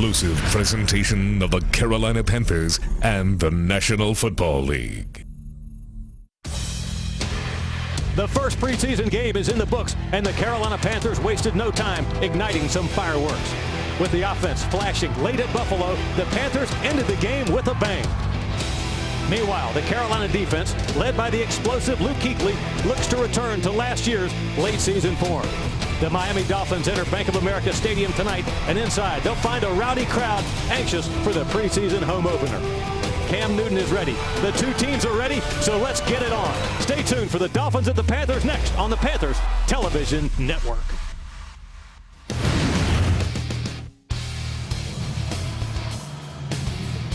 exclusive presentation of the Carolina Panthers and the National Football League. The first preseason game is in the books, and the Carolina Panthers wasted no time igniting some fireworks. With the offense flashing late at Buffalo, the Panthers ended the game with a bang. Meanwhile, the Carolina defense, led by the explosive Luke Kuechly, looks to return to last year's late season form. The Miami Dolphins enter Bank of America Stadium tonight, and inside they'll find a rowdy crowd anxious for the preseason home opener. Cam Newton is ready. The two teams are ready, so let's get it on. Stay tuned for the Dolphins at the Panthers next on the Panthers Television Network.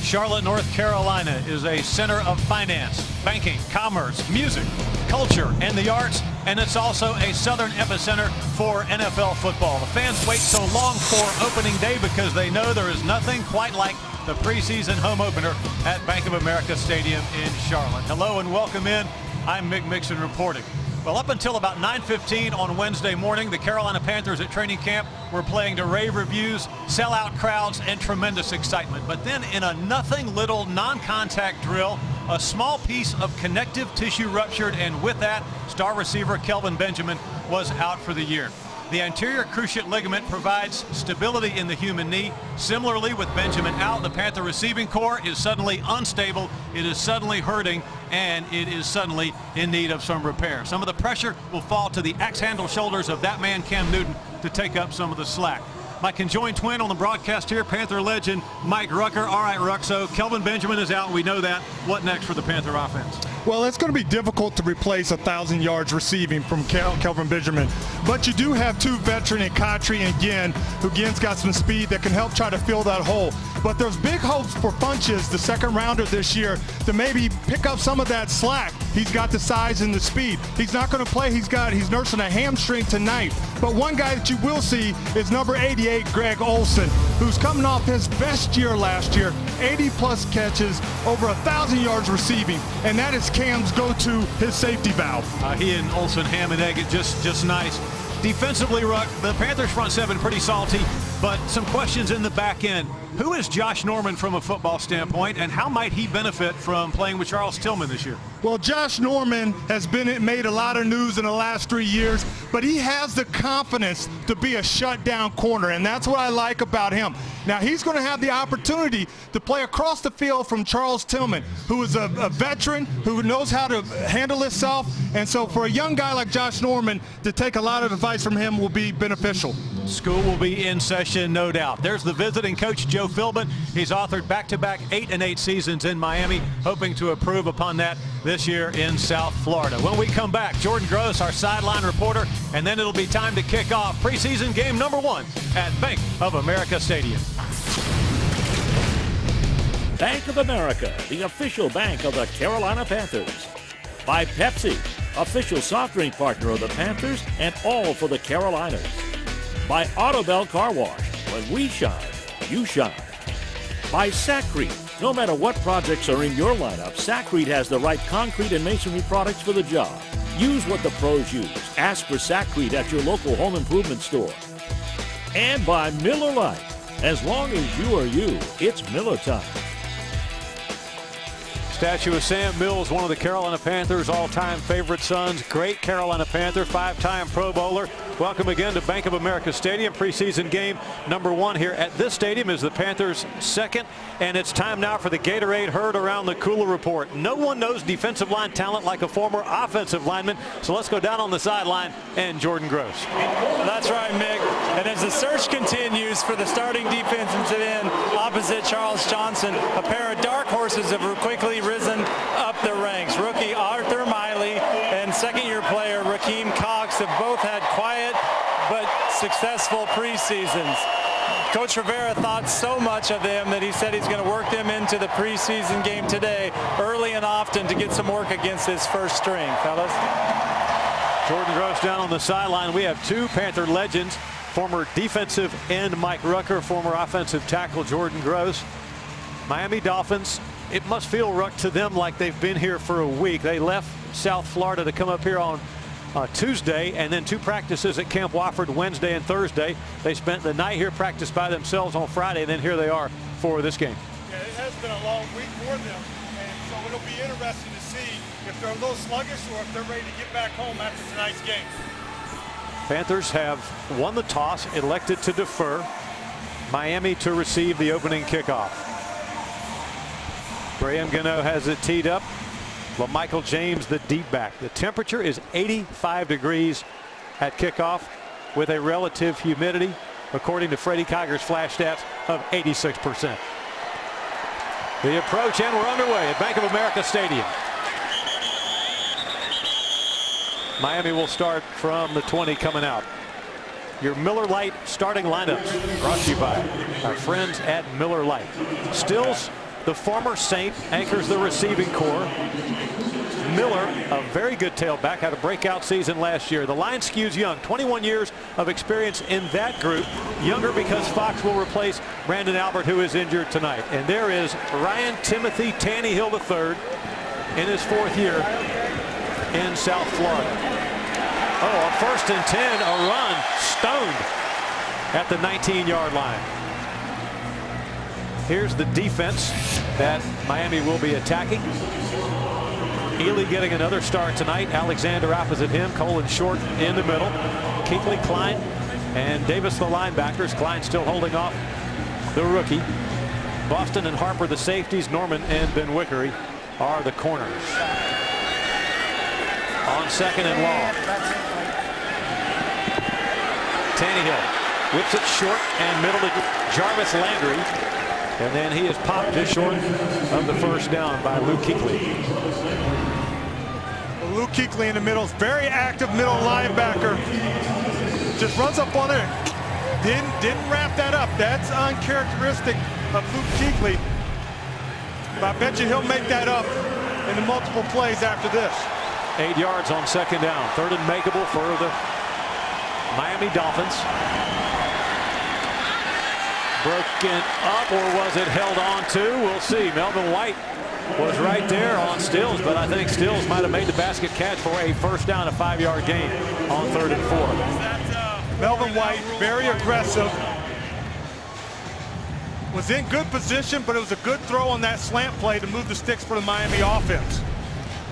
Charlotte, North Carolina is a center of finance, banking, commerce, music, culture, and the arts, and it's also a southern epicenter for NFL football. The fans wait so long for opening day because they know there is nothing quite like the preseason home opener at Bank of America Stadium in Charlotte. Hello and welcome in. I'm Mick Mixon reporting. Well, up until about 9:15 on Wednesday morning, the Carolina Panthers at training camp were playing to rave reviews, sellout crowds, and tremendous excitement. But then in a nothing little non-contact drill, a small piece of connective tissue ruptured, and with that, star receiver Kelvin Benjamin was out for the year. The anterior cruciate ligament provides stability in the human knee. Similarly, with Benjamin out, the Panther receiving core is suddenly unstable, it is suddenly hurting, and it is suddenly in need of some repair. Some of the pressure will fall to the axe-handle shoulders of that man, Cam Newton, to take up some of the slack. My conjoined twin on the broadcast here, Panther legend Mike Rucker. All right, Ruck, so Kelvin Benjamin is out. We know that. What next for the Panther offense? Well, it's going to be difficult to replace 1,000 yards receiving from Kelvin Benjamin. But you do have two veterans in Kotri and Ginn, who Ginn's got some speed that can help try to fill that hole. But there's big hopes for Funches, the second rounder this year, to maybe pick up some of that slack. He's got the size and the speed. He's not going to play. He's nursing a hamstring tonight. But one guy that you will see is number 88, Greg Olsen, who's coming off his best year last year, 80-plus catches, over 1,000 yards receiving, and that is Cam's go-to, his safety valve. He and Olsen, ham and egg, it just nice. Defensively, Ruck, the Panthers front seven pretty salty, but some questions in the back end. Who is Josh Norman from a football standpoint, and how might he benefit from playing with Charles Tillman this year? Well, Josh Norman has made a lot of news in the last 3 years, but he has the confidence to be a shutdown corner, and that's what I like about him. Now, he's going to have the opportunity to play across the field from Charles Tillman, who is a veteran, who knows how to handle himself, and so for a young guy like Josh Norman, to take a lot of advice from him will be beneficial. School will be in session, no doubt. There's the visiting coach, Joe Philbin. He's authored back-to-back 8-8 seasons in Miami, hoping to improve upon that this year in South Florida. When we come back, Jordan Gross, our sideline reporter, and then it'll be time to kick off preseason game number 1 at Bank of America Stadium. Bank of America, the official bank of the Carolina Panthers. By Pepsi, official soft drink partner of the Panthers, and all for the Carolinas. By Autobell Car Wash, when we shine, you shine. By Sakrete, no matter what projects are in your lineup, Sakrete has the right concrete and masonry products for the job. Use what the pros use. Ask for Sakrete at your local home improvement store. And by Miller Lite, as long as you are you, it's Miller time. Statue of Sam Mills, one of the Carolina Panthers' all-time favorite sons. Great Carolina Panther, 5-time Pro Bowler. Welcome again to Bank of America Stadium. Preseason game number 1 here at this stadium is the Panthers' second, and it's time now for the Gatorade Herd Around the Cooler report. No one knows defensive line talent like a former offensive lineman, so let's go down on the sideline and Jordan Gross. That's right, Mick. And as the search continues for the starting defensive end opposite Charles Johnson, a pair of dark horses have quickly risen up the ranks. Rookie Arthur Miley and second-year player Rakeem Cox have both had quiet but successful preseasons. Coach Rivera thought so much of them that he said he's going to work them into the preseason game today early and often to get some work against his first string, fellas. Jordan Gross down on the sideline. We have two Panther legends, former defensive end Mike Rucker, former offensive tackle Jordan Gross. Miami Dolphins, it must feel, Ruck, to them like they've been here for a week. They left South Florida to come up here on Tuesday, and then 2 practices at Camp Wofford Wednesday and Thursday. They spent the night here, practiced by themselves on Friday, and then here they are for this game. Yeah, it has been a long week for them, and so it'll be interesting to see if they're a little sluggish or if they're ready to get back home after tonight's game. Panthers have won the toss, elected to defer. Miami to receive the opening kickoff. Graham Gano has it teed up. Michael James, the deep back. The temperature is 85 degrees at kickoff with a relative humidity, according to Freddie Kiger's flash stats, of 86%. The approach, and we're underway at Bank of America Stadium. Miami will start from the 20 coming out. Your Miller Lite starting lineups brought to you by our friends at Miller Lite. Stills, the former Saint, anchors the receiving core. Miller, a very good tailback, had a breakout season last year. The line skews young, 21 years of experience in that group. Younger because Fox will replace Brandon Albert, who is injured tonight. And there is Ryan Timothy Tannehill III in his 4th year in South Florida. Oh, on 1st and 10, a run stoned at the 19-yard line. Here's the defense that Miami will be attacking. Ely getting another start tonight. Alexander opposite him. Colin Short in the middle. Kuechly, Klein, and Davis the linebackers. Klein still holding off the rookie. Boston and Harper the safeties. Norman and Ben Wickery are the corners. On 2nd and long. Tannehill whips it short and middle to Jarvis Landry. And then he is popped just short of the first down by Luke Kuechly. Luke Kuechly in the middle, very active middle linebacker. Just runs up on there. Didn't wrap that up. That's uncharacteristic of Luke Kuechly. But I bet you he'll make that up in the multiple plays after this. 8 yards on 2nd down. 3rd and makeable for the Miami Dolphins. Broken up, or was it held on to? We'll see. Melvin White was right there on Stills, but I think Stills might have made the basket catch for a first down, a 5-yard gain on 3rd and 4. Melvin White, very aggressive. Was in good position, but it was a good throw on that slant play to move the sticks for the Miami offense.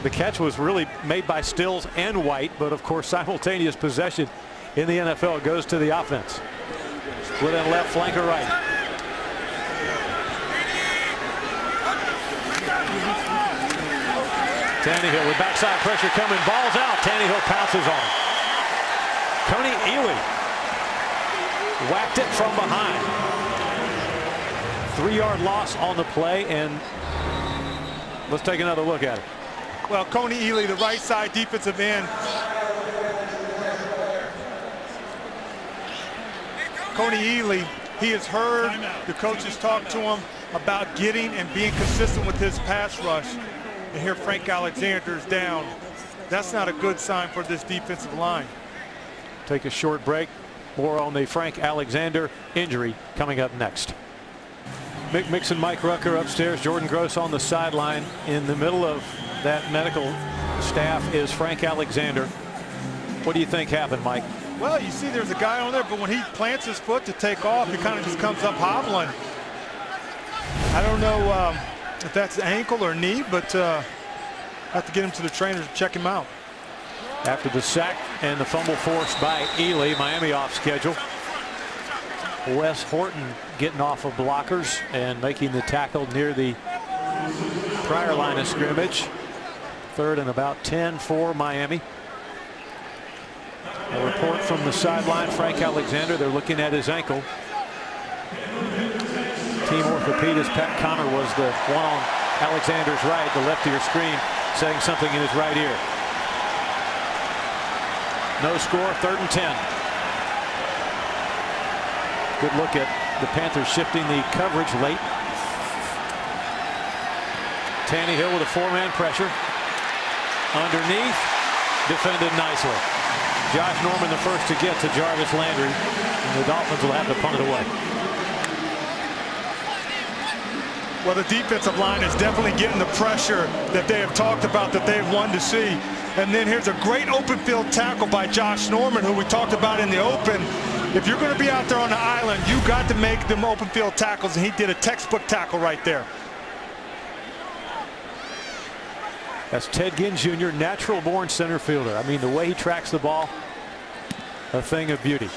The catch was really made by Stills and White, but of course simultaneous possession in the NFL goes to the offense. Split in left, flanker right. Tannehill with backside pressure coming, balls out. Tannehill pounces on him. Coney Ely whacked it from behind. 3-yard loss on the play, and let's take another look at it. Well, Coney Ely, the right side defensive end. Coney Ely, he has heard the coaches talk to him about getting and being consistent with his pass rush. And here Frank Alexander's down. That's not a good sign for this defensive line. Take a short break. More on the Frank Alexander injury coming up next. Mick Mixon, Mike Rucker upstairs. Jordan Gross on the sideline. In the middle of that medical staff is Frank Alexander. What do you think happened, Mike? Well, you see there's a guy on there, but when he plants his foot to take off, he kind of just comes up hobbling. I don't know if that's ankle or knee, but have to get him to the trainer to check him out. After the sack and the fumble forced by Ely, Miami off schedule. Wes Horton getting off of blockers and making the tackle near the prior line of scrimmage. 3rd and about 10 for Miami. A report from the sideline, Frank Alexander, they're looking at his ankle. Team orthopedist Pat Connor was the one on Alexander's right, the left of your screen, saying something in his right ear. No score, 3rd and 10. Good look at the Panthers shifting the coverage late. Tannehill with a 4-man pressure. Underneath, defended nicely. Josh Norman the first to get to Jarvis Landry, and the Dolphins will have to punt it away. Well, the defensive line is definitely getting the pressure that they have talked about, that they've wanted to see. And then here's a great open field tackle by Josh Norman, who we talked about in the open. If you're going to be out there on the island, you got to make them open field tackles, and he did a textbook tackle right there. That's Ted Ginn Jr., natural-born center fielder. I mean, the way he tracks the ball, a thing of beauty.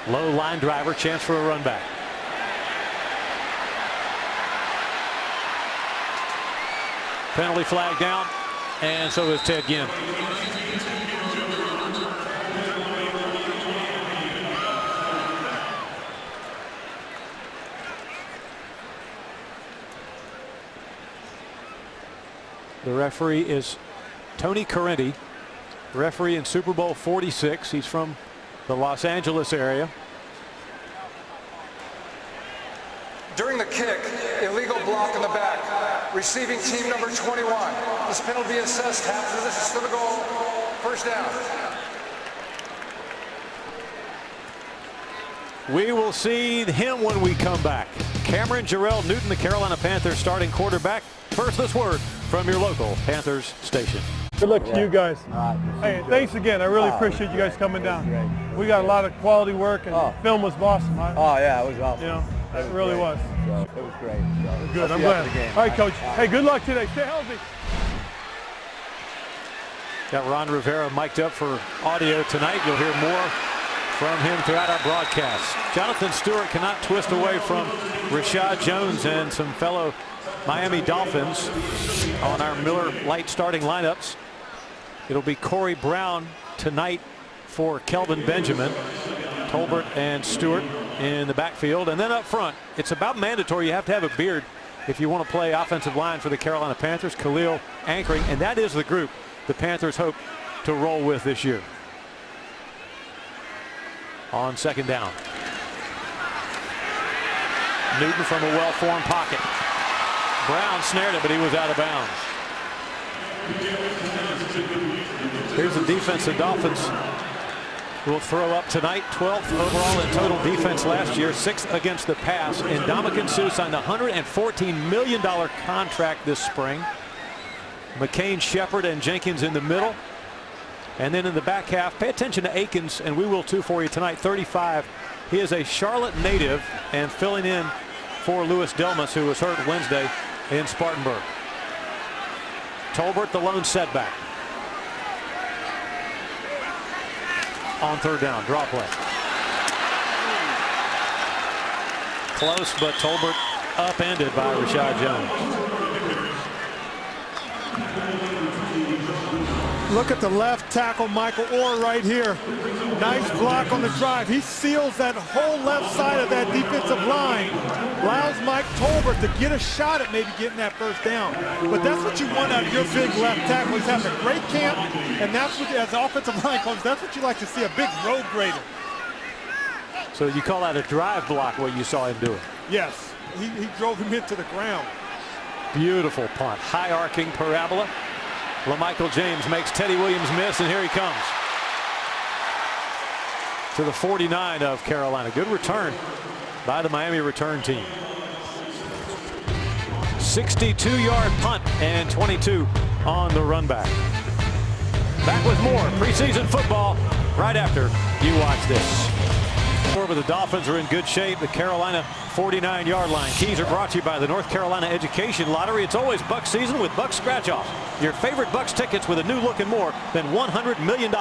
Low line driver, chance for a run back. Penalty flag down, and so is Ted Ginn. The referee is Tony Correnti, referee in Super Bowl 46. He's from the Los Angeles area. During the kick, illegal block in the back, receiving team number 21. This penalty assessed half. This is going to go first down. We will see him when we come back. Cameron Jarrell Newton, the Carolina Panthers starting quarterback. First, this word from your local Panthers station. Good luck to you guys. Hey, thanks again. I really appreciate you guys coming down. We got a lot of quality work, and the film was awesome. Oh, yeah, it was awesome. You know, it really was. So, it was great. So, good. I'm glad. All right, Coach. Hey, good luck today. Stay healthy. Got Ron Rivera mic'd up for audio tonight. You'll hear more from him throughout our broadcast. Jonathan Stewart cannot twist away from Rashad Jones and some fellow Miami Dolphins on our Miller Lite starting lineups. It'll be Corey Brown tonight for Kelvin Benjamin, Tolbert and Stewart in the backfield. And then up front, it's about mandatory. You have to have a beard if you want to play offensive line for the Carolina Panthers. Khalil anchoring, and that is the group the Panthers hope to roll with this year. On second down, Newton from a well-formed pocket. Brown snared it, but he was out of bounds. Here's the defense the Dolphins will throw up tonight. 12th overall in total defense last year, 6th against the pass. And Ndamukong Suh signed a $114 million contract this spring. McCain, Shepard, and Jenkins in the middle. And then in the back half, pay attention to Akins, and we will too for you tonight. 35. He is a Charlotte native and filling in for Louis Delmas, who was hurt Wednesday in Spartanburg. Tolbert, the lone setback. On third down, draw play. Close, but Tolbert upended by Rashad Jones. Look at the left tackle, Michael Orr, right here. Nice block on the drive. He seals that whole left side of that defensive line. Allows Mike Tolbert to get a shot at maybe getting that first down. But that's what you want out of your big left tackle. He's having a great camp, and that's what, as offensive line coach, that's what you like to see, a big road grader. So you call that a drive block, what you saw him doing? Yes, he drove him into the ground. Beautiful punt, high arcing parabola. LaMichael James makes Teddy Williams miss, and here he comes to the 49 of Carolina. Good return by the Miami return team. 62-yard punt and 22 on the run back. Back with more preseason football right after you watch this. But the Dolphins are in good shape. The Carolina 49-yard line. Keys are brought to you by the North Carolina Education Lottery. It's always Bucks season with Bucks Scratch-Off. Your favorite Bucks tickets with a new look and more than $100 million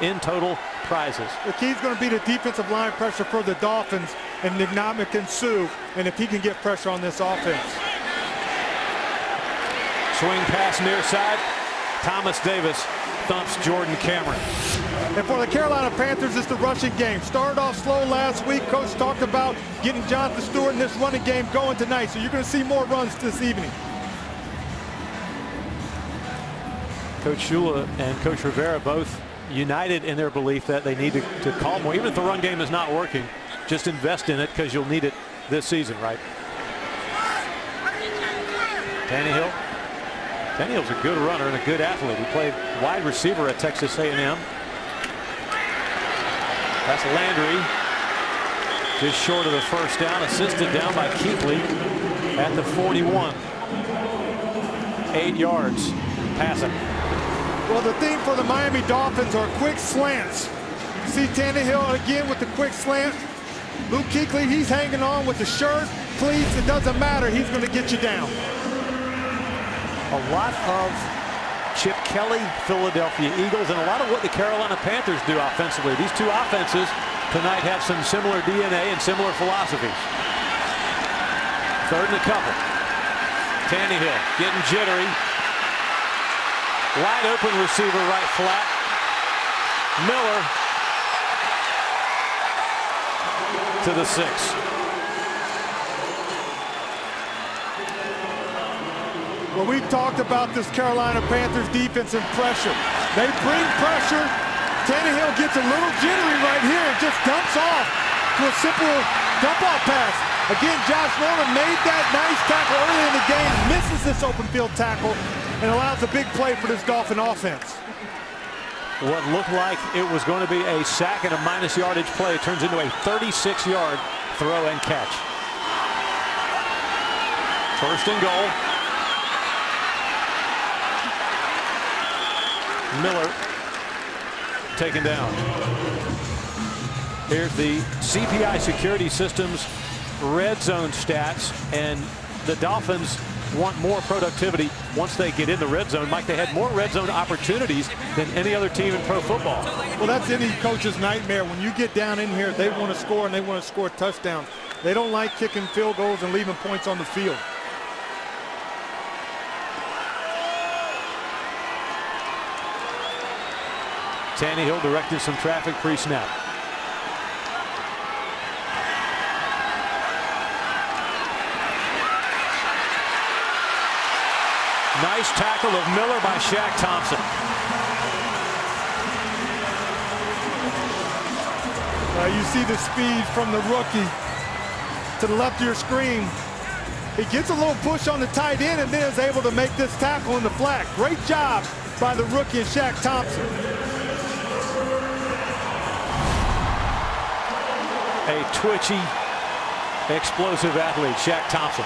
in total prizes. The key's going to be the defensive line pressure for the Dolphins and Ndamukong Suh, and if he can get pressure on this offense. Swing pass near side. Thomas Davis thumps Jordan Cameron. And for the Carolina Panthers, it's the rushing game. Started off slow last week. Coach talked about getting Jonathan Stewart in this running game going tonight. So you're going to see more runs this evening. Coach Shula and Coach Rivera both united in their belief that they need to call more. Even if the run game is not working, just invest in it because you'll need it this season, right? Tannehill's a good runner and a good athlete. He played wide receiver at Texas A&M. That's Landry. Just short of the first down, assisted down by Kuechly at the 41. 8 yards passing. Well, the theme for the Miami Dolphins are quick slants. You see Tannehill again with the quick slant. Luke Kuechly, he's hanging on with the shirt, cleats, it doesn't matter. He's going to get you down. A lot of Chip Kelly, Philadelphia Eagles, and a lot of what the Carolina Panthers do offensively. These two offenses tonight have some similar DNA and similar philosophies. Third and a couple. Tannehill getting jittery. Wide open receiver right flat. Miller to the 6. Well, we've talked about this Carolina Panthers defense and pressure. They bring pressure. Tannehill gets a little jittery right here and just dumps off to a simple dump-off pass. Again, Josh Norman made that nice tackle early in the game, misses this open field tackle, and allows a big play for this Dolphin offense. What looked like it was going to be a sack and a minus yardage play turns into a 36-yard throw and catch. First and goal. Miller taken down. Here's the CPI Security Systems red zone stats, and the Dolphins want more productivity once they get in the red zone. Mike, they had more red zone opportunities than any other team in pro football. Well, that's any coach's nightmare. When you get down in here, they want to score, and they want to score touchdowns. They don't like kicking field goals and leaving points on the field. Tannehill directed some traffic pre-snap. Nice tackle of Miller by Shaq Thompson. You see the speed from the rookie to the left of your screen. He gets a little push on the tight end and then is able to make this tackle in the flat. Great job by the rookie and Shaq Thompson. A twitchy, explosive athlete, Shaq Thompson.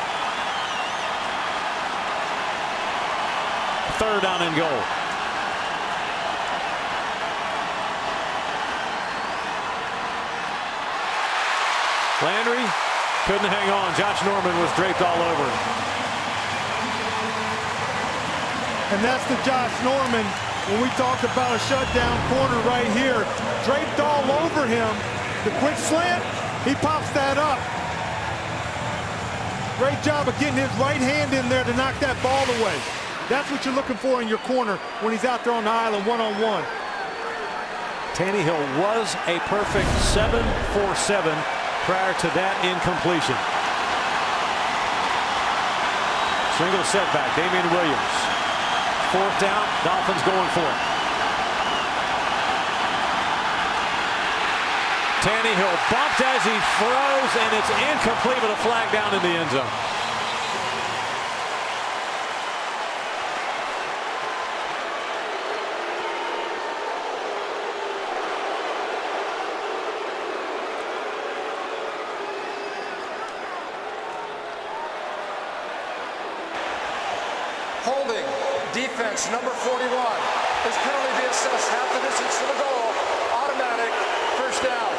Third down and goal. Landry couldn't hang on. Josh Norman was draped all over him. And that's the Josh Norman when we talk about a shutdown corner right here. Draped all over him. The quick slant, he pops that up. Great job of getting his right hand in there to knock that ball away. That's what you're looking for in your corner when he's out there on the island one-on-one. Tannehill was a perfect 7 for 7 prior to that incompletion. Single setback, Damian Williams. Fourth down, Dolphins going for it. Tannehill bumped as he throws, and it's incomplete with a flag down in the end zone. Holding, defense, number 41. This penalty be assessed half the distance to the goal. Automatic, first down.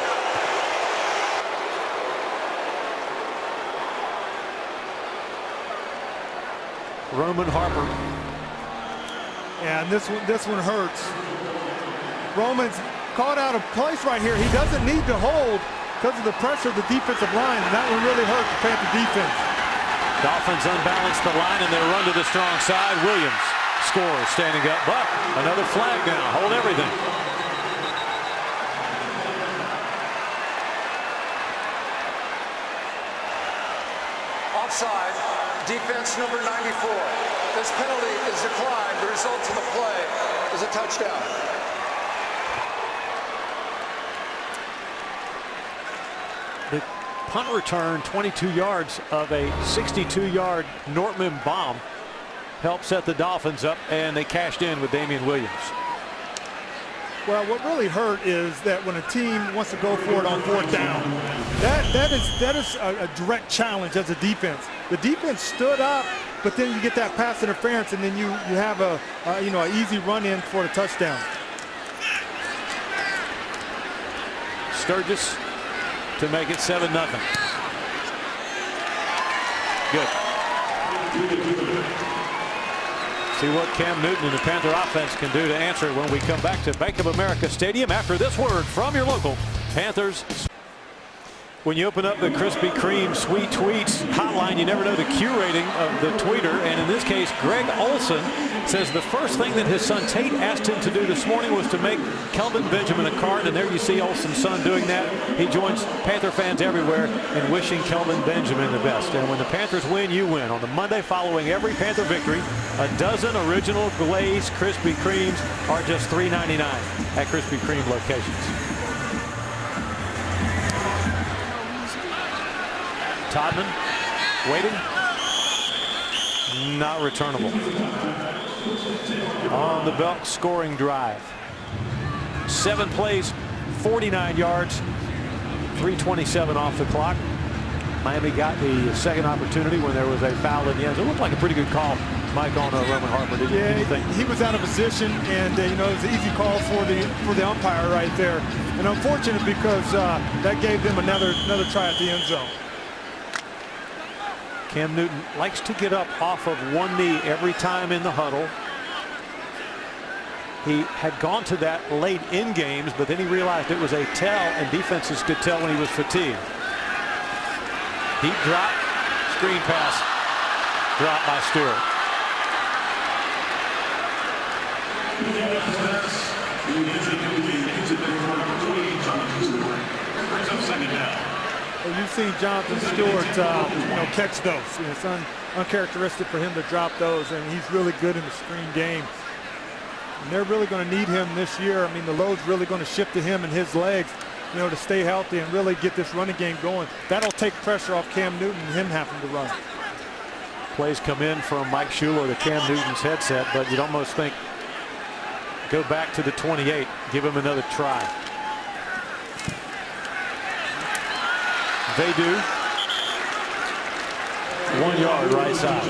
Roman Harper. Yeah, and this one hurts. Roman's caught out of place right here. He doesn't need to hold because of the pressure of the defensive line, and that one really hurt the Panther defense. Dolphins unbalanced the line and they run to the strong side. Williams scores standing up, but another flag down. Hold everything. Offside, defense number 94. This penalty is declined. The result of the play is a touchdown. The punt return, 22 yards of a 62-yard Nortman bomb, helped set the Dolphins up, and they cashed in with Damian Williams. Well, what really hurt is that when a team wants to go for it on fourth down, That is a direct challenge as a defense. The defense stood up, but then you get that pass interference, and then you have a easy run in for the touchdown. Sturgis to make it 7-0. Good. See what Cam Newton and the Panther offense can do to answer when we come back to Bank of America Stadium after this word from your local Panthers. When you open up the Krispy Kreme Sweet Tweets hotline, you never know the Q rating of the tweeter. And in this case, Greg Olson says the first thing that his son Tate asked him to do this morning was to make Kelvin Benjamin a card. And there you see Olson's son doing that. He joins Panther fans everywhere in wishing Kelvin Benjamin the best. And when the Panthers win, you win. On the Monday following every Panther victory, a dozen original glazed Krispy Kremes are just $3.99 at Krispy Kreme locations. Todman waiting. Not returnable. On the Belk scoring drive. 7 plays, 49 yards, 3:27 off the clock. Miami got the second opportunity when there was a foul in the end zone. It looked like a pretty good call, Mike, on Roman Harper. Did you think? He was out of position, and it was an easy call for the umpire right there. And unfortunate because that gave them another try at the end zone. Cam Newton likes to get up off of one knee every time in the huddle. He had gone to that late in games, but then he realized it was a tell, and defenses could tell when he was fatigued. Deep drop, screen pass, dropped by Stewart. Well, you've seen Jonathan Stewart, catch those. It's uncharacteristic for him to drop those, and he's really good in the screen game. And they're really going to need him this year. I mean, the load's really going to shift to him and his legs, to stay healthy and really get this running game going. That'll take pressure off Cam Newton and him having to run. Plays come in from Mike Schuler to Cam Newton's headset, but you'd almost think go back to the 28, give him another try. They do. 1 yard right side.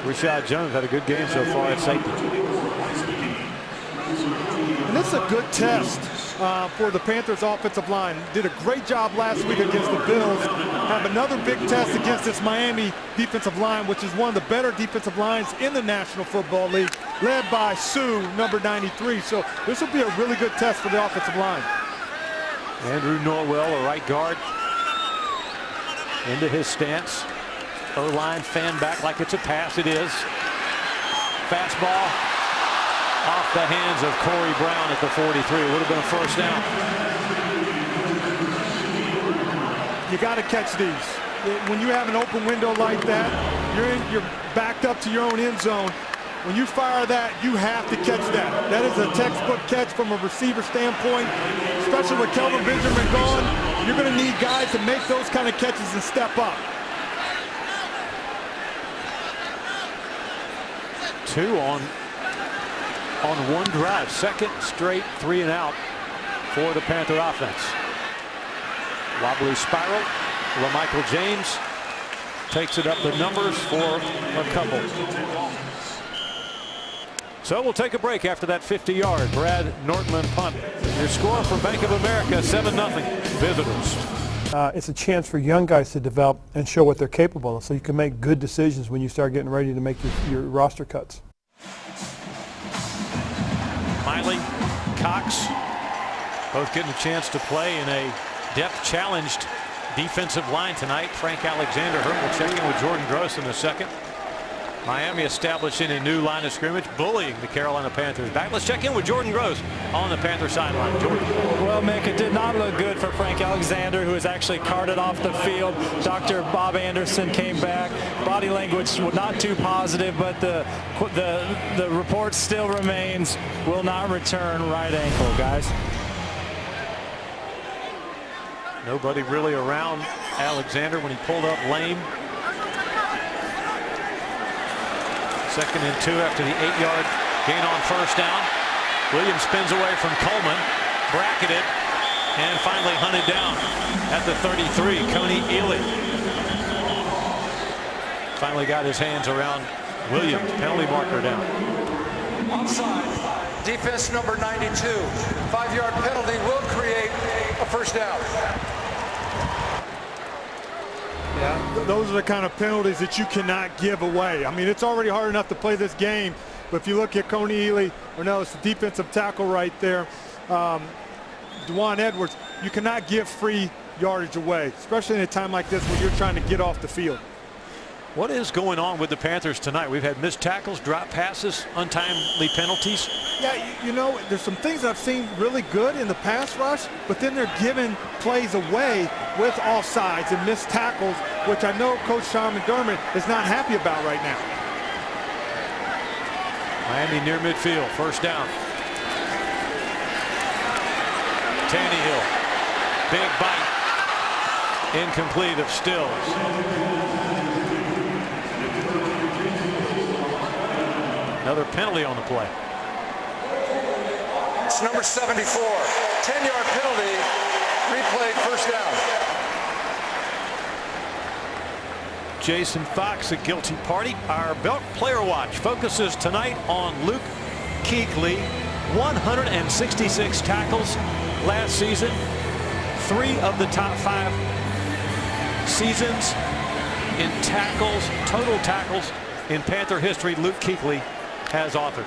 Rashad Jones had a good game so far at safety. And this is a good test for the Panthers offensive line. Did a great job last week against the Bills. Have another big test against this Miami defensive line, which is one of the better defensive lines in the National Football League, led by Sue, number 93. So this will be a really good test for the offensive line. Andrew Norwell, a right guard, into his stance. O-line fan back like it's a pass. It is. Fastball off the hands of Corey Brown at the 43. It would have been a first down. You got to catch these. When you have an open window like that, you're backed up to your own end zone. When you fire that, you have to catch that. That is a textbook catch from a receiver standpoint, especially with Kelvin Benjamin gone. You're going to need guys to make those kind of catches and step up. 2 on one drive. Second straight 3 and out for the Panther offense. Wobbly spiral. LaMichael James takes it up the numbers for a couple. So we'll take a break after that 50-yard Brad Nortman punt. Your score for Bank of America, 7-0 visitors. It's a chance for young guys to develop and show what they're capable of, so you can make good decisions when you start getting ready to make your roster cuts. Miley, Cox, both getting a chance to play in a depth-challenged defensive line tonight. Frank Alexander hurt. We'll check in with Jordan Gross in a second. Miami establishing a new line of scrimmage, bullying the Carolina Panthers back. Let's check in with Jordan Gross on the Panther sideline. Jordan. Well, Mick, it did not look good for Frank Alexander, who was actually carted off the field. Dr. Bob Anderson came back. Body language not too positive, but the report still remains will not return right ankle, guys. Nobody really around Alexander when he pulled up lame. 2nd and 2 after the 8-yard gain on first down. Williams spins away from Coleman. Bracketed. And finally hunted down at the 33, Coney Ely. Finally got his hands around Williams. Penalty marker down. Offside. Defense number 92. 5-yard penalty will create a first down. Yeah, those are the kind of penalties that you cannot give away. I mean, it's already hard enough to play this game, but if you look at Coney Ely, or no, it's the defensive tackle right there, Dwan Edwards, you cannot give free yardage away, especially in a time like this when you're trying to get off the field. What is going on with the Panthers tonight? We've had missed tackles, drop passes, untimely penalties. Yeah, you know, there's some things I've seen really good in the pass rush, but then they're giving plays away with offsides and missed tackles, which I know Coach Sean McDermott is not happy about right now. Miami near midfield, first down. Tannehill, big bite, incomplete of Stills. Another penalty on the play. It's number 74. 10-yard penalty. Replay first down. Jason Fox, a guilty party. Our Belt Player Watch focuses tonight on Luke Kuechly. 166 tackles last season. 3 of the top 5 seasons in tackles, total tackles in Panther history. Luke Kuechly has authored.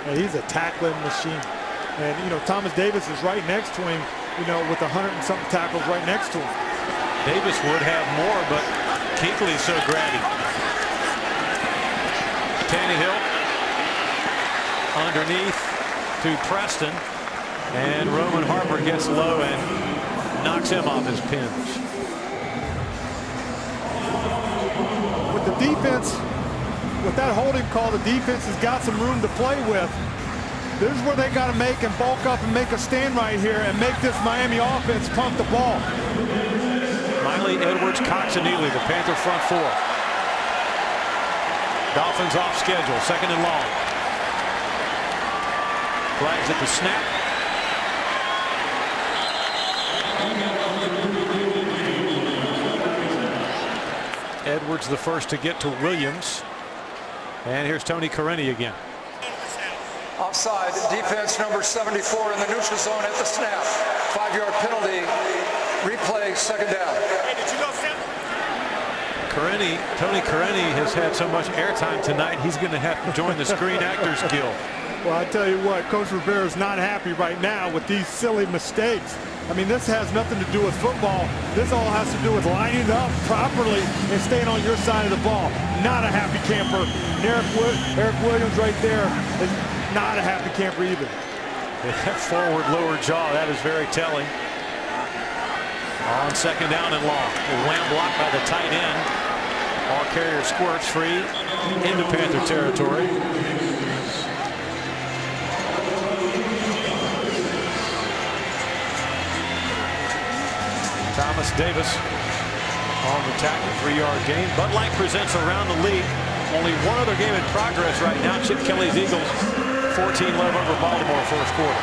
Yeah, he's a tackling machine. And, you know, Thomas Davis is right next to him, you know, with 100 and something tackles right next to him. Davis would have more, but Kuechly's so grabby. Tannehill underneath to Preston. And Roman Harper gets low and knocks him off his pins. With the defense, with that holding call, the defense has got some room to play with. This is where they got to make and bulk up and make a stand right here and make this Miami offense pump the ball. Miley, Edwards, Cox, and Ely, the Panther front 4. Dolphins off schedule, second and long. Flags at the snap. Edwards the first to get to Williams. And here's Tony Carini again. Offside. Defense number 74 in the neutral zone at the snap. 5-yard penalty. Replay second down. Tony Carini has had so much airtime tonight, he's going to have to join the Screen Actors Guild. Well, I tell you what, Coach Rivera is not happy right now with these silly mistakes. I mean, this has nothing to do with football. This all has to do with lining up properly and staying on your side of the ball. Not a happy camper. Eric Williams right there is not a happy camper either. That forward lower jaw, that is very telling. On second down and long. A wham block by the tight end. Ball carrier squirts free into Panther territory. Thomas Davis on the tackle, 3-yard gain. Bud Light presents around the league. Only one other game in progress right now. Chip Kelly's Eagles 14-11 over Baltimore first quarter.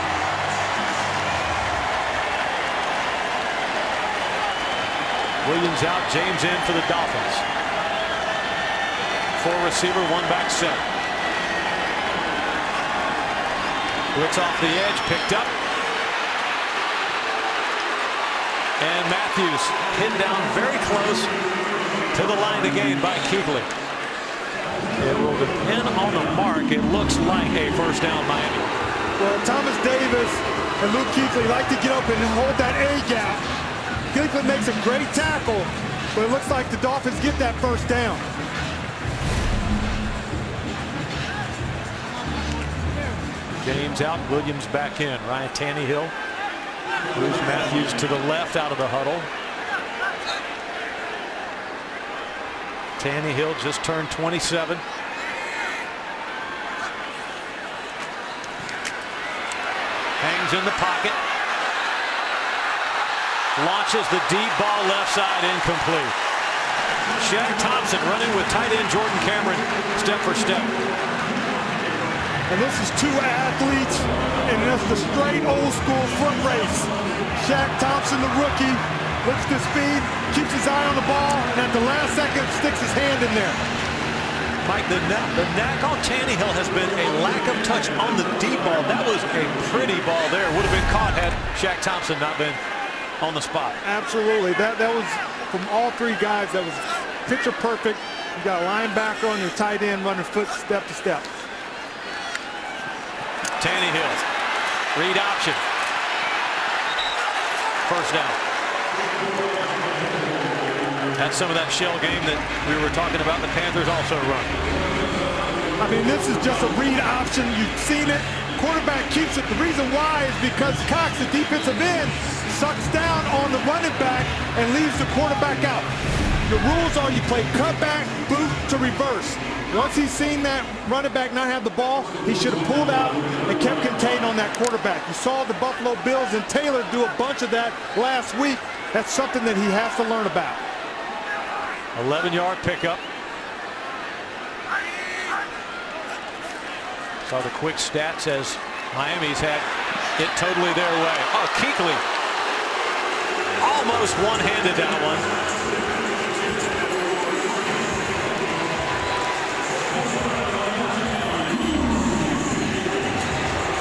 Williams out, James in for the Dolphins. 4 receiver, 1 back set. Blitz off the edge, picked up. And Matthews hit down very close to the line to gain by Kuechly. It will depend on the mark. It looks like a first down Miami. Well, Thomas Davis and Luke Kuechly like to get up and hold that A gap. Kuechly makes a great tackle, but it looks like the Dolphins get that first down. James out, Williams back in. Ryan Tannehill. Bruce Matthews to the left out of the huddle. Tannehill just turned 27. Hangs in the pocket. Launches the deep ball left side, incomplete. Shaq Thompson running with tight end Jordan Cameron step for step. And this is two athletes, and this is a straight old school foot race. Shaq Thompson, the rookie, looks to speed, keeps his eye on the ball, and at the last second sticks his hand in there. Mike, the knack on Tannehill has been a lack of touch on the deep ball. That was a pretty ball there. Would have been caught had Shaq Thompson not been on the spot. Absolutely. That was from all three guys. That was picture perfect. You got a linebacker on your tight end running foot step to step. Tannehill, read option. First down. That's some of that shell game that we were talking about the Panthers also run. I mean, this is just a read option. You've seen it. Quarterback keeps it. The reason why is because Cox, the defensive end, sucks down on the running back and leaves the quarterback out. The rules are you play cutback, boot to reverse. Once he's seen that running back not have the ball, he should have pulled out and kept contained on that quarterback. You saw the Buffalo Bills and Taylor do a bunch of that last week. That's something that he has to learn about. 11-yard pickup. Saw the quick stat says Miami's had it totally their way. Oh, Kuechly almost one-handed that one.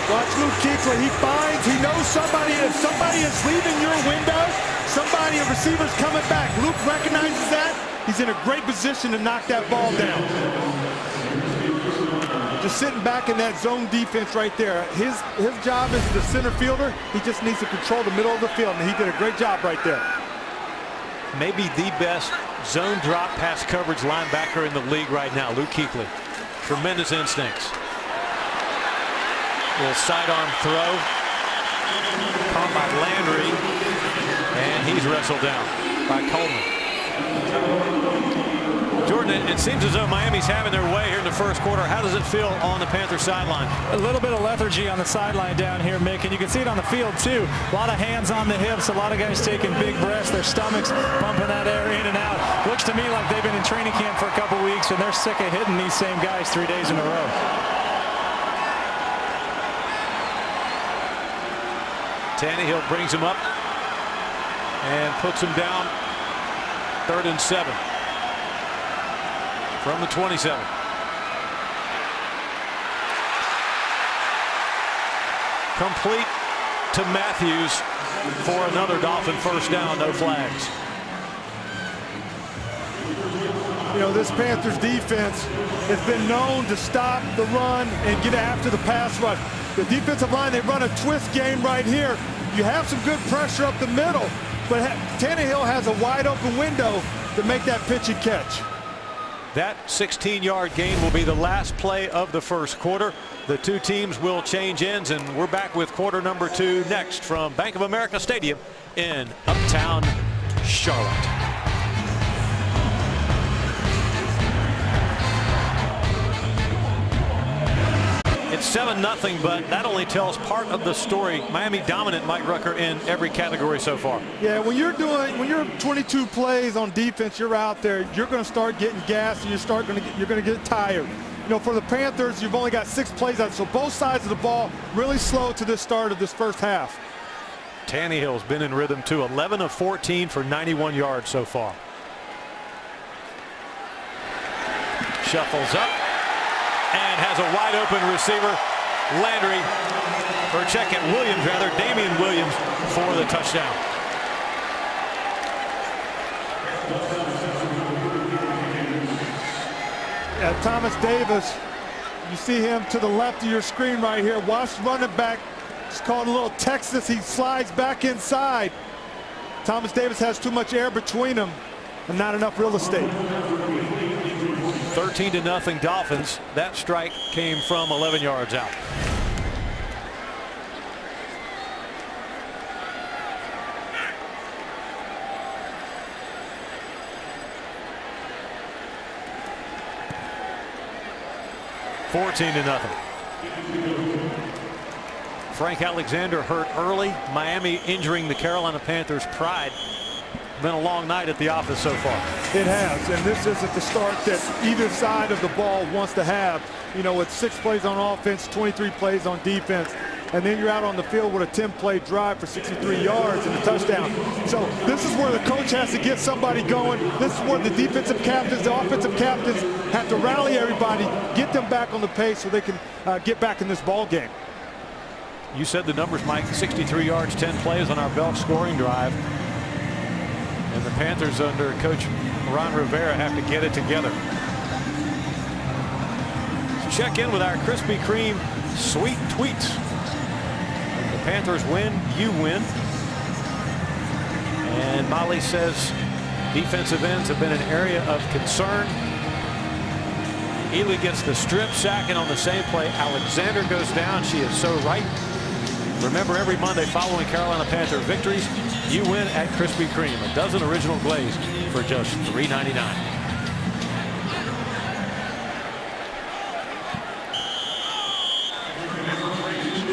Watch Luke Kuechly. He knows somebody. If somebody is leaving your window, a receiver's coming back. Luke recognizes that. He's in a great position to knock that ball down. Just sitting back in that zone defense right there. His job as the center fielder, he just needs to control the middle of the field, and he did a great job right there. Maybe the best zone drop pass coverage linebacker in the league right now, Luke Kuechly. Tremendous instincts. Little sidearm throw. Caught by Landry. And he's wrestled down by Coleman. Jordan, it seems as though Miami's having their way here in the first quarter. How does it feel on the Panthers sideline? A little bit of lethargy on the sideline down here, Mick, and you can see it on the field too. A lot of hands on the hips, a lot of guys taking big breaths, their stomachs pumping that air in and out. Looks to me like they've been in training camp for a couple weeks and they're sick of hitting these same guys 3 days in a row. Tannehill brings him up and puts him down. 3rd and 7 from the 27. Complete to Matthews for another Dolphin first down, no flags. You know, this Panthers defense has been known to stop the run and get after the pass rush. The defensive line, they run a twist game right here. You have some good pressure up the middle, but Tannehill has a wide open window to make that pitch and catch. That 16-yard gain will be the last play of the first quarter. The two teams will change ends, and we're back with quarter number 2 next from Bank of America Stadium in Uptown Charlotte. It's 7-0, but that only tells part of the story. Miami dominant, Mike Rucker, in every category so far. Yeah, when you're 22 plays on defense, you're out there, you're going to start getting gassed, and you're going to get tired. You know, for the Panthers, you've only got 6 plays out, so both sides of the ball really slow to the start of this first half. Tannehill's been in rhythm too. 11 of 14 for 91 yards so far. Shuffles up and has a wide open receiver. Landry, or check it, Williams rather, Damian Williams for the touchdown. Yeah, Thomas Davis, you see him to the left of your screen right here. Watch running back. It's called a little Texas. He slides back inside. Thomas Davis has too much air between them and not enough real estate. 13-0 Dolphins. That strike came from 11 yards out. $14-0. Frank Alexander hurt early. Miami injuring the Carolina Panthers' pride. Been a long night at the office so far. It has, and this isn't the start that either side of the ball wants to have. You know, with 6 plays on offense, 23 plays on defense, and then you're out on the field with a 10-play drive for 63 yards and a touchdown. So this is where the coach has to get somebody going. This is where the defensive captains, the offensive captains have to rally everybody, get them back on the pace so they can get back in this ball game. You said the numbers, Mike. 63 yards, 10 plays on our belt scoring drive. And the Panthers under Coach Ron Rivera have to get it together. Check in with our Krispy Kreme sweet tweets. The Panthers win, you win. And Molly says defensive ends have been an area of concern. Ely gets the strip sack, and on the same play, Alexander goes down. She is so right. Remember, every Monday following Carolina Panther victories, you win at Krispy Kreme. A dozen original glaze for just $3.99.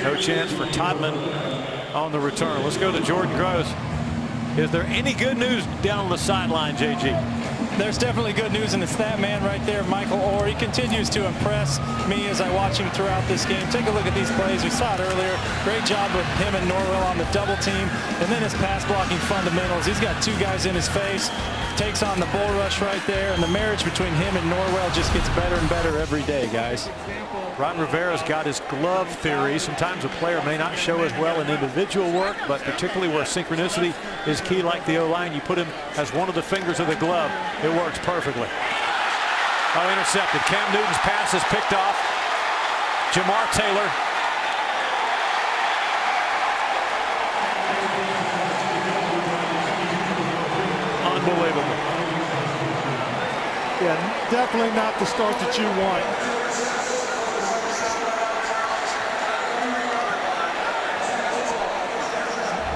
No chance for Todman on the return. Let's go to Jordan Gross. Is there any good news down on the sideline, JG? There's definitely good news, and it's that man right there, Michael Orr. He continues to impress me as I watch him throughout this game. Take a look at these plays. We saw it earlier. Great job with him and Norwell on the double team, and then his pass blocking fundamentals. He's got 2 guys in his face, takes on the bull rush right there, and the marriage between him and Norwell just gets better and better every day, guys. Ron Rivera's got his glove theory. Sometimes a player may not show as well in individual work, but particularly where synchronicity is key, like the O-line, you put him as one of the fingers of the glove. It works perfectly. Oh, intercepted. Cam Newton's pass is picked off. Jamar Taylor. Unbelievable. Yeah, definitely not the start that you want.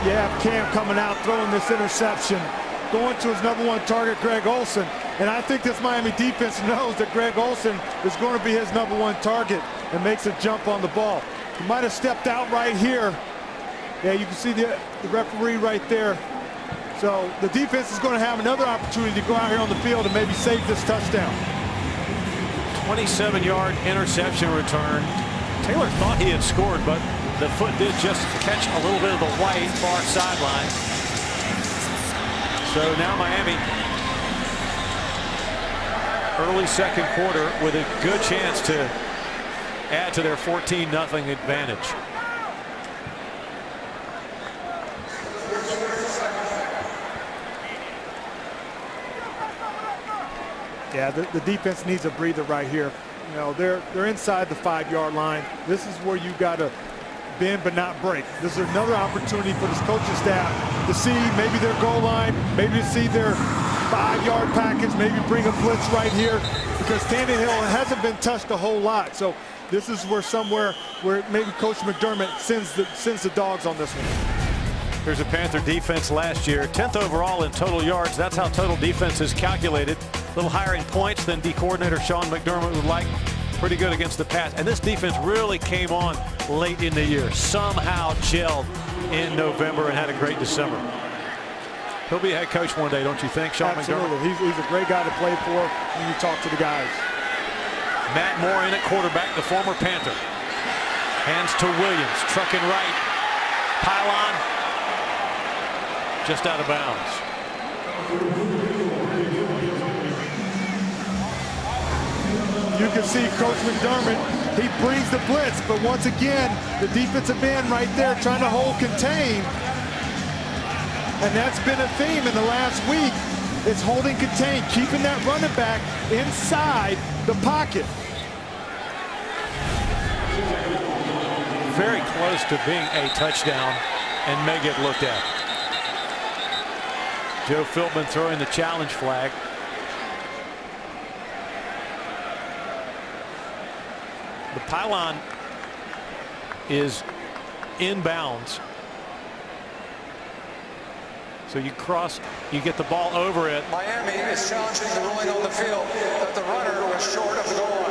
Yeah, Cam coming out, throwing this interception, going to his #1 target, Greg Olsen. And I think this Miami defense knows that Greg Olsen is going to be his #1 target and makes a jump on the ball. He might have stepped out right here. Yeah, you can see the referee right there. So the defense is going to have another opportunity to go out here on the field and maybe save this touchdown. 27-yard interception return. Taylor thought he had scored, but the foot did just catch a little bit of the white far sideline. So now Miami, early second quarter, with a good chance to add to their 14-0 advantage. Yeah, the defense needs a breather right here. You know, they're inside the 5-yard line. This is where you got to bend but not break. This is another opportunity for this coaching staff to see maybe their goal line, maybe to see their 5-yard package, maybe bring a blitz right here, because Tannehill hasn't been touched a whole lot. So this is somewhere where maybe Coach McDermott sends the dogs on this one. Here's a Panther defense last year, 10th overall in total yards. That's how total defense is calculated. A little higher in points than D coordinator Sean McDermott would like. Pretty good against the pass. And this defense really came on late in the year. Somehow gelled in November and had a great December. He'll be a head coach one day, don't you think, Sean Absolutely. McDermott? He's a great guy to play for when you talk to the guys. Matt Moore in at quarterback, the former Panther. Hands to Williams, trucking right. Pylon. Just out of bounds. You can see Coach McDermott, he brings the blitz, but once again, the defensive end right there trying to hold contain. And that's been a theme in the last week. It's holding contain, keeping that running back inside the pocket. Very close to being a touchdown and may get looked at. Joe Philbin throwing the challenge flag. The pylon is inbounds. So you cross, you get the ball over it. Miami is challenging the ruling on the field that the runner was short of the goal line.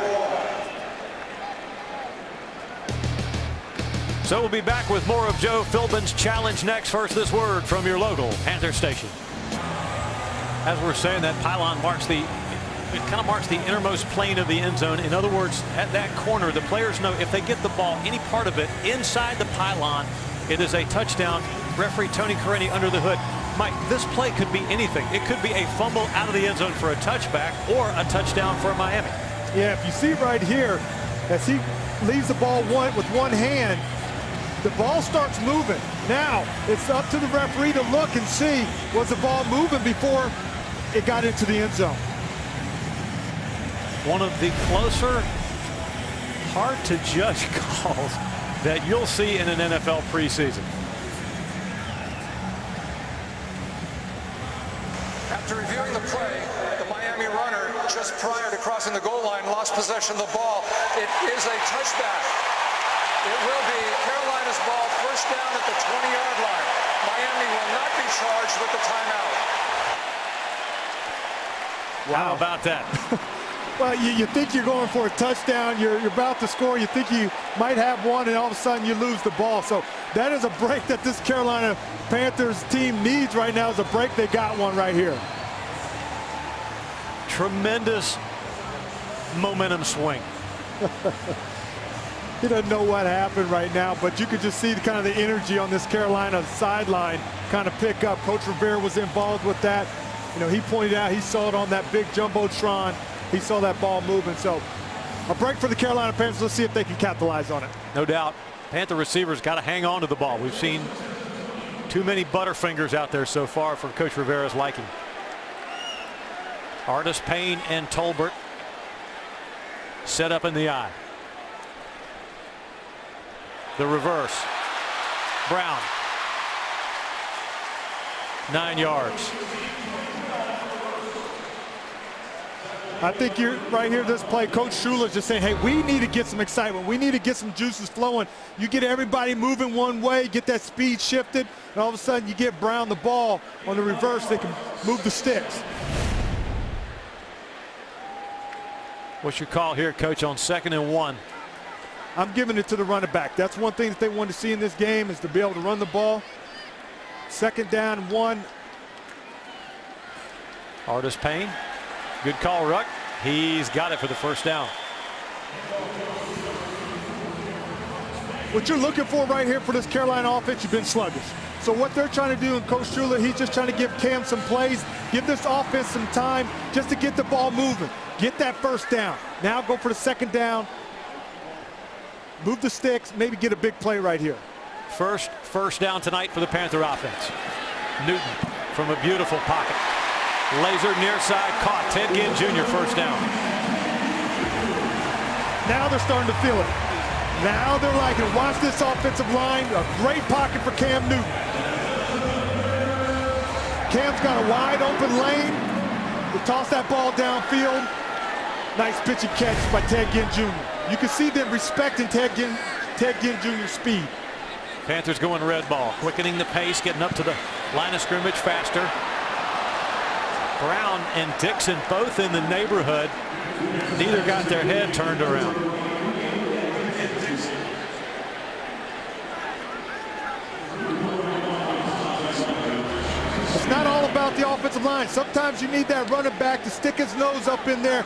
So we'll be back with more of Joe Philbin's challenge next. First, this word from your local Panther station. As we're saying, that pylon marks the innermost plane of the end zone. In other words, at that corner, the players know if they get the ball, any part of it inside the pylon, it is a touchdown. Referee Tony Carini under the hood. Mike, this play could be anything. It could be a fumble out of the end zone for a touchback or a touchdown for Miami. Yeah, if you see right here, as he leaves the ball with one hand, the ball starts moving. Now, it's up to the referee to look and see, was the ball moving before it got into the end zone? One of the closer, hard to judge calls that you'll see in an NFL preseason. After reviewing the play, the Miami runner just prior to crossing the goal line lost possession of the ball. It is a touchback. It will be Carolina's ball, first down at the 20-yard line. Miami will not be charged with the timeout. Wow. How about that? Well, you think you're going for a touchdown, you're about to score, you think you might have one, and all of a sudden you lose the ball. So that is a break that this Carolina Panthers team needs right now. Is a break. They got one right here. Tremendous momentum swing. He doesn't know what happened right now, but you could just see kind of the energy on this Carolina sideline kind of pick up. Coach Rivera was involved with that. You know, he pointed out he saw it on that big jumbotron. He saw that ball moving. So a break for the Carolina Panthers. Let's see if they can capitalize on it. No doubt. Panther receivers got to hang on to the ball. We've seen too many butterfingers out there so far for Coach Rivera's liking. Artis Payne and Tolbert set up in the eye. The reverse. Brown. 9 yards. I think you're right here, this play, Coach Shula's just saying, hey, we need to get some excitement. We need to get some juices flowing. You get everybody moving one way, get that speed shifted, and all of a sudden you get Brown the ball on the reverse. They can move the sticks. What's your call here, Coach, on 2nd and 1? I'm giving it to the running back. That's one thing that they want to see in this game, is to be able to run the ball. 2nd down, 1. Artis Payne. Good call, Ruck. He's got it for the first down. What you're looking for right here for this Carolina offense, you've been sluggish. So what they're trying to do, and Coach Shula, he's just trying to give Cam some plays, give this offense some time just to get the ball moving. Get that first down. Now go for the 2nd down. Move the sticks, maybe get a big play right here. First down tonight for the Panther offense. Newton from a beautiful pocket. Laser near side, caught. Ted Ginn Jr. first down. Now they're starting to feel it. Now they're liking it. Watch this offensive line. A great pocket for Cam Newton. Cam's got a wide open lane. They toss that ball downfield. Nice pitch and catch by Ted Ginn Jr. You can see them respecting Ted Ginn Jr.'s speed. Panthers going red ball, quickening the pace, getting up to the line of scrimmage faster. Brown and Dixon both in the neighborhood. Neither got their head turned around. It's not all about the offensive line. Sometimes you need that running back to stick his nose up in there.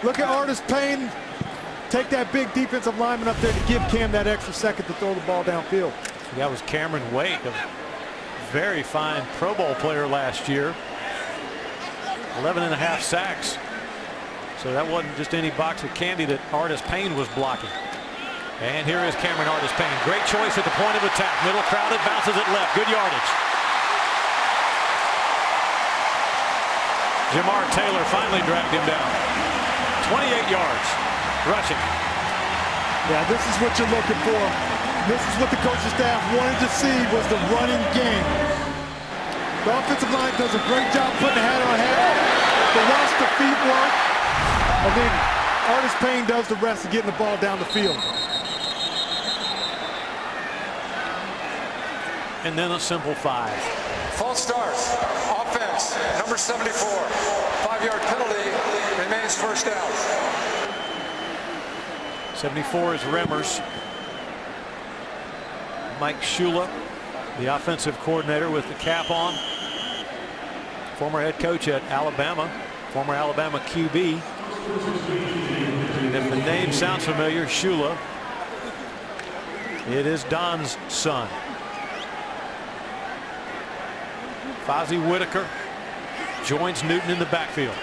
Look at Artis Payne. Take that big defensive lineman up there to give Cam that extra second to throw the ball downfield. That was Cameron Wake, a very fine Pro Bowl player last year. 11.5 sacks. So that wasn't just any box of candy that Artis Payne was blocking. And here is Cameron Artis Payne. Great choice at the point of attack. Middle crowded, bounces it left. Good yardage. Jamar Taylor finally dragged him down. 28 yards rushing. Yeah, this is what you're looking for. This is what the coaching staff wanted to see, was the running game. The offensive line does a great job putting the hat on head. They watch the feet work. And then Artis Payne does the rest of getting the ball down the field. And then a simple 5. False start. Offense, number 74. 5-yard penalty, remains first down. 74 is Remmers. Mike Shula, the offensive coordinator, with the cap on. former head coach at Alabama, former Alabama QB. And if the name sounds familiar, Shula, it is Don's son. Fozzie Whitaker joins Newton in the backfield.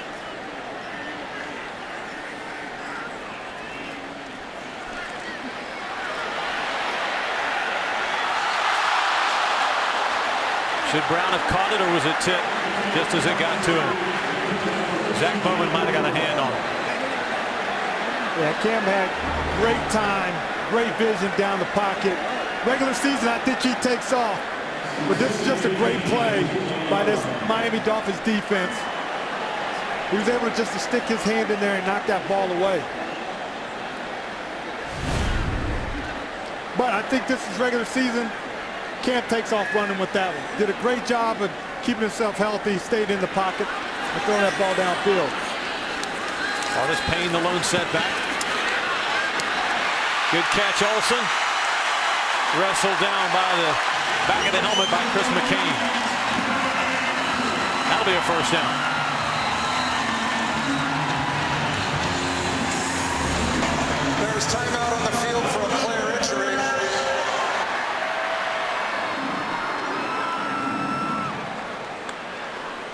Should Brown have caught it, or was it tipped just as it got to him? Zach Bowman might have got a hand on it. Yeah, Cam had great time, great vision down the pocket. Regular season, I think he takes off. But this is just a great play by this Miami Dolphins defense. He was able just to stick his hand in there and knock that ball away. But I think this is regular season. Cam takes off running with that one. Did a great job of keeping himself healthy, stayed in the pocket, and throwing that ball downfield. Artis Payne, the lone setback. Good catch, Olsen. Wrestled down by the back of the helmet by Chris McCain. That'll be a first down. There's timeout on the field for a player injury.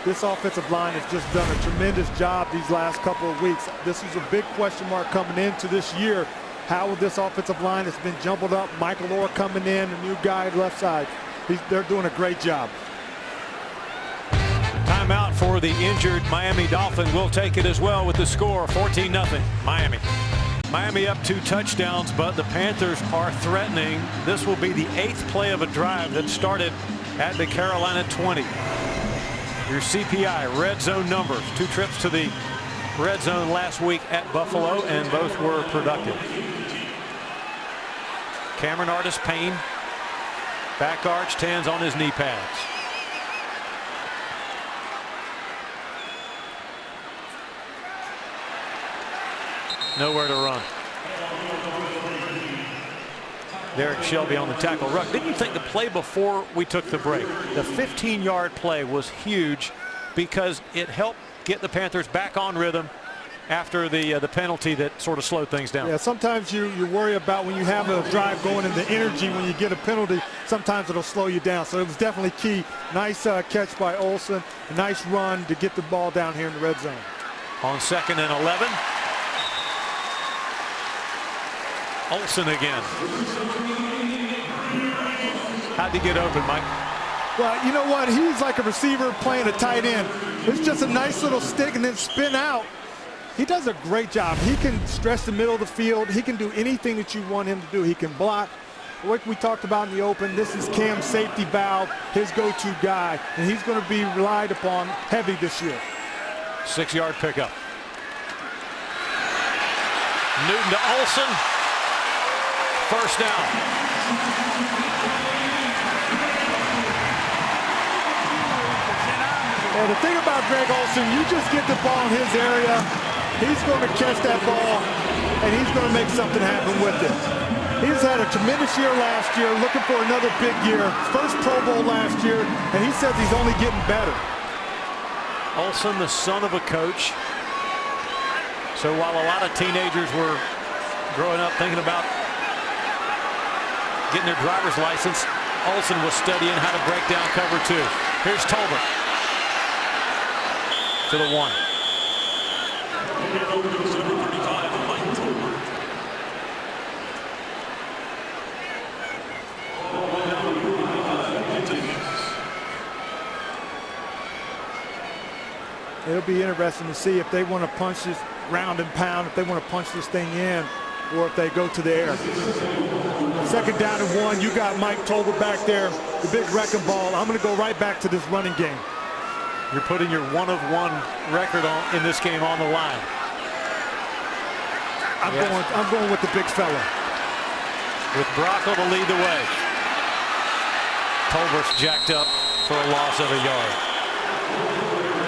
This offensive line has just done a tremendous job these last couple of weeks. This is a big question mark coming into this year. How will this offensive line has been jumbled up? Michael Orr coming in, a new guy left side. They're doing a great job. Timeout for the injured Miami Dolphin. We'll take it as well with the score 14-0 Miami. Miami up 2 touchdowns, but the Panthers are threatening. This will be the 8th play of a drive that started at the Carolina 20. Your CPI red zone numbers. 2 trips to the red zone last week at Buffalo, and both were productive. Cameron Artis Payne, back arched, hands on his knee pads. Nowhere to run. Derek Shelby on the tackle. Ruck, didn't you think the play before we took the break, the 15-yard play, was huge because it helped get the Panthers back on rhythm after the penalty that sort of slowed things down? Yeah, sometimes you worry about when you have a drive going and the energy, when you get a penalty, sometimes it'll slow you down. So it was definitely key. Nice catch by Olsen. A nice run to get the ball down here in the red zone. On 2nd and 11. Olsen again. How'd he get open, Mike? Well, you know what? He's like a receiver playing a tight end. It's just a nice little stick and then spin out. He does a great job. He can stretch the middle of the field. He can do anything that you want him to do. He can block. Like we talked about in the open, this is Cam's safety valve, his go-to guy, and he's going to be relied upon heavy this year. 6-yard pickup. Newton to Olsen. First down. And the thing about Greg Olsen, you just get the ball in his area, he's going to catch that ball, and he's going to make something happen with it. He's had a tremendous year last year, looking for another big year. First Pro Bowl last year, and he says he's only getting better. Olsen, the son of a coach. So while a lot of teenagers were growing up thinking about getting their driver's license, Olsen was studying how to break down cover 2. Here's Tolbert to the 1. It'll be interesting to see if they want to punch this ground and pound, if they want to punch this thing in, or if they go to the air. 2nd down and 1. You got Mike Tolbert back there, the big wrecking ball. I'm going to go right back to this running game. You're putting your 1-of-1 record in this game on the line. I'm going with the big fella. With Bracco to lead the way. Tolbert's jacked up for a loss of a yard.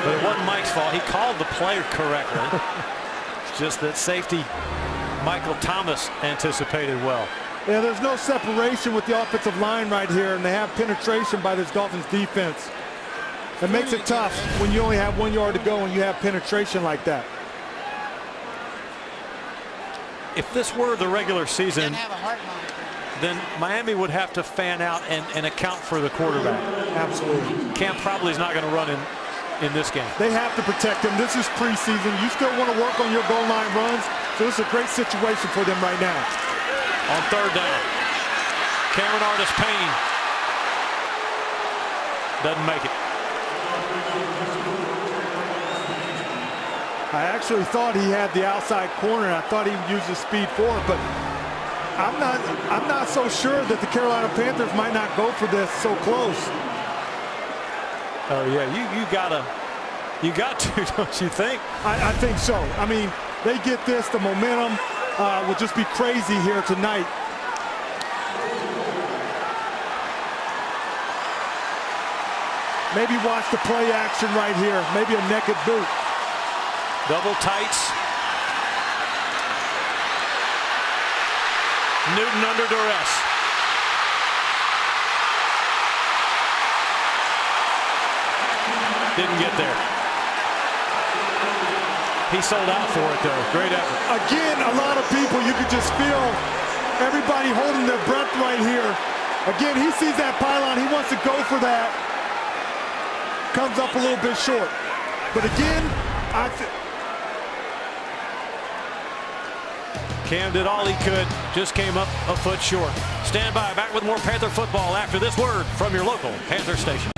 But it wasn't Mike's fault. He called the play correctly. It's just that safety Michael Thomas anticipated well. Yeah, there's no separation with the offensive line right here, and they have penetration by this Dolphins defense. It makes it tough when you only have 1 yard to go and you have penetration like that. If this were the regular season, then Miami would have to fan out and account for the quarterback. Absolutely. Cam probably is not going to run in this game. They have to protect him. This is preseason. You still want to work on your goal line runs, so this is a great situation for them right now. On third down, Cameron Artis-Payne doesn't make it. I actually thought he had the outside corner. I thought he would use his speed forward, but I'm not so sure that the Carolina Panthers might not go for this so close. Oh yeah, you got to, don't you think? I think so. I mean, they get this, the momentum will just be crazy here tonight. Maybe watch the play action right here. Maybe a naked boot. Double tights. Newton under duress. Didn't get there. He sold out for it though. Great effort. Again, a lot of people, you could just feel everybody holding their breath right here. Again, he sees that pylon. He wants to go for that. Comes up a little bit short. But again, Cam did all he could, just came up a foot short. Stand by, back with more Panther football after this word from your local Panther station.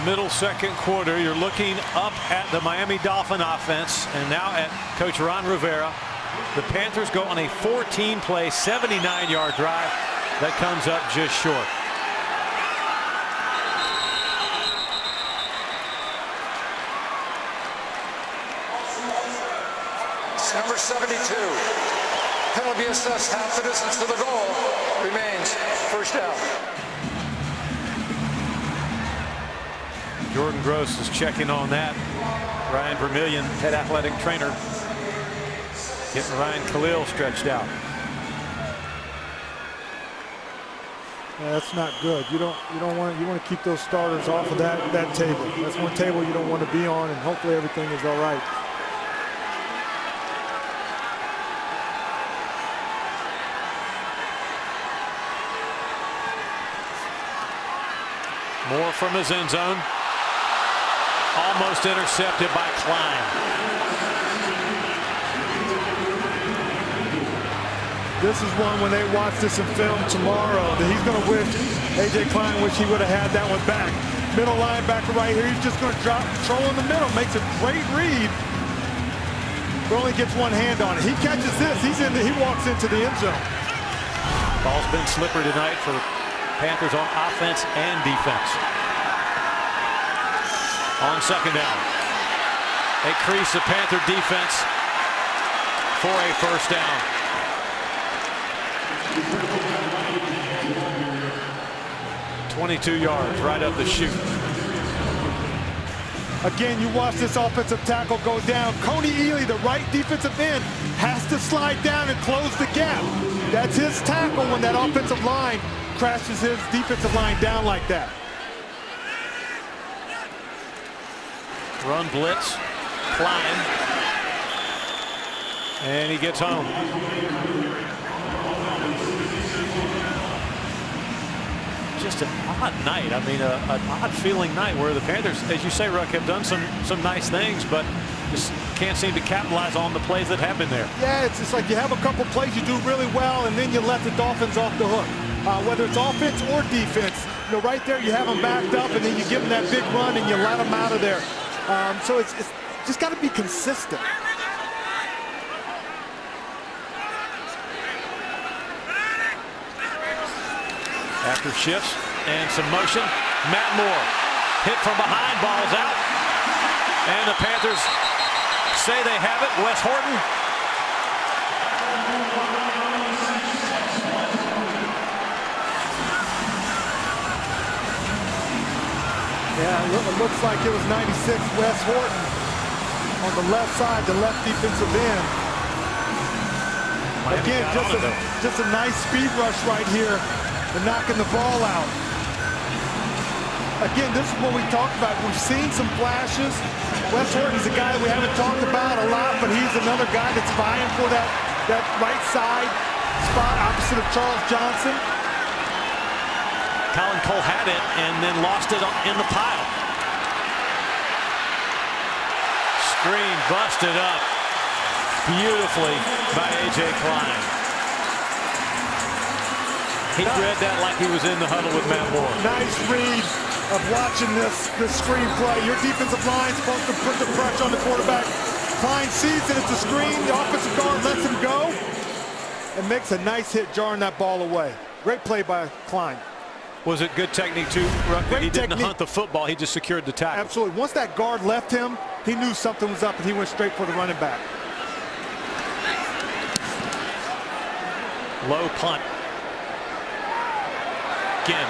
Middle second quarter, you're looking up at the Miami Dolphin offense and now at Coach Ron Rivera. The Panthers go on a 14-play, 79-yard drive that comes up just short. It's number 72. Penalty assessed half the distance to the goal. Remains first down. Jordan Gross is checking on that. Ryan Vermillion, head athletic trainer, getting Ryan Khalil stretched out. Yeah, that's not good. You want to keep those starters off of that table. That's one table you don't want to be on, and hopefully everything is all right. Moore from his end zone. Almost intercepted by Klein. This is one when they watch this in film tomorrow that he's going to wish, A.J. Klein wish he would have had that one back. Middle linebacker right here. He's just going to drop, throw in the middle. Makes a great read. But only gets one hand on it. He catches this. He walks into the end zone. Ball's been slippery tonight for Panthers on offense and defense. On second down, they crease the Panther defense for a first down. "22 yards right up the chute." Again, you watch this offensive tackle go down. Coney Ely, the right defensive end, has to slide down and close the gap. That's his tackle when that offensive line crashes his defensive line down like that. Run blitz, Klein, and he gets home. Just an odd night. I mean, an odd feeling night where the Panthers, as you say, Ruck, have done some nice things, but just can't seem to capitalize on the plays that have been there. Yeah, it's just like you have a couple plays you do really well, and then you let the Dolphins off the hook. Whether it's offense or defense, right there you have them backed up, and then you give them that big run and you let them out of there. So it's just got to be consistent. After shifts and some motion, Matt Moore hit from behind, ball's out, and the Panthers say they have it. Wes Horton. Yeah, it looks like it was 96 Wes Horton on the left side, the left defensive end. Again, just a nice speed rush right here and knocking the ball out. Again, this is what we talked about. We've seen some flashes. Wes Horton's a guy that we haven't talked about a lot, but he's another guy that's vying for that right side spot opposite of Charles Johnson. Colin Cole had it and then lost it in the pile. Screen busted up beautifully by A.J. Klein. He read that like he was in the huddle with Matt Moore. Nice read of watching this screen play. Your defensive line is supposed to put the pressure on the quarterback. Klein sees that it's a screen. The offensive guard lets him go and makes a nice hit, jarring that ball away. Great play by Klein. Was it good technique too, Ruck? He didn't hunt the football, he just secured the tackle. Absolutely. Once that guard left him, he knew something was up and he went straight for the running back. Low punt. Again.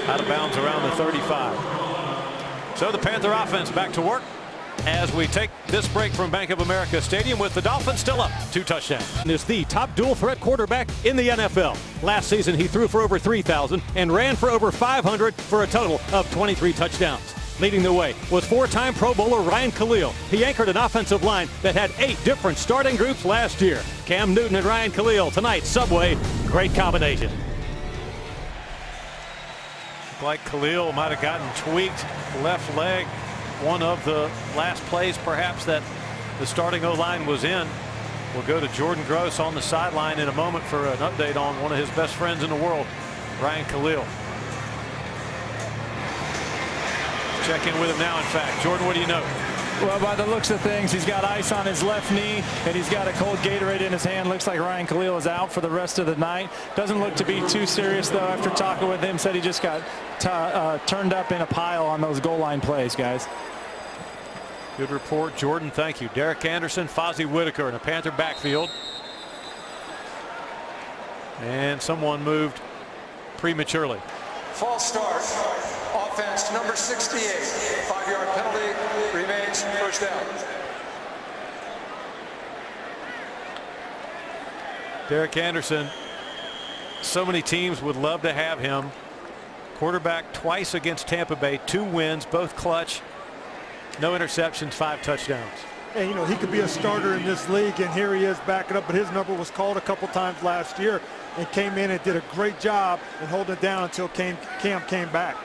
Out of bounds around the 35. So the Panther offense back to work as we take this break from Bank of America Stadium with the Dolphins still up 2 touchdowns. Is the top dual threat quarterback in the NFL. Last season he threw for over 3,000 and ran for over 500 for a total of 23 touchdowns. Leading the way was 4-time Pro Bowler Ryan Khalil. He anchored an offensive line that had 8 different starting groups last year. Cam Newton and Ryan Khalil tonight. Subway, great combination. Like Khalil might have gotten tweaked left leg. One of the last plays perhaps that the starting O-line was in. We'll go to Jordan Gross on the sideline in a moment for an update on one of his best friends in the world, Ryan Khalil. Check in with him now, in fact. Jordan, what do you know? Well, by the looks of things, he's got ice on his left knee, and he's got a cold Gatorade in his hand. Looks like Ryan Khalil is out for the rest of the night. Doesn't look to be too serious, though, after talking with him. Said he just got turned up in a pile on those goal line plays, guys. Good report, Jordan. Thank you. Derek Anderson, Fozzie Whitaker in a Panther backfield. And someone moved prematurely. False start. Offense number 68. 5-yard penalty remains first down. Derek Anderson, so many teams would love to have him. Quarterback twice against Tampa Bay, 2 wins, both clutch. No interceptions, 5 touchdowns. And you know, he could be a starter in this league, and here he is backing up, but his number was called a couple times last year and came in and did a great job in holding it down until Cam came back.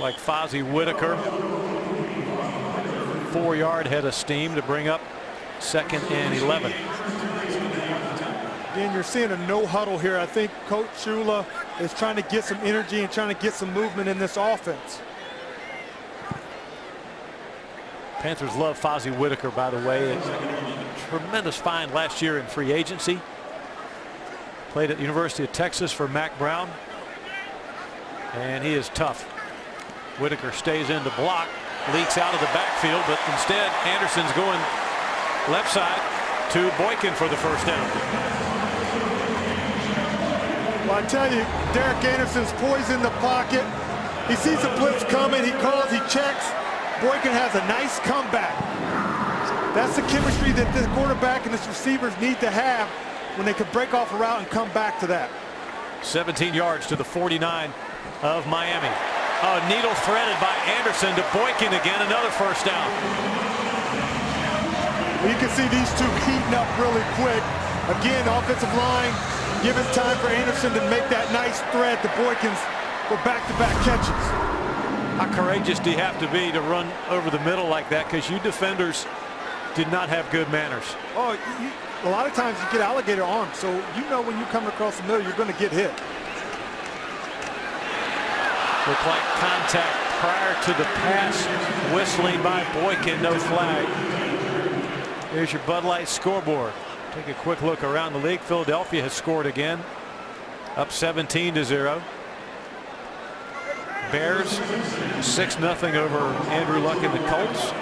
Like Fozzie Whitaker, 4-yard head of steam to bring up 2nd and 11. Again, you're seeing a no huddle here. I think Coach Shula is trying to get some energy and trying to get some movement in this offense. Panthers love Fozzie Whitaker, by the way. A tremendous find last year in free agency. Played at the University of Texas for Mack Brown. And he is tough. Whitaker stays in to block, leaks out of the backfield, but instead Anderson's going left side to Boykin for the first down. Well, I tell you, Derek Anderson's poised in the pocket. He sees the blitz coming, he calls, he checks. Boykin has a nice comeback. That's the chemistry that this quarterback and this receivers need to have when they can break off a route and come back to that. 17 yards to the 49 of Miami. Oh, needle threaded by Anderson to Boykin again, another first down. Well, you can see these two heating up really quick. Again, offensive line giving time for Anderson to make that nice thread to Boykins for back-to-back catches. How courageous do you have to be to run over the middle like that? Because you defenders did not have good manners. Oh, a lot of times you get alligator arms, so you know when you come across the middle, you're going to get hit. Looked like contact prior to the pass, whistling by Boykin, no flag. Here's your Bud Light scoreboard. Take a quick look around the league. Philadelphia has scored again, up 17-0. Bears 6-0 over Andrew Luck and the Colts.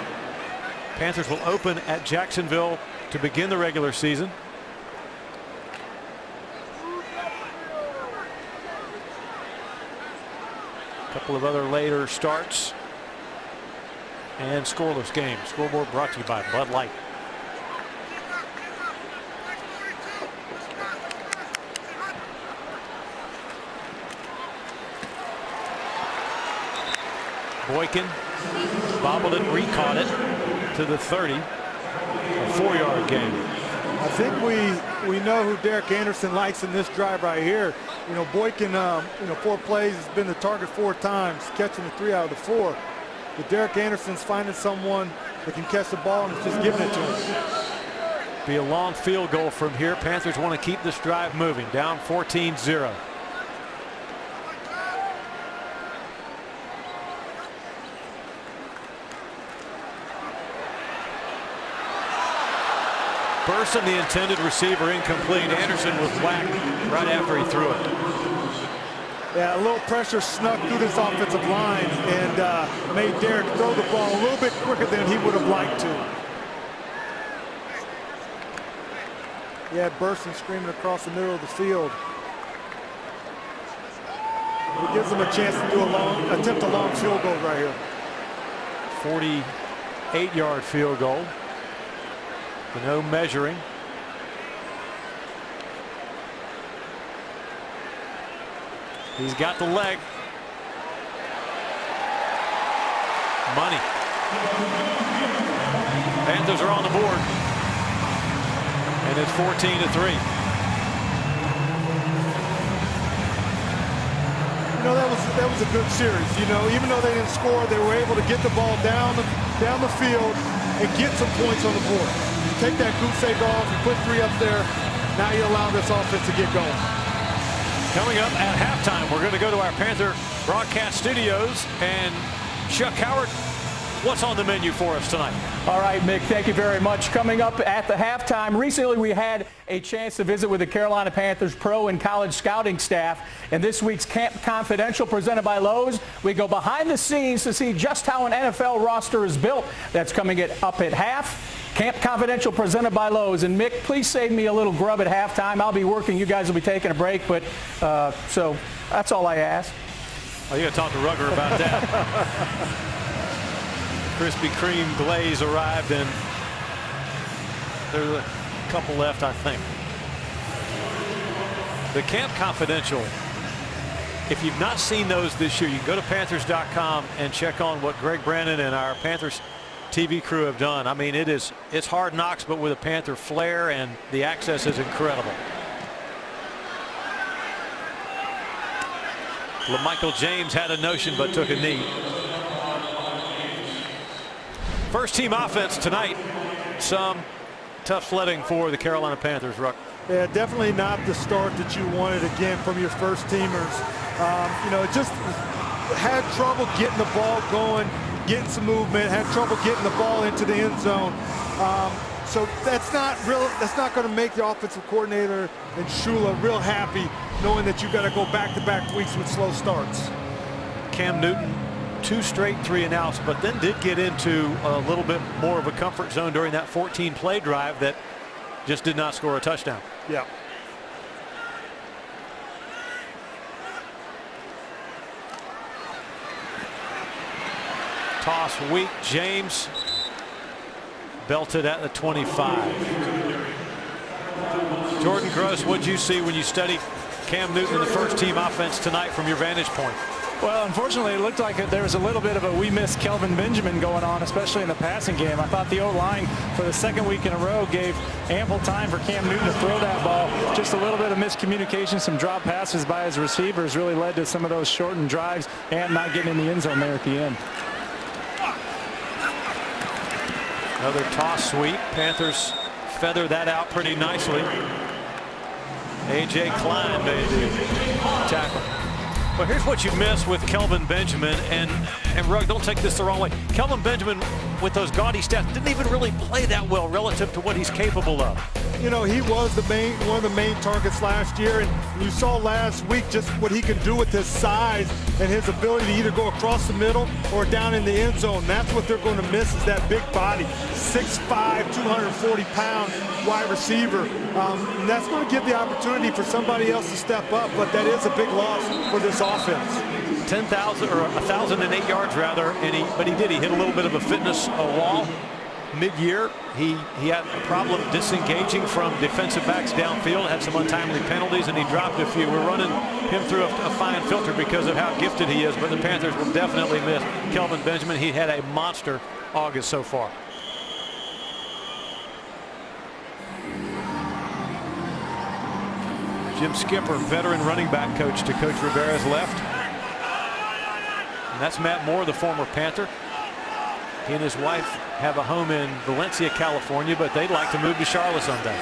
Panthers will open at Jacksonville to begin the regular season. A couple of other later starts and scoreless games. Scoreboard brought to you by Bud Light. Boykin bobbled it, recaught it to the 30. A 4-yard gain. I think we know who Derek Anderson likes in this drive right here. You know, Boykin, 4 plays, has been the target 4 times, catching the 3 out of the 4. But Derek Anderson's finding someone that can catch the ball and is just giving it to him. Be a long field goal from here. Panthers want to keep this drive moving. Down 14-0. Burson, the intended receiver, incomplete. Anderson was whacked right after he threw it. Yeah, a little pressure snuck through this offensive line and made Derek throw the ball a little bit quicker than he would have liked to. He had Burson screaming across the middle of the field. It gives him a chance to do attempt a long field goal right here. 48-yard field goal. No measuring. He's got the leg. Money. Panthers are on the board. And it's 14-3. You know, that was a good series. You know, even though they didn't score, they were able to get the ball down the field and get some points on the board. You take that goose egg off, you put 3 up there. Now you allow this offense to get going. Coming up at halftime, we're going to go to our Panther broadcast studios. And Chuck Howard, what's on the menu for us tonight? All right, Mick, thank you very much. Coming up at the halftime, recently we had a chance to visit with the Carolina Panthers pro and college scouting staff. And this week's Camp Confidential presented by Lowe's, we go behind the scenes to see just how an NFL roster is built. That's coming up at half. Camp Confidential presented by Lowe's. And Mick, please save me a little grub at halftime. I'll be working. You guys will be taking a break. But so that's all I ask. Oh, you got to talk to Rugger about that. Krispy Kreme glaze arrived, and there's a couple left, I think. The Camp Confidential, if you've not seen those this year, you can go to Panthers.com and check on what Greg Brandon and our Panthers TV crew have done. I mean, it's hard knocks, but with a Panther flair, and the access is incredible. LaMichael James had a notion but took a knee. First team offense tonight. Some tough sledding for the Carolina Panthers, Ruck. Yeah, definitely not the start that you wanted again from your first teamers. You know, it just had trouble getting the ball going, getting some movement, had trouble getting the ball into the end zone. So that's not going to make the offensive coordinator and Shula real happy, knowing that you got to go back-to-back weeks with slow starts. Cam Newton, 2 straight 3-and-outs, but then did get into a little bit more of a comfort zone during that 14-play drive that just did not score a touchdown. Yeah. Toss weak. James belted at the 25. Jordan Gross, what'd you see when you studied Cam Newton in the first team offense tonight from your vantage point? Well, unfortunately, it looked like there was a little bit of a we miss Kelvin Benjamin going on, especially in the passing game. I thought the O-line for the second week in a row gave ample time for Cam Newton to throw that ball. Just a little bit of miscommunication, some drop passes by his receivers really led to some of those shortened drives and not getting in the end zone there at the end. Another toss sweep. Panthers feather that out pretty nicely. A.J. Klein made the tackle. But here's what you miss with Kelvin Benjamin, and Rugg, don't take this the wrong way. Kelvin Benjamin, with those gaudy stats, didn't even really play that well relative to what he's capable of. You know, he was one of the main targets last year, and you saw last week just what he can do with his size and his ability to either go across the middle or down in the end zone. That's what they're going to miss, is that big body, 6'5", 240-pound wide receiver. And that's going to give the opportunity for somebody else to step up, but that is a big loss for this offense. 10,000 or 1,008 yards rather, but he hit a little bit of a fitness wall. mid-year. He had a problem disengaging from defensive backs downfield, had some untimely penalties, and he dropped a few. We're running him through a fine filter because of how gifted he is, but the Panthers will definitely miss Kelvin Benjamin. He had a monster August so far. Jim Skipper, veteran running back coach to Coach Rivera's left. And that's Matt Moore, the former Panther. He and his wife have a home in Valencia, California, but they'd like to move to Charlotte someday.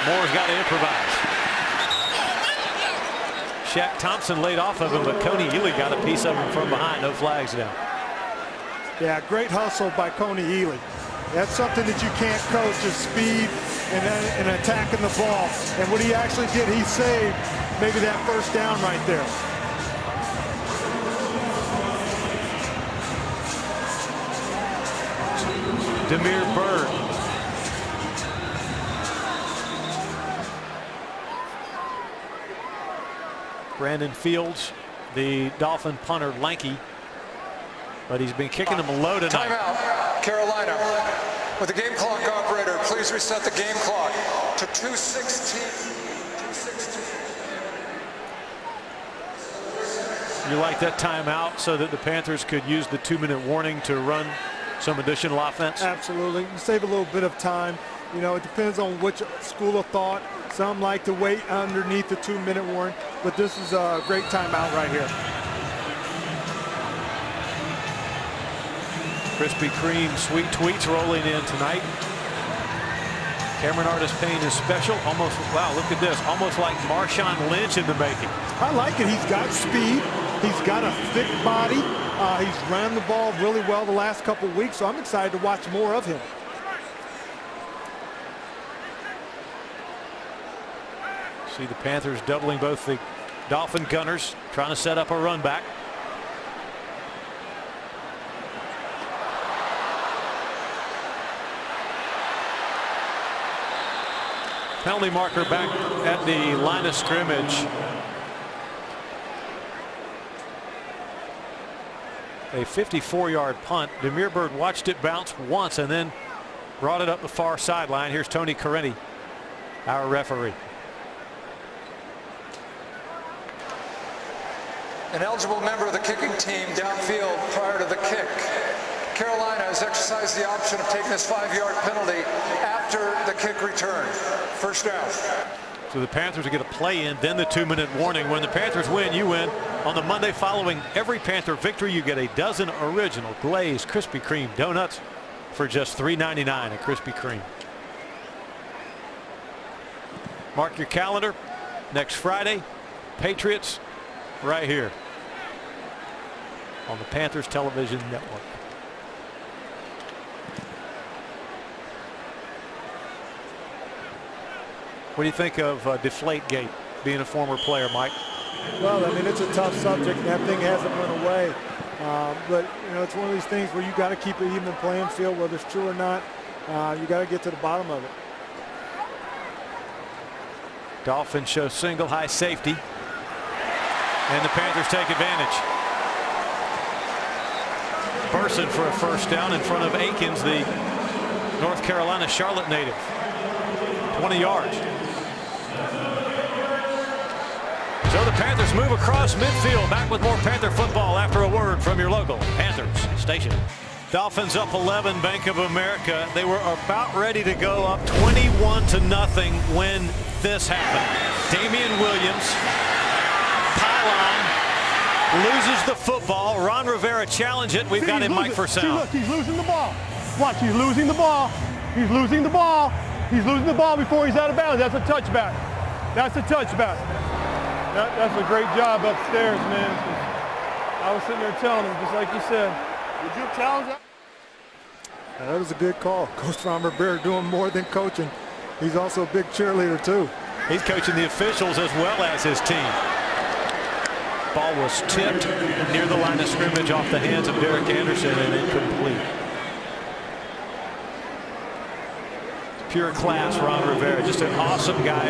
Moore's got to improvise. Shaq Thompson laid off of him, but Coney Ely got a piece of him from behind. No flags down. Yeah, great hustle by Coney Ely. That's something that you can't coach, is speed and attacking the ball. And what he actually did, he saved maybe that first down right there. Demir Bird. Brandon Fields, the Dolphin punter, lanky, but he's been kicking them low tonight. Timeout, Carolina. With the game clock operator, please reset the game clock to 2:16. You like that timeout so that the Panthers could use the 2-minute warning to run some additional offense? Absolutely. You save a little bit of time. You know, it depends on which school of thought. Some like to wait underneath the 2-minute warning, but this is a great timeout right here. Krispy Kreme sweet tweets rolling in tonight. Cameron Artis-Payne is special. Almost, wow, look at this. Almost like Marshawn Lynch in the making. I like it. He's got speed. He's got a thick body. He's ran the ball really well the last couple of weeks, so I'm excited to watch more of him. See the Panthers doubling both the Dolphin gunners, trying to set up a run back. Penalty marker back at the line of scrimmage. A 54-yard punt. Demir Bird watched it bounce once and then brought it up the far sideline. Here's Tony Correnti, our referee. An eligible member of the kicking team downfield prior to the kick. Carolina has exercised the option of taking this 5-yard penalty after the kick return. First down. So the Panthers will get a play in, then the 2-minute warning. When the Panthers win, you win. On the Monday following every Panther victory, you get a dozen original glazed Krispy Kreme donuts for just $3.99 at Krispy Kreme. Mark your calendar. Next Friday, Patriots right here on the Panthers Television Network. What do you think of Deflategate, being a former player, Mike? Well, I mean, it's a tough subject. That thing hasn't went away. But, you know, it's one of these things where you got to keep it even playing field, whether it's true or not. You got to get to the bottom of it. Dolphins show single high safety. And the Panthers take advantage. Burson for a first down in front of Akins, the North Carolina Charlotte native. 20 yards. So the Panthers move across midfield. Back with more Panther football after a word from your local Panthers station. Dolphins up 11, Bank of America. They were about ready to go up 21-0 when this happened. Damian Williams, pylon, loses the football. Ron Rivera challenged it. We've got him mic for sound. Look, he's losing the ball. Watch, he's losing the ball. He's losing the ball. He's losing the ball before he's out of bounds. That's a touchback. That's a touchback. That's a great job upstairs, man. I was sitting there telling him, just like you said. Would you challenge that? That was a good call. Coach Ron Rivera doing more than coaching. He's also a big cheerleader, too. He's coaching the officials as well as his team. Ball was tipped near the line of scrimmage off the hands of Derek Anderson and incomplete. Pure class, Ron Rivera. Just an awesome guy.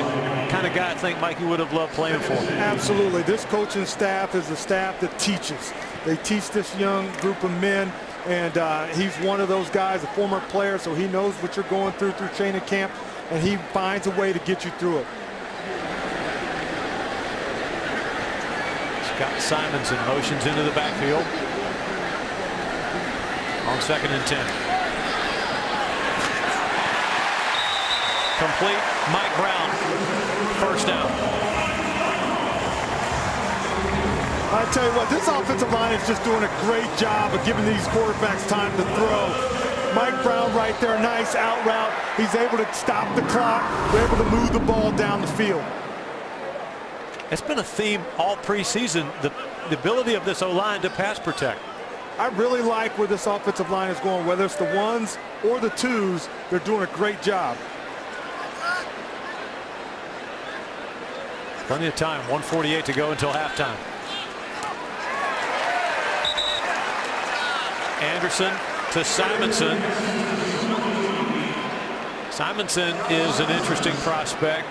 Kind of guy I think Mikey would have loved playing for. Absolutely. This coaching staff is a staff that teaches. They teach this young group of men, and he's one of those guys, a former player, so he knows what you're going through training camp, and he finds a way to get you through it. Scott Simonson motions into the backfield on 2nd and 10. Complete. Mike Brown, first down. I tell you what, this offensive line is just doing a great job of giving these quarterbacks time to throw. Mike Brown right there, nice out route. He's able to stop the clock. They're able to move the ball down the field. It's been a theme all preseason, the ability of this O-line to pass protect. I really like where this offensive line is going, whether it's the ones or the twos. They're doing a great job. Plenty of time, 1:48 to go until halftime. Anderson to Simonson. Simonson is an interesting prospect.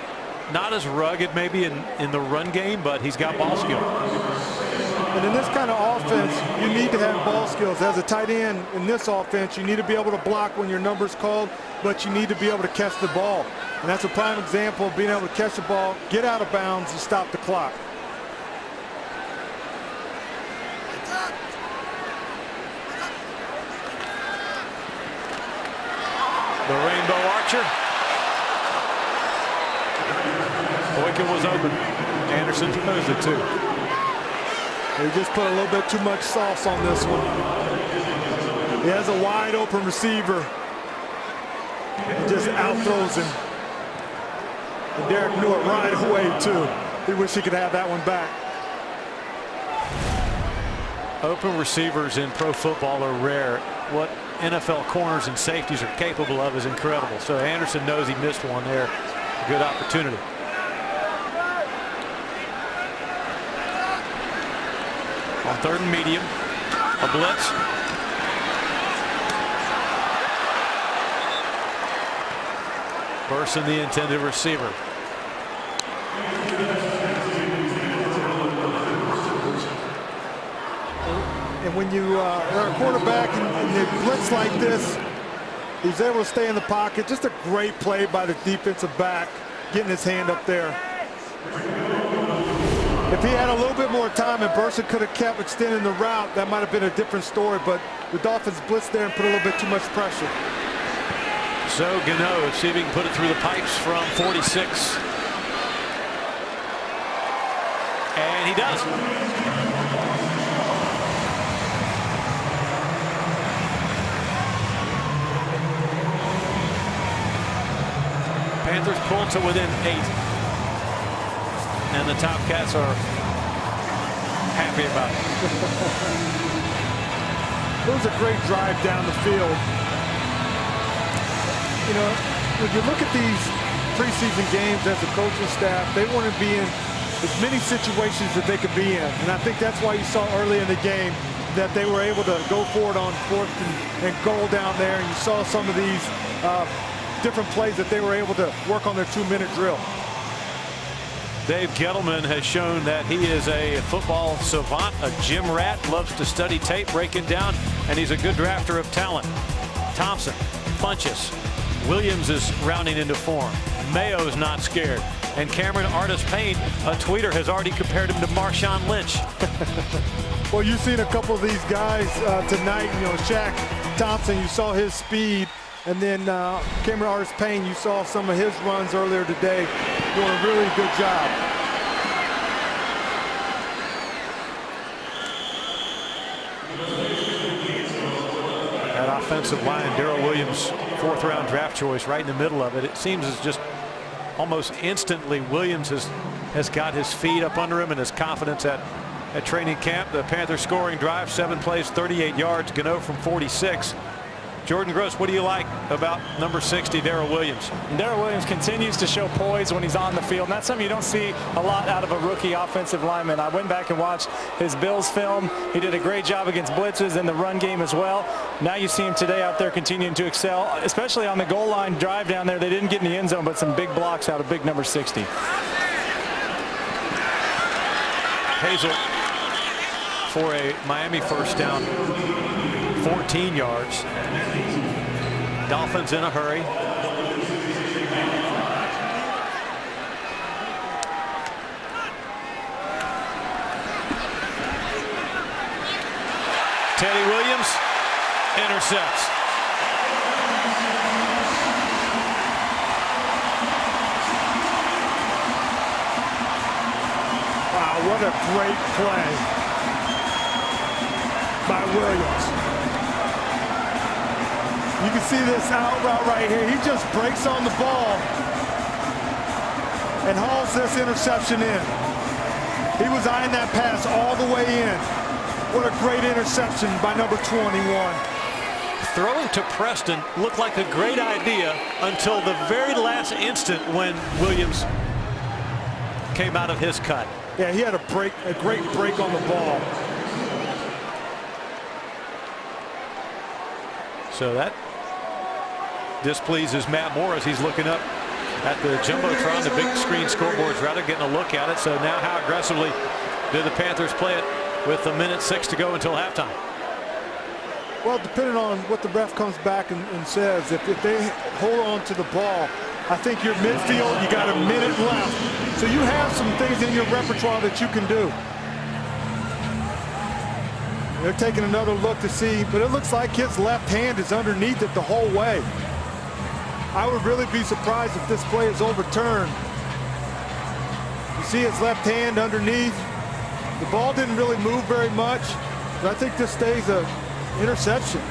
Not as rugged maybe in the run game, but he's got ball skill. And in this kind of offense, you need to have ball skills. As a tight end in this offense, you need to be able to block when your number's called, but you need to be able to catch the ball. And that's a prime example of being able to catch the ball, get out of bounds, and stop the clock. The Rainbow Archer. Boykin was open. Anderson throws it too. They just put a little bit too much sauce on this one. He has a wide open receiver. He just outthrows him. And Derek knew it right away too. He wish he could have that one back. Open receivers in pro football are rare. What NFL corners and safeties are capable of is incredible. So Anderson knows he missed one there. Good opportunity. On 3rd and medium, a blitz. Burson, the intended receiver. And when you are a quarterback and you blitz like this, he's able to stay in the pocket. Just a great play by the defensive back, getting his hand up there. If he had a little bit more time and Burson could have kept extending the route, that might have been a different story, but the Dolphins blitzed there and put a little bit too much pressure. So Gano, see if he can put it through the pipes from 46. And he does. Panthers pull to within 8. And the Top Cats are happy about it. It was a great drive down the field. You know, when you look at these preseason games as a coaching staff, they want to be in as many situations that they could be in. And I think that's why you saw early in the game that they were able to go for it on 4th and goal down there. And you saw some of these different plays that they were able to work on their 2-minute drill. Dave Gettleman has shown that he is a football savant, a gym rat, loves to study tape, break it down, and he's a good drafter of talent. Thompson, Funchess, Williams is rounding into form. Mayo's not scared. And Cameron Artis-Payne, a tweeter, has already compared him to Marshawn Lynch. Well, you've seen a couple of these guys tonight. You know, Shaq Thompson, you saw his speed. And then Cameron Artis-Payne, you saw some of his runs earlier today, doing a really good job. That offensive line, Darrell Williams, 4th-round draft choice, right in the middle of it. It seems as just almost instantly Williams has got his feet up under him and his confidence at training camp. The Panthers scoring drive, 7 plays, 38 yards. Gano from 46. Jordan Gross, what do you like about number 60, Darrell Williams? Darrell Williams continues to show poise when he's on the field. And that's something you don't see a lot out of a rookie offensive lineman. I went back and watched his Bills film. He did a great job against blitzes in the run game as well. Now you see him today out there continuing to excel, especially on the goal line drive down there. They didn't get in the end zone, but some big blocks out of big number 60. Hazel for a Miami first down, 14 yards. Dolphins in a hurry. Teddy Williams intercepts. Wow, what a great play by Williams. You can see this out route right here. He just breaks on the ball and hauls this interception in. He was eyeing that pass all the way in. What a great interception by number 21. Throwing to Preston looked like a great idea until the very last instant when Williams came out of his cut. Yeah, he had a great break on the ball. So that displeases Matt Moore as he's looking up at the Jumbotron, the big screen scoreboards, rather getting a look at it. So now how aggressively did the Panthers play it with 1:06 to go until halftime? Well, depending on what the ref comes back and says, if they hold on to the ball, I think you're midfield, you got a minute left. So you have some things in your repertoire that you can do. They're taking another look to see, but it looks like his left hand is underneath it the whole way. I would really be surprised if this play is overturned. You see his left hand underneath. The ball didn't really move very much, but I think this stays an interception.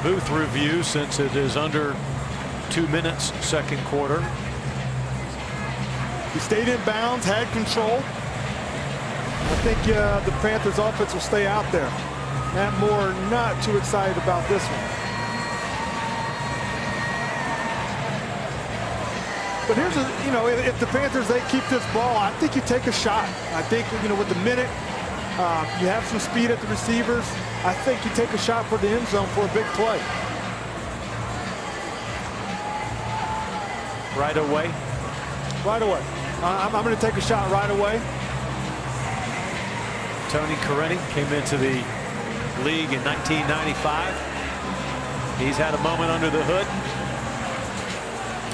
Booth review, since it is under 2 minutes, second quarter. He stayed in bounds, had control. I think the Panthers offense will stay out there. Matt Moore not too excited about this one. But here's if the Panthers, they keep this ball, I think you take a shot. I think, with the minute, you have some speed at the receivers. I think you take a shot for the end zone for a big play. Right away? Right away. I'm going to take a shot right away. Tony Carini came into the league in 1995. He's had a moment under the hood.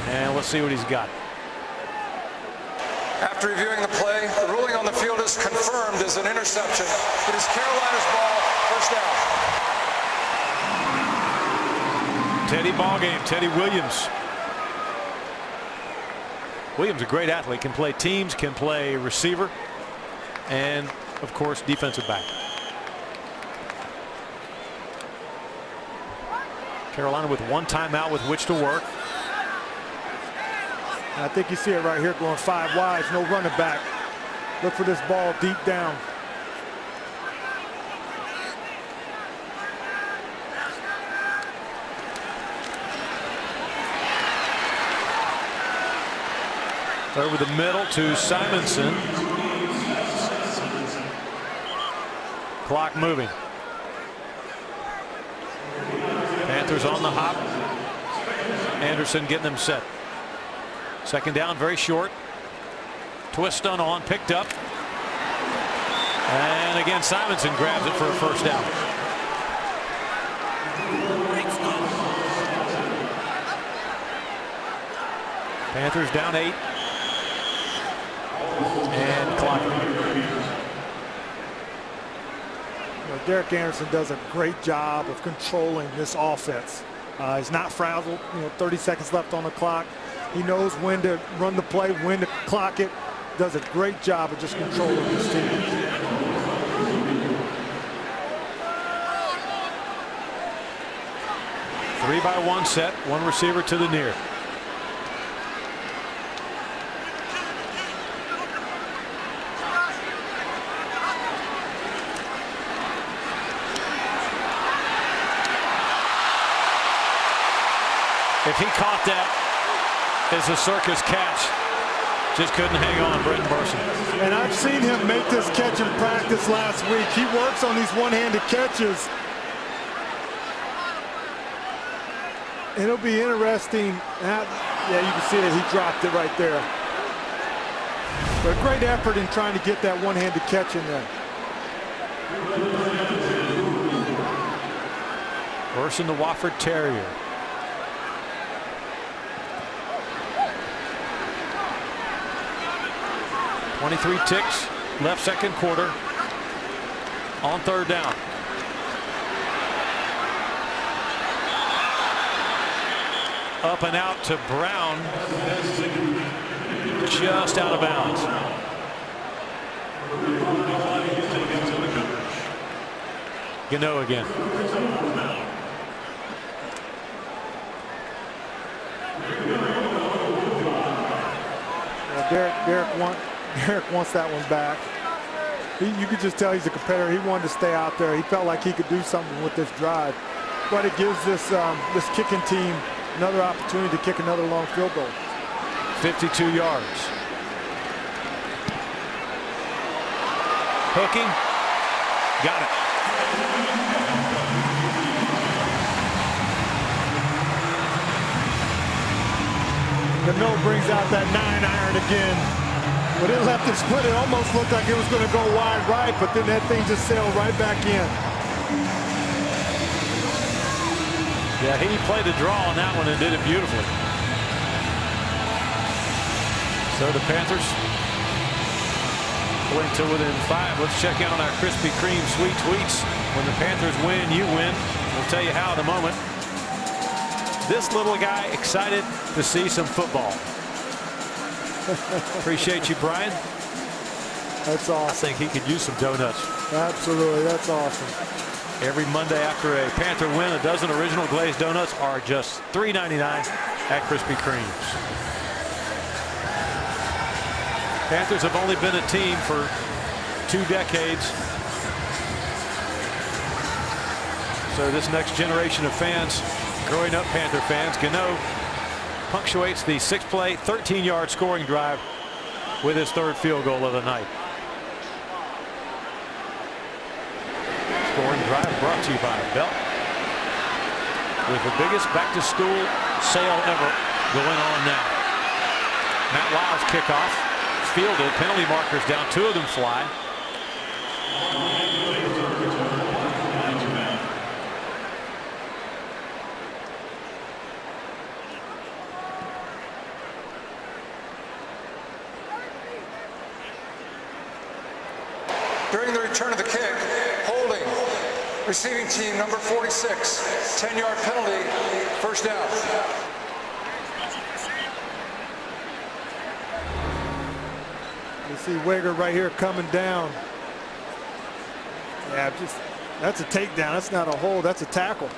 And let's see what he's got. After reviewing the play, the ruling on the field is confirmed as an interception. It is Carolina's ball, first down. Teddy ballgame, Teddy Williams. Williams, a great athlete, can play teams, can play receiver, and of course defensive back. Carolina with one timeout with which to work. I think you see it right here going 5 wide, no running back. Look for this ball deep down. Over the middle to Simonson. Clock moving. Panthers on the hop. Anderson getting them set. Second down, very short. Twist on, picked up. And again, Simonson grabs it for a first down. Panthers down 8. And clock. Derek Anderson does a great job of controlling this offense. He's not frazzled. 30 seconds left on the clock. He knows when to run the play, when to clock it. Does a great job of just controlling this team. Three by one set, one receiver to the near. If he caught that as a circus catch, just couldn't hang on, Brenton Burson. And I've seen him make this catch in practice last week. He works on these one-handed catches. It'll be interesting. Yeah, you can see that he dropped it right there. But a great effort in trying to get that one-handed catch in there. Burson, the Wofford Terrier. .23 ticks left second quarter on third down. Up and out to Brown, just out of bounds. Gano again. Derek wants that one back. You could just tell he's a competitor. He wanted to stay out there. He felt like he could do something with this drive. But it gives this kicking team another opportunity to kick another long field goal. 52 yards. Hooking. Got it. Gano brings out that 9-iron again. When it left it split, it almost looked like it was going to go wide right, but then that thing just sailed right back in. Yeah, he played a draw on that one and did it beautifully. So the Panthers went to within 5. Let's check in on our Krispy Kreme sweet tweets. When the Panthers win, you win. We'll tell you how in a moment. This little guy excited to see some football. Appreciate you, Brian. That's awesome. I think he could use some donuts. Absolutely, that's awesome. Every Monday after a Panther win, a dozen original glazed donuts are just $3.99 at Krispy Kreme's. Panthers have only been a team for 2 decades. So this next generation of fans, growing up Panther fans, Gano punctuates the 6-play, 13-yard scoring drive with his 3rd field goal of the night. Scoring drive brought to you by Belt, with the biggest back-to-school sale ever going on now. Matt Lyle's kickoff, fielded, penalty markers down, 2 of them fly. During the return of the kick, holding, receiving team number 46, 10-yard penalty, first down. You see Wager right here coming down. Yeah, that's a takedown. That's not a hold. That's a tackle.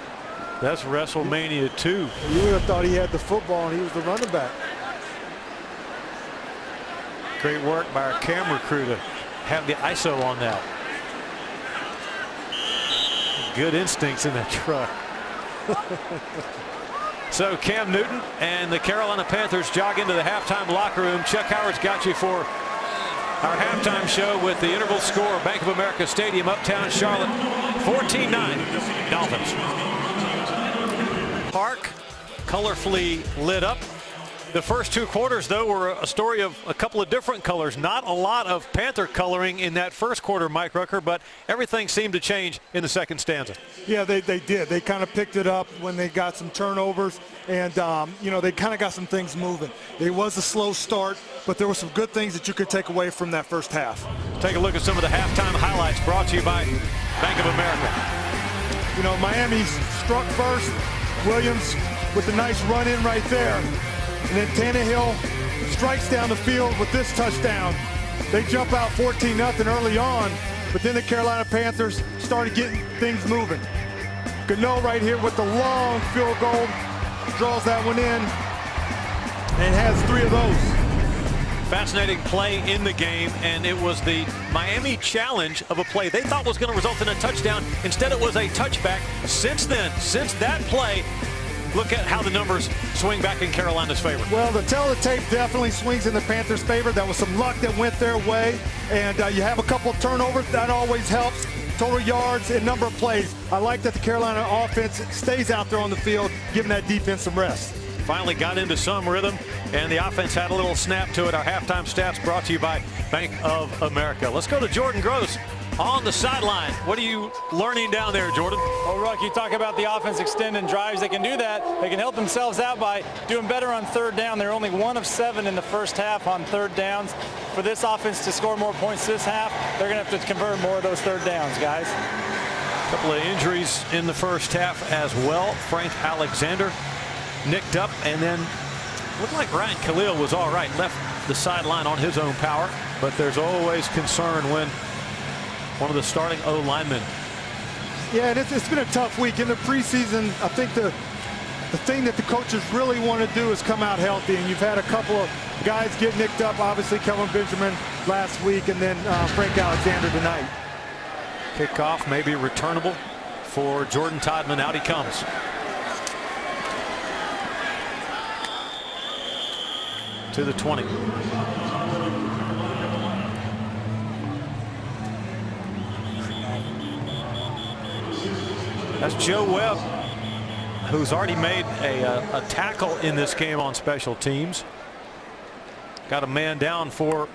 That's WrestleMania 2. You would have thought he had the football and he was the running back. Great work by our camera crew to have the ISO on that. Good instincts in that truck. So Cam Newton and the Carolina Panthers jog into the halftime locker room. Chuck Howard's got you for our halftime show with the interval score. Bank of America Stadium, Uptown Charlotte, 14-9 Dolphins. Park colorfully lit up. The first 2 quarters, though, were a story of a couple of different colors. Not a lot of Panther coloring in that first quarter, Mike Rucker, but everything seemed to change in the second stanza. Yeah, they did. They kind of picked it up when they got some turnovers, and, you know, they kind of got some things moving. It was a slow start, but there were some good things that you could take away from that first half. Take a look at some of the halftime highlights brought to you by Bank of America. You know, Miami struck first. Williams with a nice run in right there. And then Tannehill strikes down the field with this touchdown. They jump out 14-0 early on, but then the Carolina Panthers started getting things moving. Gano right here with the long field goal, draws that one in, and has 3 of those. Fascinating play in the game, and it was the Miami challenge of a play they thought was going to result in a touchdown. Instead, it was a touchback. Since then, since that play, look at how the numbers swing back in Carolina's favor. Well, the tell of the tape definitely swings in the Panthers' favor. That was some luck that went their way. And you have a couple of turnovers. That always helps. Total yards and number of plays. I like that the Carolina offense stays out there on the field, giving that defense some rest. Finally got into some rhythm, and the offense had a little snap to it. Our halftime stats brought to you by Bank of America. Let's go to Jordan Gross on the sideline. What are you learning down there, Jordan? Well, Ruck, you talk about the offense extending drives. They can do that. They can help themselves out by doing better on third down. They're only 1 of 7 in the first half on third downs. For this offense to score more points this half, they're going to have to convert more of those third downs, guys. A couple of injuries in the first half as well. Frank Alexander nicked up, and then looked like Ryan Khalil was all right. Left the sideline on his own power, but there's always concern when one of the starting O-linemen. Yeah, and it's been a tough week. In the preseason, I think the thing that the coaches really want to do is come out healthy, and you've had a couple of guys get nicked up, obviously Kelvin Benjamin last week, and then Frank Alexander tonight. Kickoff may be returnable for Jordan Todman. Out he comes. To the 20. That's Joe Webb, who's already made a tackle in this game on special teams. Got a man down for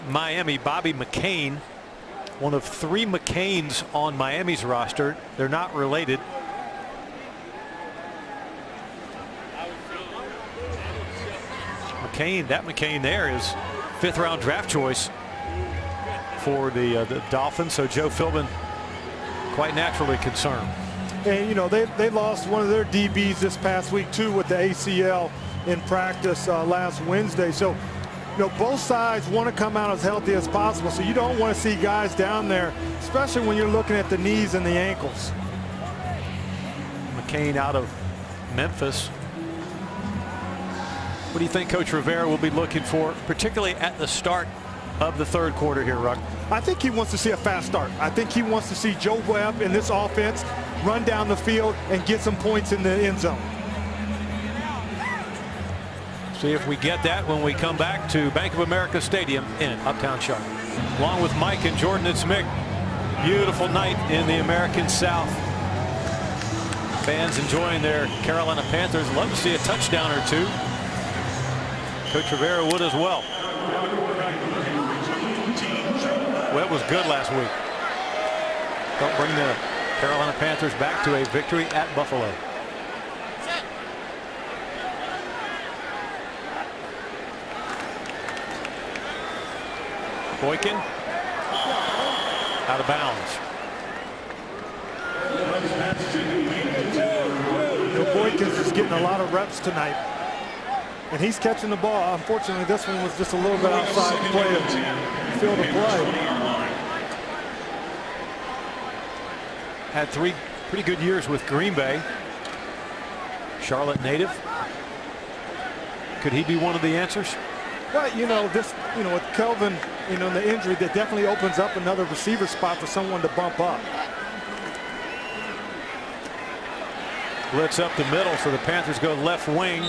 Miami, Bobby McCain, one of 3 McCains on Miami's roster. They're not related. That McCain there is 5th round draft choice for the Dolphins. So Joe Philbin quite naturally concerned. And you know they lost one of their DBs this past week too with the ACL in practice last Wednesday. So you know both sides want to come out as healthy as possible. So you don't want to see guys down there, especially when you're looking at the knees and the ankles. McCain out of Memphis. What do you think Coach Rivera will be looking for, particularly at the start of the third quarter here, Ruck? I think he wants to see a fast start. I think he wants to see Joe Webb in this offense run down the field and get some points in the end zone. See if we get that when we come back to Bank of America Stadium in Uptown Charlotte. Along with Mike and Jordan, it's Mick. Beautiful night in the American South. Fans enjoying their Carolina Panthers. Love to see a touchdown or two. Coach Rivera would as well. Webb was good last week. Helped bring the Carolina Panthers back to a victory at Buffalo. Boykin out of bounds. Boykins is getting a lot of reps tonight. And he's catching the ball. Unfortunately, this one was just a little bit outside the play of field of play. Had 3 pretty good years with Green Bay. Charlotte native. Could he be one of the answers? Well, you know, with Kelvin, you know, the injury, that definitely opens up another receiver spot for someone to bump up. Blitz up the middle, so the Panthers go left wing.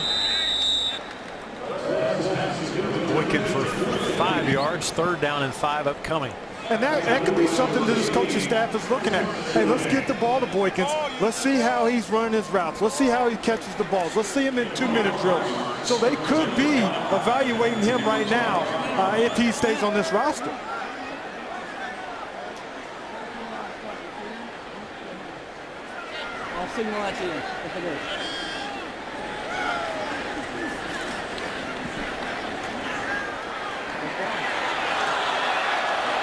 Boykin for 5 yards, 3rd down and 5 upcoming. And that could be something that this coaching staff is looking at. Hey, let's get the ball to Boykins. Let's see how he's running his routes. Let's see how he catches the balls. Let's see him in 2-minute drills. So they could be evaluating him right now if he stays on this roster. I'll signal that to you if it is.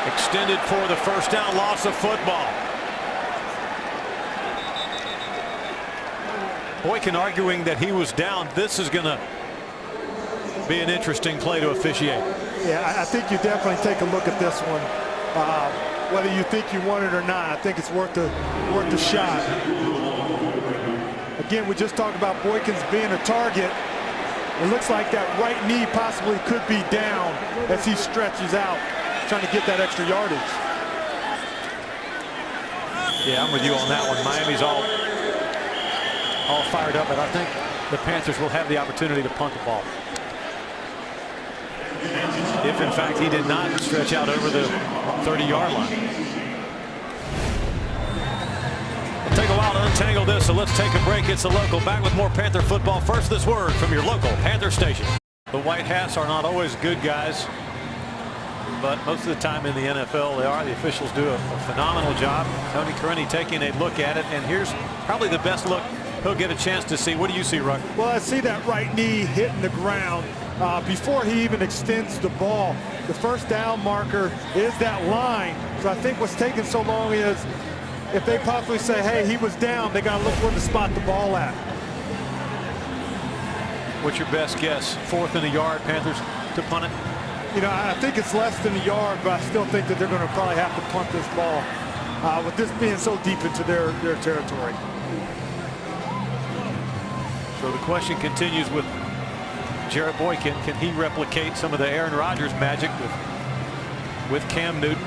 Extended for the first down, loss of football. Boykin arguing that he was down. This is going to be an interesting play to officiate. Yeah, I think you definitely take a look at this one. Whether you think you want it or not, I think it's worth the shot. Again, we just talked about Boykins being a target. It looks like that right knee possibly could be down as he stretches out, trying to get that extra yardage. Yeah, I'm with you on that one. Miami's all all fired up, but I think the Panthers will have the opportunity to punt the ball. If, in fact, he did not stretch out over the 30-yard line. It'll take a while to untangle this, so let's take a break. It's the local. Back with more Panther football. First, this word from your local Panther station. The White Hats are not always good guys, but most of the time in the NFL they are. The officials do a phenomenal job. Tony Carini taking a look at it, and here's probably the best look he'll get a chance to see. What do you see, Ruck? Well, I see that right knee hitting the ground before he even extends the ball. The first down marker is that line. So I think what's taking so long is if they possibly say, hey, he was down, they got to look where to spot the ball at. What's your best guess? 4th and a yard, Panthers to punt it? You know, I think it's less than a yard, but I still think that they're going to probably have to punt this ball with this being so deep into their territory. So the question continues with Jarrett Boykin. Can he replicate some of the Aaron Rodgers magic with Cam Newton?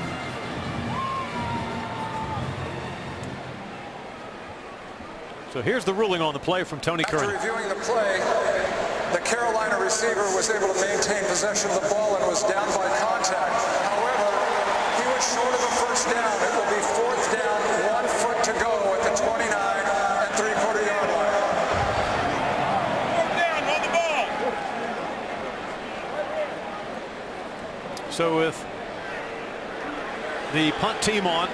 So here's the ruling on the play from Tony Carini. After reviewing the play, the Carolina receiver was able to maintain possession of the ball and was down by contact. However, he was short of a first down. It will be 4th down, 1 foot to go at the 29 and 3/4 yard line. 4th down, run the ball. So with the punt team on,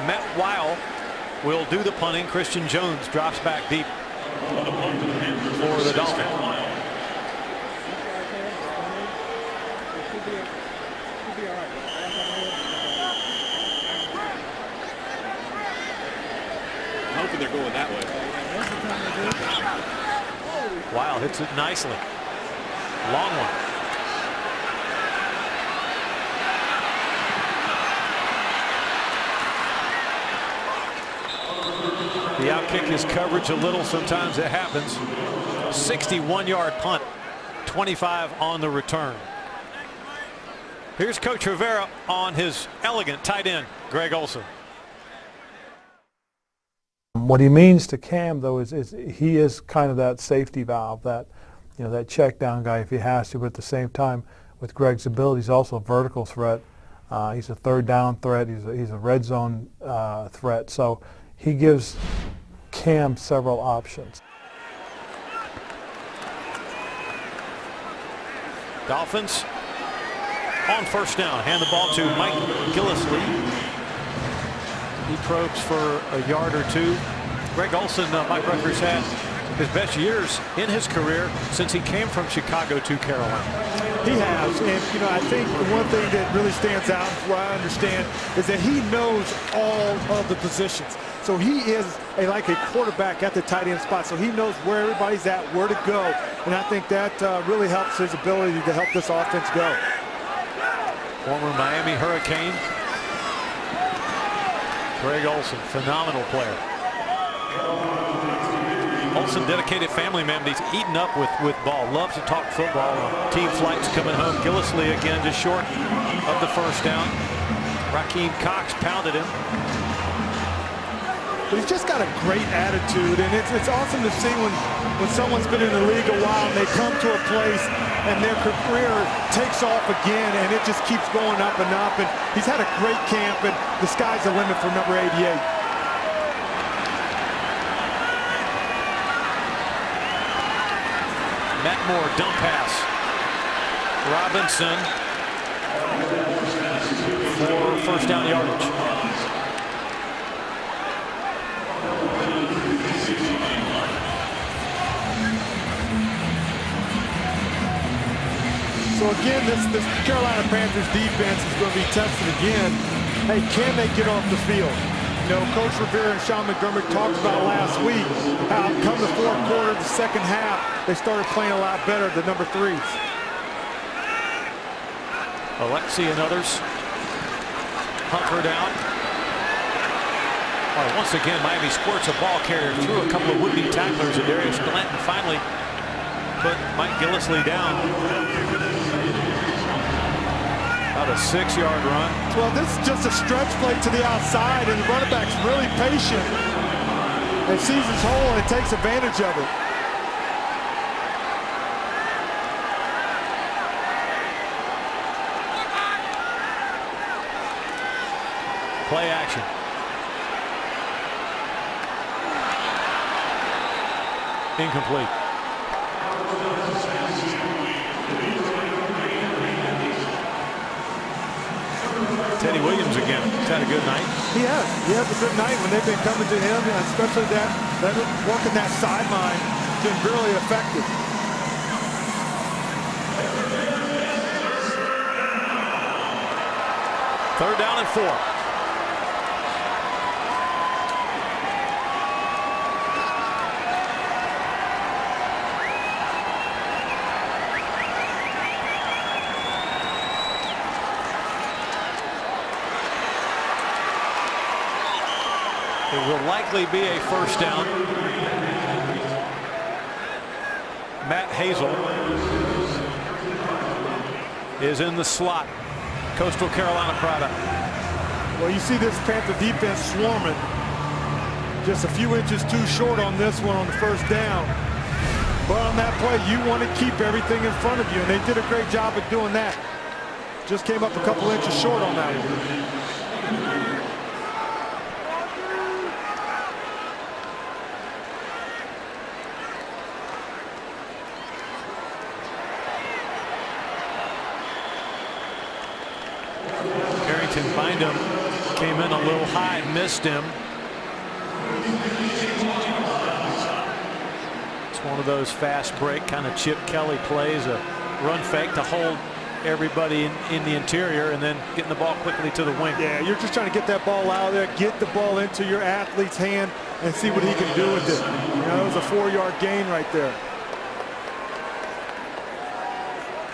Matt Weil will do the punting. Christian Jones drops back deep for the Dolphins. I'm hoping they're going that way. Weil hits it nicely. Long one. The outkick his coverage a little. Sometimes it happens. 61-yard punt. 25 on the return. Here's Coach Rivera on his elegant tight end, Greg Olsen. What he means to Cam, though, is he is kind of that safety valve, that, you know, that check down guy if he has to. But at the same time, with Greg's ability, he's also a vertical threat. He's a 3rd down threat. He's a red zone threat. So he gives Cam several options. Dolphins on first down. Hand the ball to Mike Gillislee. He probes for a yard or two. Greg Olsen, Mike Rucker's had his best years in his career since he came from Chicago to Carolina. He has, and you know, I think one thing that really stands out, from what I understand, is that he knows all of the positions. So he is like a quarterback at the tight end spot. So he knows where everybody's at, where to go, and I think that really helps his ability to help this offense go. Former Miami Hurricane, Greg Olsen, phenomenal player. Olsen, dedicated family man. He's eaten up with ball. Loves to talk football. Team flights coming home. Gillislee again just short of the first down. Raheem Cox pounded him. But he's just got a great attitude, and it's awesome to see when someone's been in the league a while and they come to a place and their career takes off again, and it just keeps going up and up. And he's had a great camp, and the sky's the limit for number 88. Matt Moore, dump pass. Robinson for first down yardage. So again, this Carolina Panthers defense is going to be tested again. Hey, can they get off the field? You know, Coach Rivera and Sean McDermott talked about last week how come the 4th quarter, the second half, they started playing a lot better, the number 3s. Alexi and others hunker down. Oh, once again, Miami squirts a ball carrier through a couple of would-be tacklers, and Darius Glanton finally put Mike Gillislee down. About a 6-yard run. Well, this is just a stretch play to the outside, and the running back's really patient. and sees his hole and takes advantage of it. Play action. Incomplete. Teddy Williams again. He's had a good night. He has a good night when they've been coming to him, and especially that working that sideline, been really effective. Third down and 4. It will likely be a first down. Matt Hazel is in the slot. Coastal Carolina product. Well, you see this Panther defense swarming. Just a few inches too short on this one on the first down. But on that play, you want to keep everything in front of you, and they did a great job of doing that. Just came up a couple inches short on that one. Bindum came in a little high, missed him. It's one of those fast break kind of Chip Kelly plays, a run fake to hold everybody in the interior and then getting the ball quickly to the wing. Yeah, you're just trying to get that ball out of there, get the ball into your athlete's hand and see what he can do with it. You know, it was a 4-yard gain right there.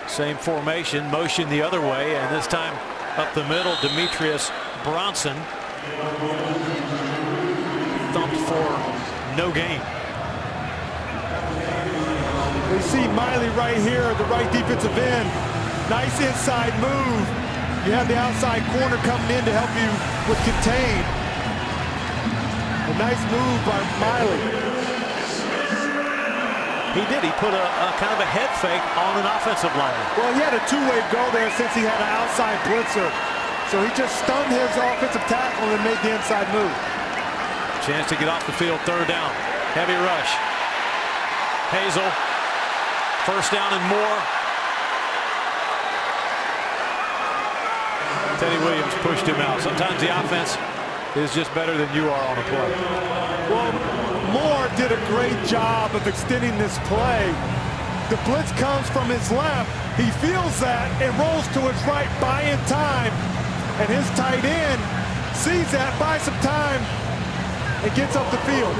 Same formation, motion the other way, and this time up the middle, Demetrius Bronson thumped for no gain. We see Miley right here, the right defensive end. Nice inside move. You have the outside corner coming in to help you with contain. A nice move by Miley. He did. He put a kind of a head fake on an offensive lineman. Well, he had a two-way go there since he had an outside blitzer. So he just stunned his offensive tackle and made the inside move. Chance to get off the field, third down. Heavy rush. Hazel. First down and more. Teddy Williams pushed him out. Sometimes the offense is just better than you are on a play. Well, Moore did a great job of extending this play. The blitz comes from his left. He feels that and rolls to his right, buying time. And his tight end sees that, buys some time, and gets up the field.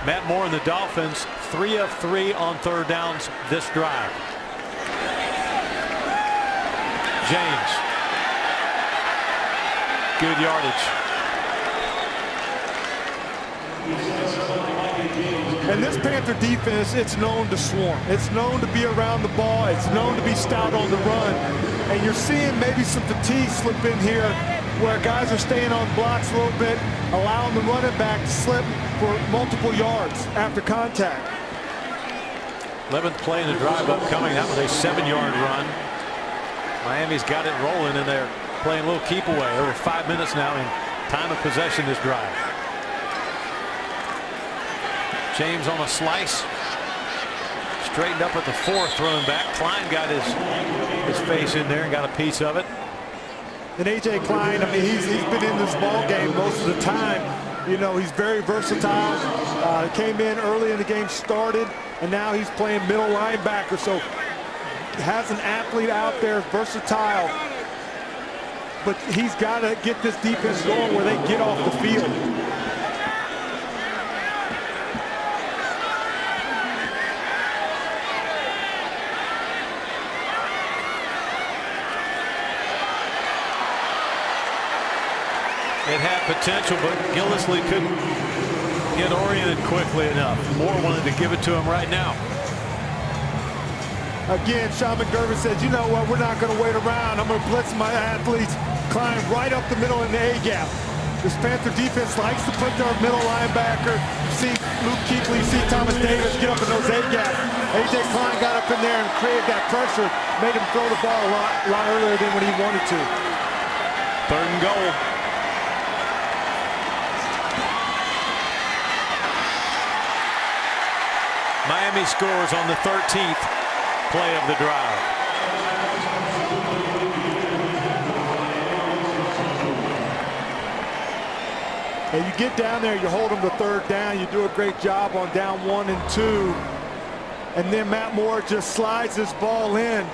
Matt Moore and the Dolphins, 3 of 3 on third downs this drive. James. Good yardage. And this Panther defense, it's known to swarm. It's known to be around the ball. It's known to be stout on the run. And you're seeing maybe some fatigue slip in here where guys are staying on blocks a little bit, allowing the running back to slip for multiple yards after contact. 11th play in the drive upcoming. That was a 7-yard run. Miami's got it rolling, and they're playing a little keep away. Over 5 minutes now in time of possession this drive. James on a slice. Straightened up at the 4th, running back. Klein got his face in there and got a piece of it. And A.J. Klein, I mean, he's been in this ball game most of the time. You know, he's very versatile. Came in early in the game, started, and now he's playing middle linebacker. So has an athlete out there, versatile. But he's got to get this defense going where they get off the field. It had potential, but Gillislee couldn't get oriented quickly enough. Moore wanted to give it to him right now. Again, Sean McDermott says, you know what, we're not going to wait around. I'm going to blitz my athletes, climb right up the middle in the A-gap. This Panther defense likes to put their middle linebacker. See Luke Kuechly, see Thomas Davis get up in those A-gap. A.J. Klein got up in there and created that pressure, made him throw the ball a lot earlier than when he wanted to. 3rd and goal. Miami scores on the 13th play of the drive. And you get down there, you hold them to 3rd down, you do a great job on down 1 and 2. And then Matt Moore just slides this ball in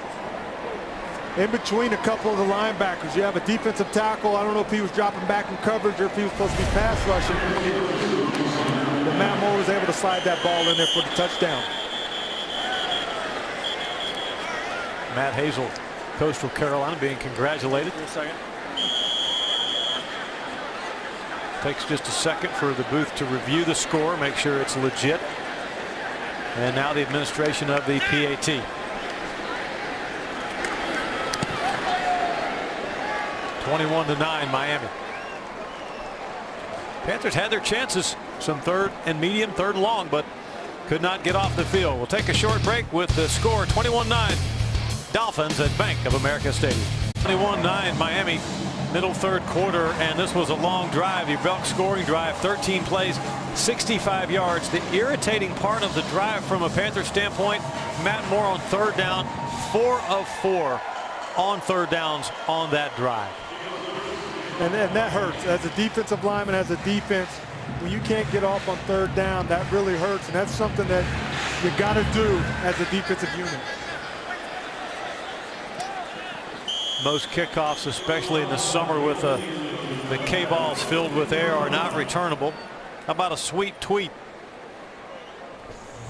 between a couple of the linebackers. You have a defensive tackle. I don't know if he was dropping back in coverage or if he was supposed to be pass rushing. But Matt Moore was able to slide that ball in there for the touchdown. Matt Hazel, Coastal Carolina, being congratulated. Takes just a second for the booth to review the score, make sure it's legit. And now the administration of the PAT. 21-9 Miami. Panthers had their chances, some 3rd and medium, 3rd and long, but could not get off the field. We'll take a short break with the score 21-9 Dolphins at Bank of America Stadium. 21-9 Miami, middle 3rd quarter, and this was a long drive. The Belk scoring drive, 13 plays, 65 yards. The irritating part of the drive from a Panther standpoint, Matt Moore on 3rd down, 4 of 4 on 3rd downs on that drive. And that hurts. As a defensive lineman, as a defense, when you can't get off on 3rd down, that really hurts. And that's something that you got to do as a defensive unit. Most kickoffs, especially in the summer with the K-balls filled with air, are not returnable. How about a sweet tweet?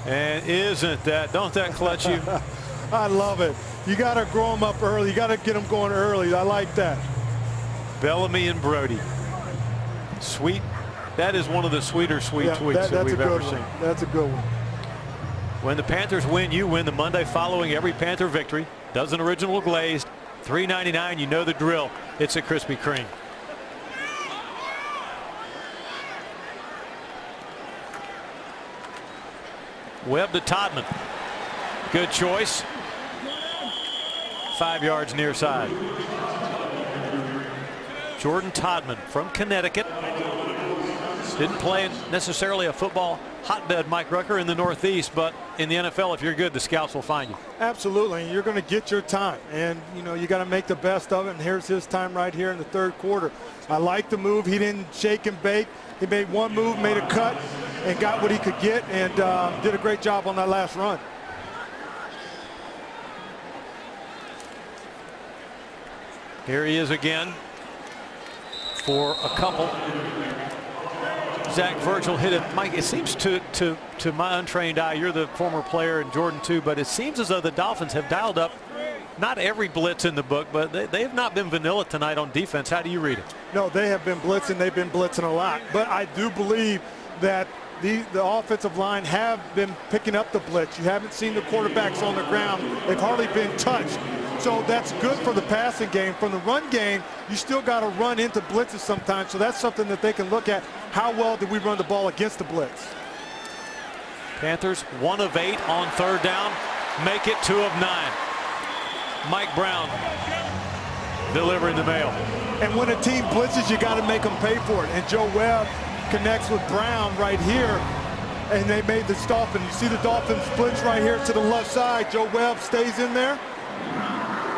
And isn't that, don't that clutch you? I love it. You got to grow them up early. You got to get them going early. I like that. Bellamy and Brody. Sweet. That is one of the sweeter tweets that we've ever seen. That's a good one. When the Panthers win, you win. The Monday following every Panther victory. Dozen original glazed. $3.99. You know the drill. It's a Krispy Kreme. Webb to Todman. Good choice. 5 yards near side. Jordan Todman from Connecticut. Didn't play necessarily a football hotbed, Mike Rucker, in the Northeast, but in the NFL, if you're good, the scouts will find you. Absolutely. You're going to get your time, and you got to make the best of it. And here's his time right here in the 3rd quarter. I like the move. He didn't shake and bake. He made one move, made a cut, and got what he could get, and did a great job on that last run. Here he is again for a couple. Zach Virgil hit it. Mike, it seems to my untrained eye, you're the former player and Jordan too, but it seems as though the Dolphins have dialed up not every blitz in the book, but they have not been vanilla tonight on defense. How do you read it? No, they have been blitzing. They've been blitzing a lot. But I do believe that the offensive line have been picking up the blitz. You haven't seen the quarterbacks on the ground. They've hardly been touched. So that's good for the passing game. From the run game, you still got to run into blitzes sometimes. So that's something that they can look at. How well did we run the ball against the blitz? Panthers 1 of 8 on 3rd down. Make it 2 of 9. Mike Brown delivering the mail. And when a team blitzes, you got to make them pay for it. And Joe Webb connects with Brown right here. And they made the stop. And you see the Dolphins blitz right here to the left side. Joe Webb stays in there.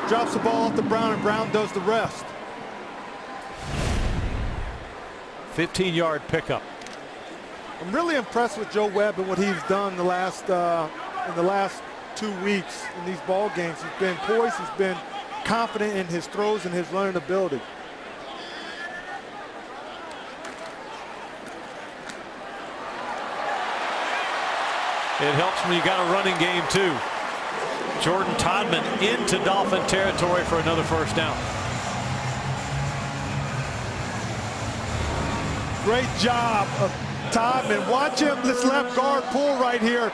Drops the ball off to Brown, and Brown does the rest. 15-yard pickup. I'm really impressed with Joe Webb and what he's done in the last 2 weeks in these ball games. He's been poised. He's been confident in his throws and his running ability. It helps when you got a running game too. Jordan Todman into Dolphin territory for another 1st down. Great job of Todman. Watch him, this left guard pull right here.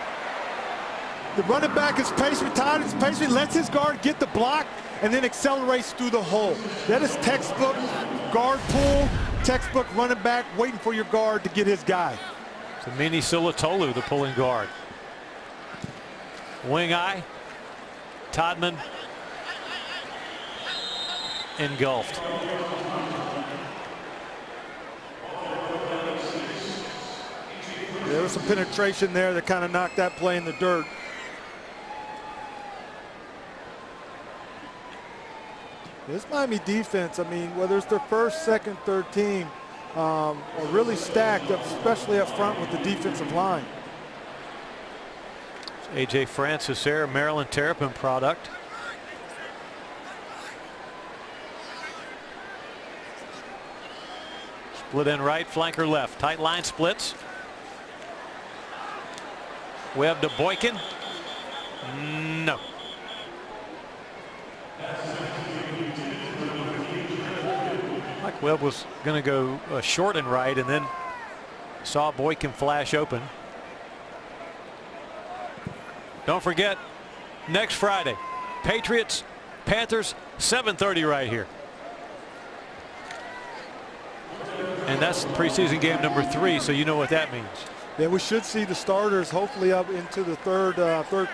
The running back is patient, Todd is patient, lets his guard get the block, and then accelerates through the hole. That is textbook guard pull, textbook running back waiting for your guard to get his guy. Samini Silatolu, the pulling guard. Wing eye. Todman engulfed. There was some penetration there that kind of knocked that play in the dirt. This Miami defense, I mean, whether it's their first, second, third team, are really stacked up, especially up front with the defensive line. A.J. Francis there, Maryland Terrapin product. Split end right, flanker left. Tight line splits. Webb to Boykin. No. Mike Webb was going to go short and right, and then saw Boykin flash open. Don't forget, next Friday, Patriots, Panthers, 7:30 right here. And that's preseason game number 3, so you know what that means. Yeah, we should see the starters hopefully up into the third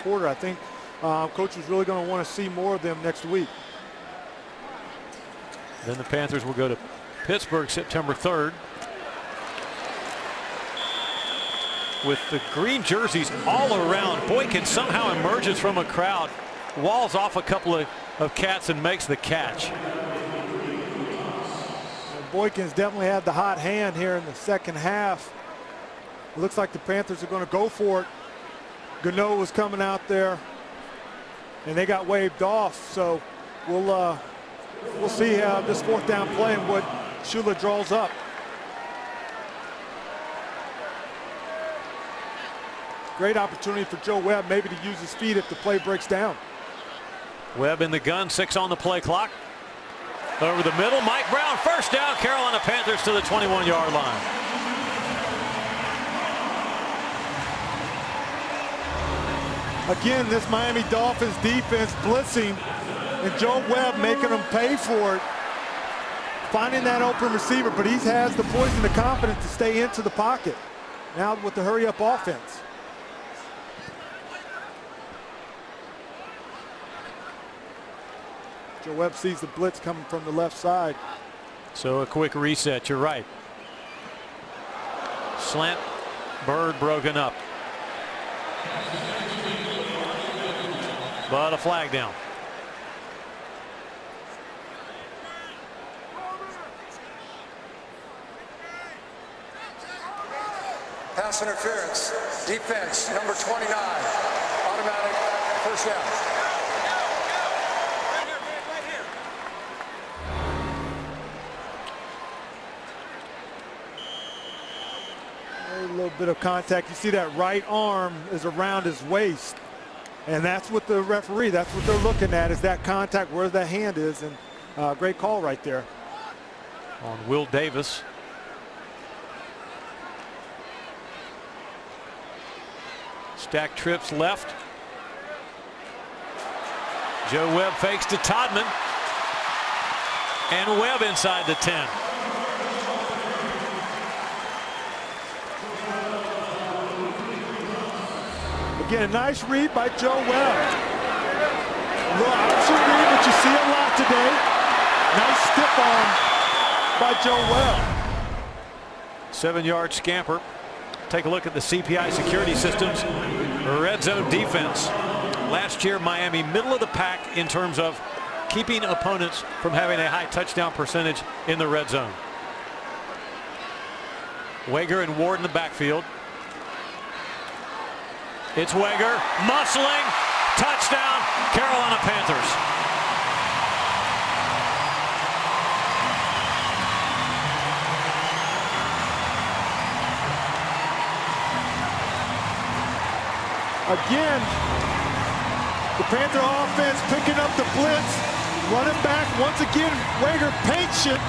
quarter. I think Coach is really going to want to see more of them next week. Then the Panthers will go to Pittsburgh September 3rd. With the green jerseys all around. Boykin somehow emerges from a crowd, walls off a couple of cats and makes the catch. Boykin's definitely had the hot hand here in the second half. It looks like the Panthers are going to go for it. Gano was coming out there, and they got waved off. So we'll see how this fourth down play and what Shula draws up. Great opportunity for Joe Webb maybe to use his feet if the play breaks down. Webb in the gun, 6 on the play clock. Over the middle, Mike Brown, first down, Carolina Panthers to the 21-yard line. Again, this Miami Dolphins defense blitzing, and Joe Webb making them pay for it. Finding that open receiver, but he has the poise and the confidence to stay into the pocket. Now with the hurry-up offense. Joe Webb sees the blitz coming from the left side. So a quick reset, you're right. Slant, bird broken up. But a flag down. Pass interference, defense, number 29, automatic first down. A little bit of contact. You see that right arm is around his waist, and that's what the referee, that's what they're looking at, is that contact where the hand is. And great call right there on Will Davis. Stack trips left. Joe Webb fakes to Todman, and Webb inside the 10. Again, a nice read by Joe Webb. Look, option read, what you see a lot today. Nice stiff arm by Joe Webb. 7-yard scamper. Take a look at the CPI security systems red zone defense. Last year, Miami middle of the pack in terms of keeping opponents from having a high touchdown percentage in the red zone. Wager and Ward in the backfield. It's Wager, muscling, touchdown, Carolina Panthers. Again, the Panther offense picking up the blitz, running back. Once again, Wager patient,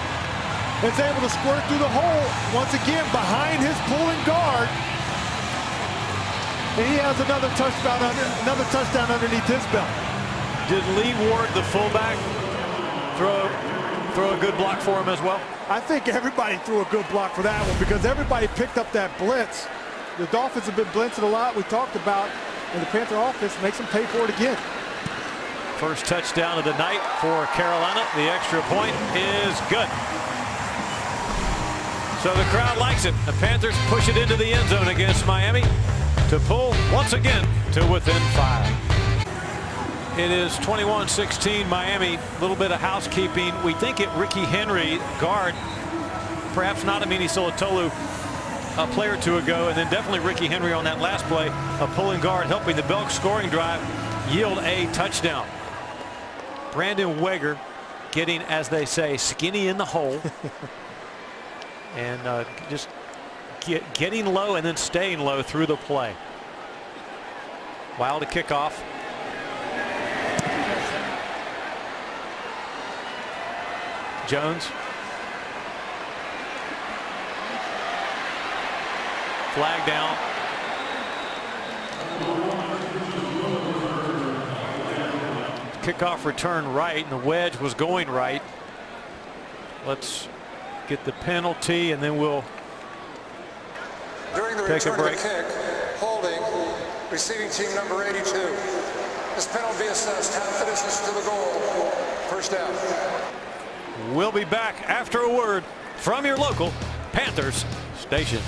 is able to squirt through the hole. Once again, behind his pulling guard. and he has another touchdown underneath his belt. Did Lee Ward, the fullback, throw a good block for him as well? I think everybody threw a good block for that one because everybody picked up that blitz. The Dolphins have been blitzing a lot. We talked about, and the Panther offense makes them pay for it again. First touchdown of the night for Carolina. The extra point is good. So the crowd likes it. The Panthers push it into the end zone against Miami to pull once again to within 5. It is 21-16 Miami. A little bit of housekeeping. We think it Ricky Henry, guard, perhaps not Amini Solotolu a play or two ago, and then definitely Ricky Henry on that last play, a pulling guard helping the Belk scoring drive yield a touchdown. Brandon Weger getting, as they say, skinny in the hole. And just getting low and then staying low through the play. Wild to kick off. Jones. Flag down. Kickoff return right, and the wedge was going right. Let's get the penalty, and then we'll during the take a return break. Of the kick, holding, receiving team number 82. This penalty assessed 10 finishes to the goal. First down. We'll be back after a word from your local Panthers station.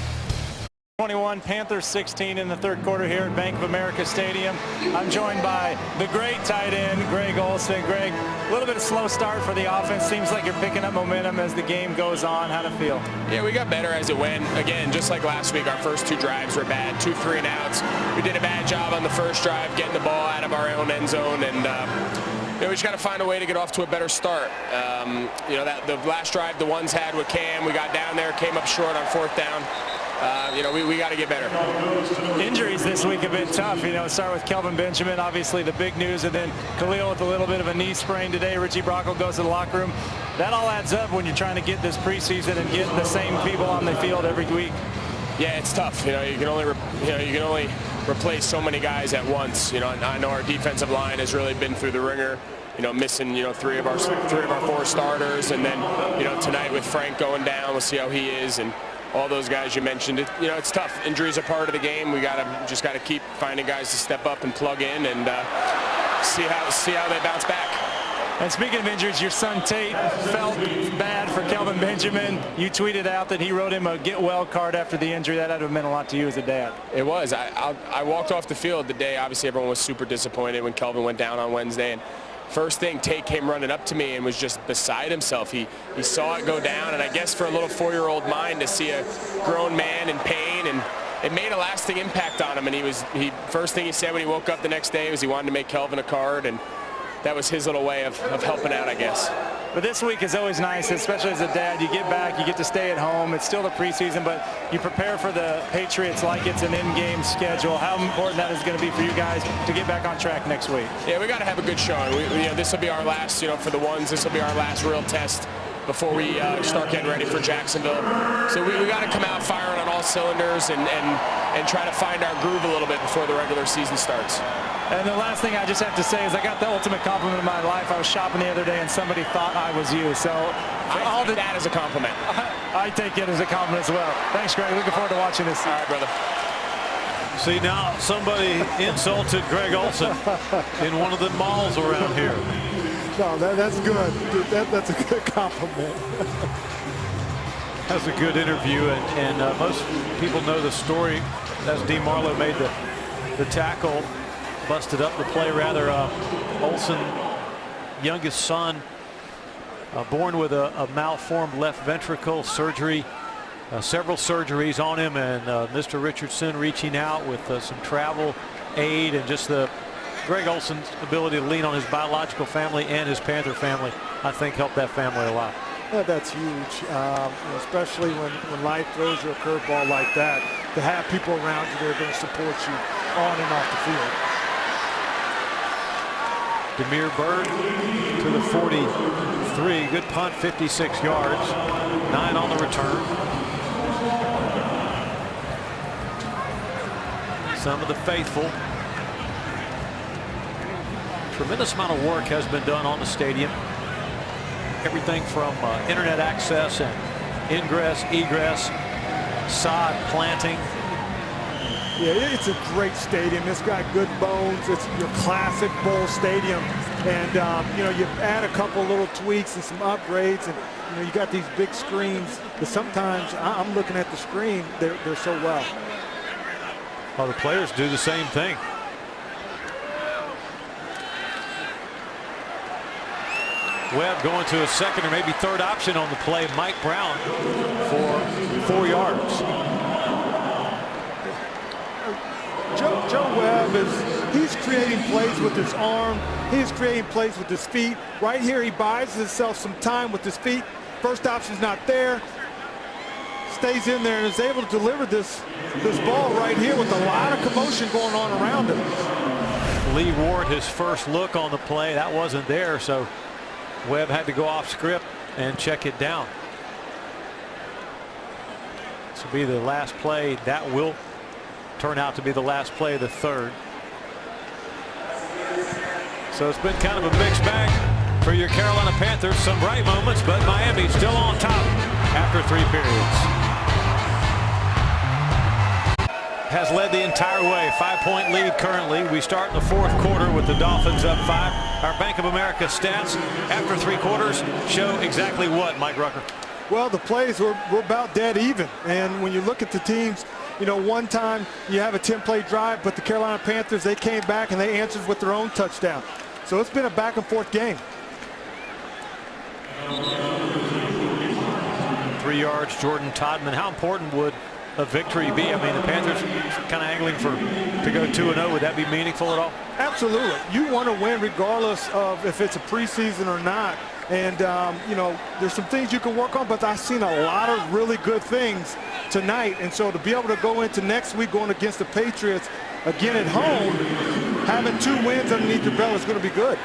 21, Panthers 16 in the third quarter here at Bank of America Stadium. I'm joined by the great tight end, Greg Olsen. Greg, a little bit of slow start for the offense. Seems like you're picking up momentum as the game goes on. How'd it feel? Yeah, we got better as it went. Again, just like last week, our first 2 drives were bad, 2 3 and outs. We did a bad job on the first drive getting the ball out of our own end zone, and we just got to find a way to get off to a better start. That the last drive the ones had with Cam, we got down there, came up short on 4th down. We got to get better. Injuries this week have been tough. Start with Kelvin Benjamin, obviously the big news, and then Khalil with a little bit of a knee sprain today. Richie Brocco goes to the locker room. That all adds up when you're trying to get this preseason and get the same people on the field every week. Yeah, it's tough. You can only replace so many guys at once. I know our defensive line has really been through the ringer. Missing 3 of our 4 starters, and then tonight with Frank going down, we'll see how he is, and all those guys you mentioned. It's tough. Injuries are part of the game. We just got to keep finding guys to step up and plug in, and see how they bounce back. And speaking of injuries, your son Tate felt bad for Kelvin Benjamin. You tweeted out that he wrote him a get well card after the injury. That had to have meant a lot to you as a dad. It was. I walked off the field the day. Obviously, everyone was super disappointed when Kelvin went down on Wednesday. And first thing, Tate came running up to me and was just beside himself. He saw it go down, and I guess for a little 4-year-old mind to see a grown man in pain, and it made a lasting impact on him. And first thing he said when he woke up the next day was he wanted to make Kelvin a card, and that was his little way of helping out, I guess. But this week is always nice, especially as a dad. You get back, you get to stay at home. It's still the preseason, but you prepare for the Patriots like it's an in-game schedule. How important that is going to be for you guys to get back on track next week? Yeah, we got to have a good showing. This will be our last, for the ones, this will be our last real test before we start getting ready for Jacksonville. So we got to come out firing on all cylinders and try to find our groove a little bit before the regular season starts. And the last thing I just have to say is I got the ultimate compliment of my life. I was shopping the other day and somebody thought I was you. So I take that as a compliment. I take it as a compliment as well. Thanks, Greg. Looking forward to watching this. All right, brother. See, now somebody insulted Greg Olsen in one of the malls around here. No, that's good. That's a good compliment. That's a good interview, and most people know the story as Dean Marlowe made the tackle, busted up the play rather. Olsen, youngest son, born with a malformed left ventricle, surgery, several surgeries on him, and Mr. Richardson reaching out with some travel aid, and just Greg Olsen's ability to lean on his biological family and his Panther family, I think, helped that family a lot. Yeah, that's huge, especially when life throws you a curveball like that, to have people around you that are going to support you on and off the field. Demir Bird to the 43. Good punt, 56 yards, 9 on the return. some of the faithful. Tremendous amount of work has been done on the stadium. Everything from internet access and ingress, egress, sod planting. Yeah, it's a great stadium. It's got good bones. It's your classic bowl stadium. And, you know, you add a couple little tweaks and some upgrades, and, you know, you got these big screens. But sometimes I'm looking at the screen, they're so well. Well, the players do the same thing. Webb going to a second or maybe third option on the play. Mike Brown for 4 yards. Joe Webb he's creating plays with his arm. He's creating plays with his feet. Right here, he buys himself some time with his feet. First option's not there. Stays in there and is able to deliver this ball right here with a lot of commotion going on around him. Lee Ward, his first look on the play, that wasn't there, so Webb had to go off script and check it down. This will be the last play. That will turn out to be the last play of the third. So it's been kind of a mixed bag for your Carolina Panthers. Some bright moments, but Miami still on top after 3 periods. Has led the entire way. 5-point lead currently. We start in the 4th quarter with the Dolphins up 5. Our Bank of America stats after 3 quarters show exactly what, Mike Rucker? Well, the plays were about dead even. And when you look at the teams, you know, one time you have a 10-play drive, but the Carolina Panthers, they came back and they answered with their own touchdown. So it's been a back-and-forth game. 3 yards, Jordan Todman. How important would a victory be? I mean, the Panthers kind of angling to go 2-0. Would that be meaningful at all? Absolutely. You want to win regardless of if it's a preseason or not. And, you know, there's some things you can work on, but I've seen a lot of really good things tonight. And so to be able to go into next week going against the Patriots again at home, having 2 wins underneath your belt is going to be good.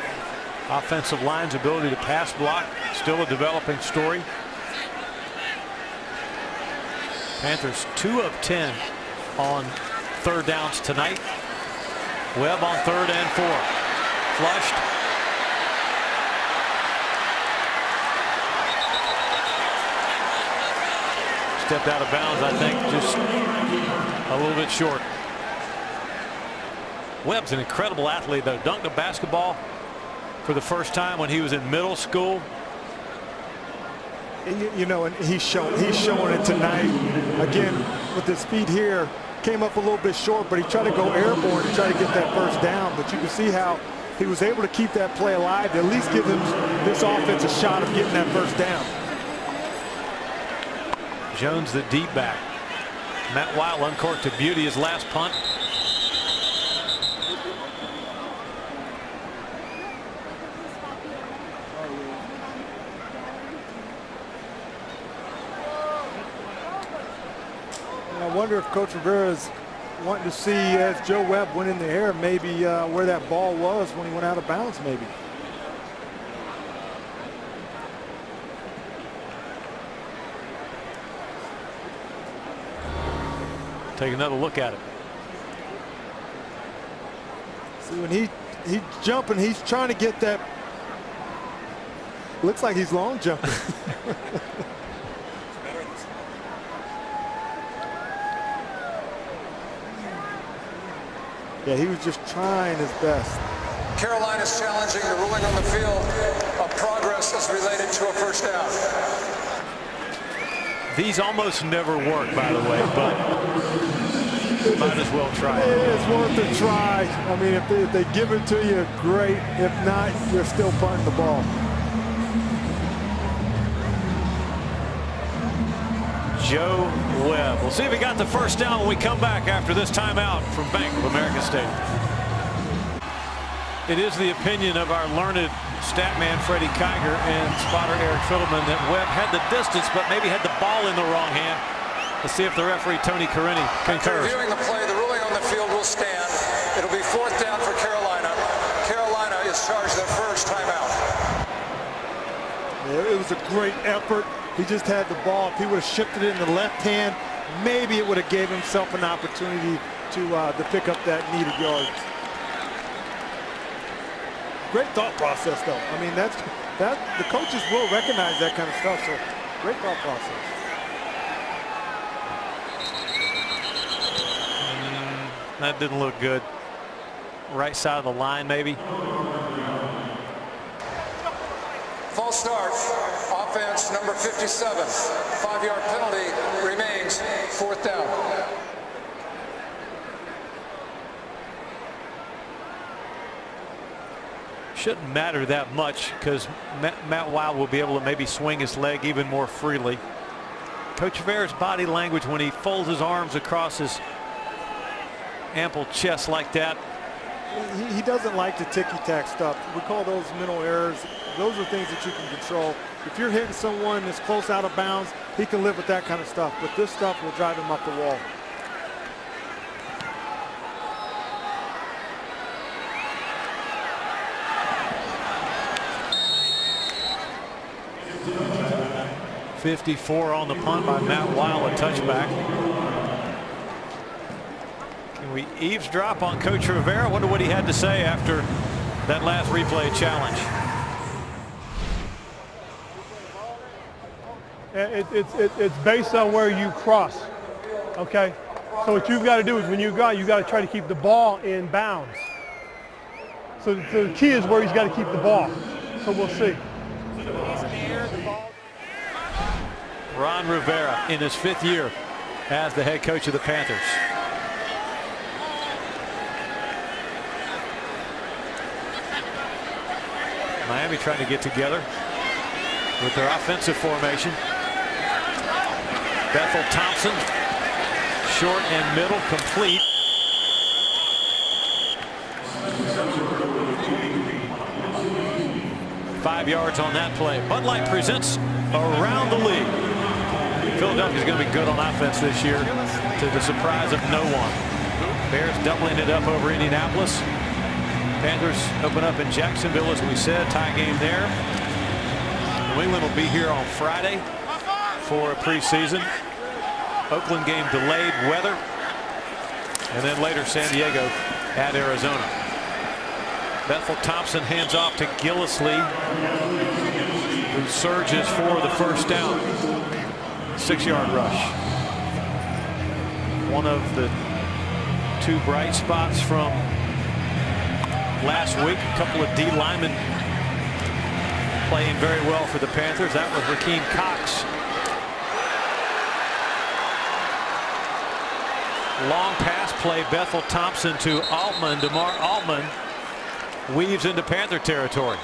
Offensive line's ability to pass block, still a developing story. Panthers 2 of 10 on 3rd downs tonight. Webb on 3rd and 4. Flushed. Stepped out of bounds, I think, just a little bit short. Webb's an incredible athlete, though. Dunked a basketball for the first time when he was in middle school. You know, and he's showing it tonight. Again, with his feet here, came up a little bit short, but he tried to go airborne to try to get that first down. But you can see how he was able to keep that play alive, to at least give him this offense a shot of getting that first down. Jones, the deep back. Matt Weil uncorked to beauty his last punt. I wonder if Coach Rivera is wanting to see, as Joe Webb went in the air, maybe where that ball was when he went out of bounds, maybe. Take another look at it. See, when he's jumping, he's trying to get that. Looks like he's long jumping. Yeah, he was just trying his best. Carolina's challenging the ruling on the field of progress as related to a first down. These almost never work, by the way, but might as well try it. It's worth a try. I mean, if they give it to you, great. If not, you're still punting the ball. Joe Webb. We'll see if he got the first down when we come back after this timeout from Bank of America Stadium. It is the opinion of our learned stat man Freddie Kiger and spotter Eric Fiddleman that Webb had the distance but maybe had the ball in the wrong hand. Let's see if the referee Tony Carini concurs. Reviewing the play, the ruling on the field will stand. It'll be 4th down for Carolina. Carolina is charged their first timeout. Yeah, it was a great effort. He just had the ball. If he would have shifted it in the left hand, maybe it would have gave himself an opportunity to pick up that needed yards. Great thought process, though. I mean, the coaches will recognize that kind of stuff. So great thought process. That didn't look good. Right side of the line, maybe. False start. Offense number 57. 5-yard penalty remains. 4th down. Shouldn't matter that much because Matt Wild will be able to maybe swing his leg even more freely. Coach Rivera's body language when he folds his arms across his ample chest like that. He doesn't like the ticky-tack stuff. We call those mental errors. Those are things that you can control. If you're hitting someone that's close out of bounds, he can live with that kind of stuff. But this stuff will drive him up the wall. .54 on the punt by Matt Wild, a touchback. Can we eavesdrop on Coach Rivera? I wonder what he had to say after that last replay challenge. It's based on where you cross. Okay, so what you've got to do is when you got to try to keep the ball in bounds. So the key is where he's got to keep the ball. So we'll see. Ron Rivera in his 5th year as the head coach of the Panthers. Miami trying to get together with their offensive formation. Bethel Thompson, short and middle, complete. Five yards on that play. Bud Light presents Around the League. Philadelphia's going to be good on offense this year, to the surprise of no one. Bears doubling it up over Indianapolis. Panthers open up in Jacksonville, as we said, tie game there. New England will be here on Friday for a preseason. Oakland game delayed, weather, and then later San Diego at Arizona. Bethel Thompson hands off to Gillislee, who surges for the first down. 6-yard rush. One of the 2 bright spots from last week. A couple of D linemen playing very well for the Panthers. That was Rakeem Cox. Long pass play. Bethel Thompson to Altman. DeMar Altman weaves into Panther territory.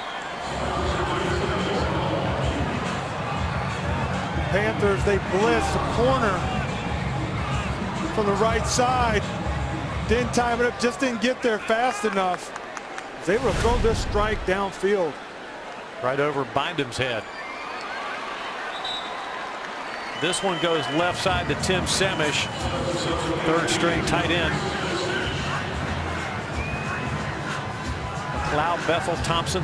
Panthers, they blitz the corner from the right side. Didn't time it up, just didn't get there fast enough. Was able to throw this strike downfield. Right over Bindum's head. This one goes left side to Tim Samish, 3rd string tight end. McLeod, Bethel Thompson.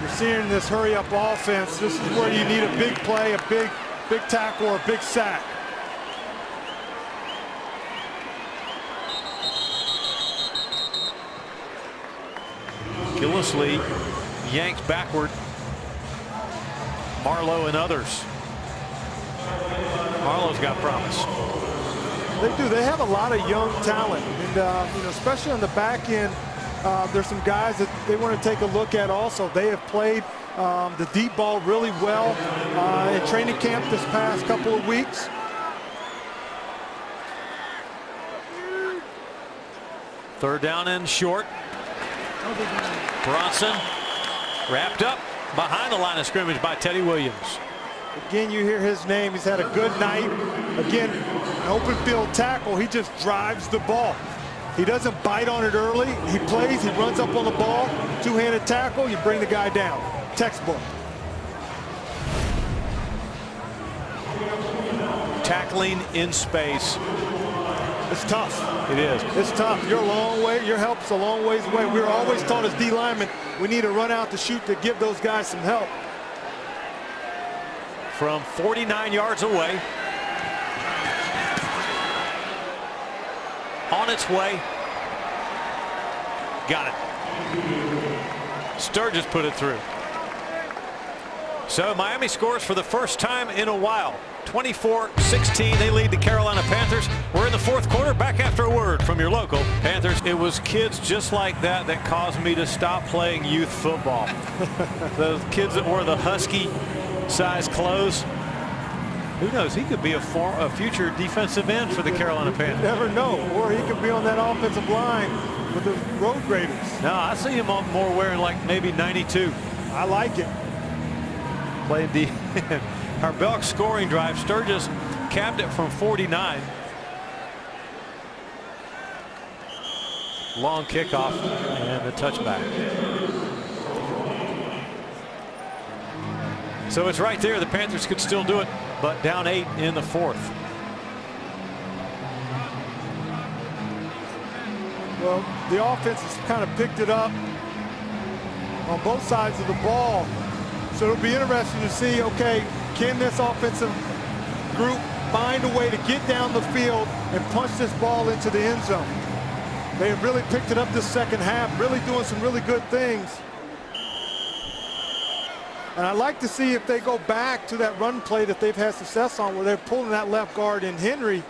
You're seeing this hurry-up offense. This is where you need a big play, a big tackle, or a big sack. Gillislee yanks backward. Marlowe and others. Marlowe's got promise. They do. They have a lot of young talent, and you know, especially on the back end. There's some guys that they want to take a look at also. They have played the deep ball really well in training camp this past couple of weeks. Third down and short. Bronson wrapped up behind the line of scrimmage by Teddy Williams. Again, you hear his name. He's had a good night. Again, an open field tackle. He just drives the ball. He doesn't bite on it early. He plays, he runs up on the ball, two-handed tackle, you bring the guy down. Textbook. Tackling in space. It's tough. It is. It's tough. You're a long way. Your help's a long ways away. We were always taught as D linemen, we need to run out to shoot to give those guys some help. From 49 yards away. on its way. Got it. Sturgis put it through. So Miami scores for the first time in a while. 24-16, they lead the Carolina Panthers. We're in the fourth quarter, back after a word from your local Panthers. It was kids just like that that caused me to stop playing youth football. Those kids that wore the husky-sized clothes. Who knows? He could be a future defensive end for the Carolina Panthers. You never know. Or he could be on that offensive line with the road graders. No, I see him more wearing like maybe 92. I like it. Played the our Belk scoring drive. Sturgis capped it from 49. Long kickoff and the touchback. So it's right there. The Panthers could still do it, but down 8 in the fourth. Well, the offense has kind of picked it up on both sides of the ball. So it'll be interesting to see, okay, can this offensive group find a way to get down the field and punch this ball into the end zone? They have really picked it up this second half, really doing some really good things. And I'd like to see if they go back to that run play that they've had success on, where they're pulling that left guard in Henry.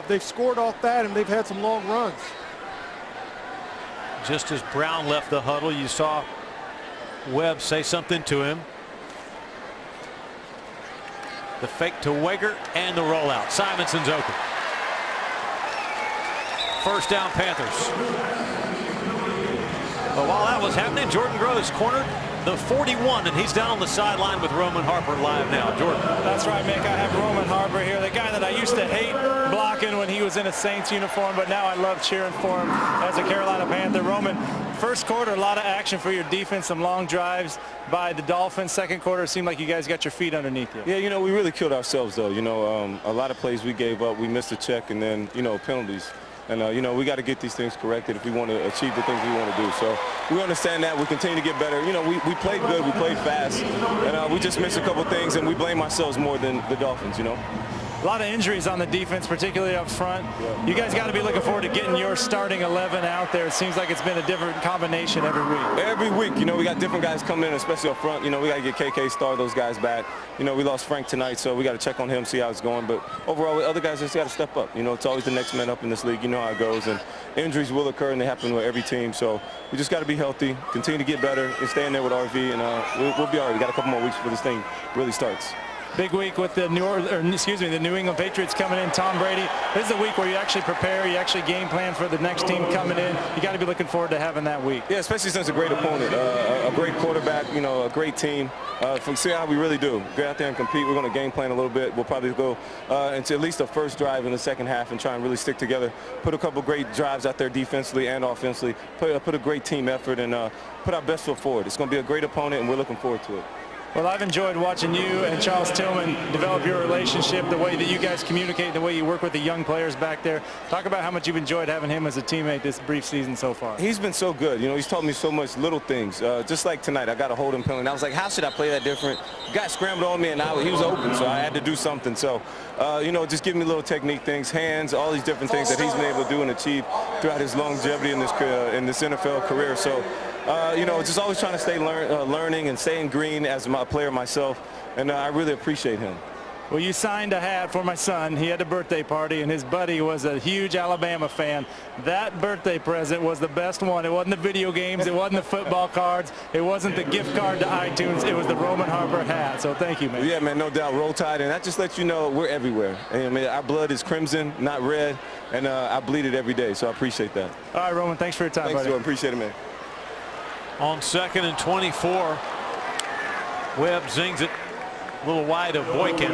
They've scored off that, and they've had some long runs. Just as Brown left the huddle, you saw Webb say something to him. The fake to Wager and the rollout. Simonson's open. First down, Panthers. But while that was happening, Jordan Groves cornered the 41, and he's down on the sideline with Roman Harper live now. Jordan. That's right, Mick. I have Roman Harper here, the guy that I used to hate blocking when he was in a Saints uniform, but now I love cheering for him as a Carolina Panther. Roman, first quarter, a lot of action for your defense, some long drives by the Dolphins. Second quarter, it seemed like you guys got your feet underneath you. Yeah, you know, we really killed ourselves, though. You know, a lot of plays we gave up, we missed a check, and then, you know, penalties. And, you know, we got to get these things corrected if we want to achieve the things we want to do. So we understand that. We continue to get better. You know, we played good. We played fast. And we just missed a couple things, and we blame ourselves more than the Dolphins, you know. A lot of injuries on the defense, particularly up front. Yeah. You guys got to be looking forward to getting your starting 11 out there. It seems like it's been a different combination every week. Every week, you know, we got different guys coming in, especially up front. You know, we got to get KK Star, those guys back. You know, we lost Frank tonight, so we got to check on him, see how it's going. But overall, other guys just got to step up. You know, it's always the next man up in this league. You know how it goes. And injuries will occur, and they happen with every team. So we just got to be healthy, continue to get better, and stay in there with RV, and we'll be all right. We got a couple more weeks before this thing really starts. Big week with the New England Patriots coming in. Tom Brady. This is a week where you actually prepare, you actually game plan for the next team coming in. You got to be looking forward to having that week. Yeah, especially since a great opponent, a great quarterback, you know, a great team. See how we really do. Get out there and compete. We're going to game plan a little bit. We'll probably go into at least the first drive in the second half and try and really stick together. Put a couple great drives out there defensively and offensively. Put a great team effort and put our best foot forward. It's going to be a great opponent, and we're looking forward to it. Well, I've enjoyed watching you and Charles Tillman develop your relationship, the way that you guys communicate, the way you work with the young players back there. Talk about how much you've enjoyed having him as a teammate this brief season so far. He's been so good. You know, he's taught me so much little things. Just like tonight, I got a holding penalty. And I was like, how should I play that different? The guy scrambled on me, and he was open, so I had to do something. So, you know, just give me little technique things, hands, all these different things that he's been able to do and achieve throughout his longevity in this NFL career. So, you know, just always trying to stay learning and staying green as a player myself, and I really appreciate him. Well, you signed a hat for my son. He had a birthday party, and his buddy was a huge Alabama fan. That birthday present was the best one. It wasn't the video games. It wasn't the football cards. It wasn't the gift card to iTunes. It was the Roman Harper hat. So thank you, man. Yeah, man, no doubt. Roll Tide, and that just lets you know we're everywhere. And, I mean, our blood is crimson, not red, and I bleed it every day, so I appreciate that. All right, Roman, thanks for your time, Thanks, buddy. Jordan. Appreciate it, man. On 2nd and 24, Webb zings it a little wide of Boykin.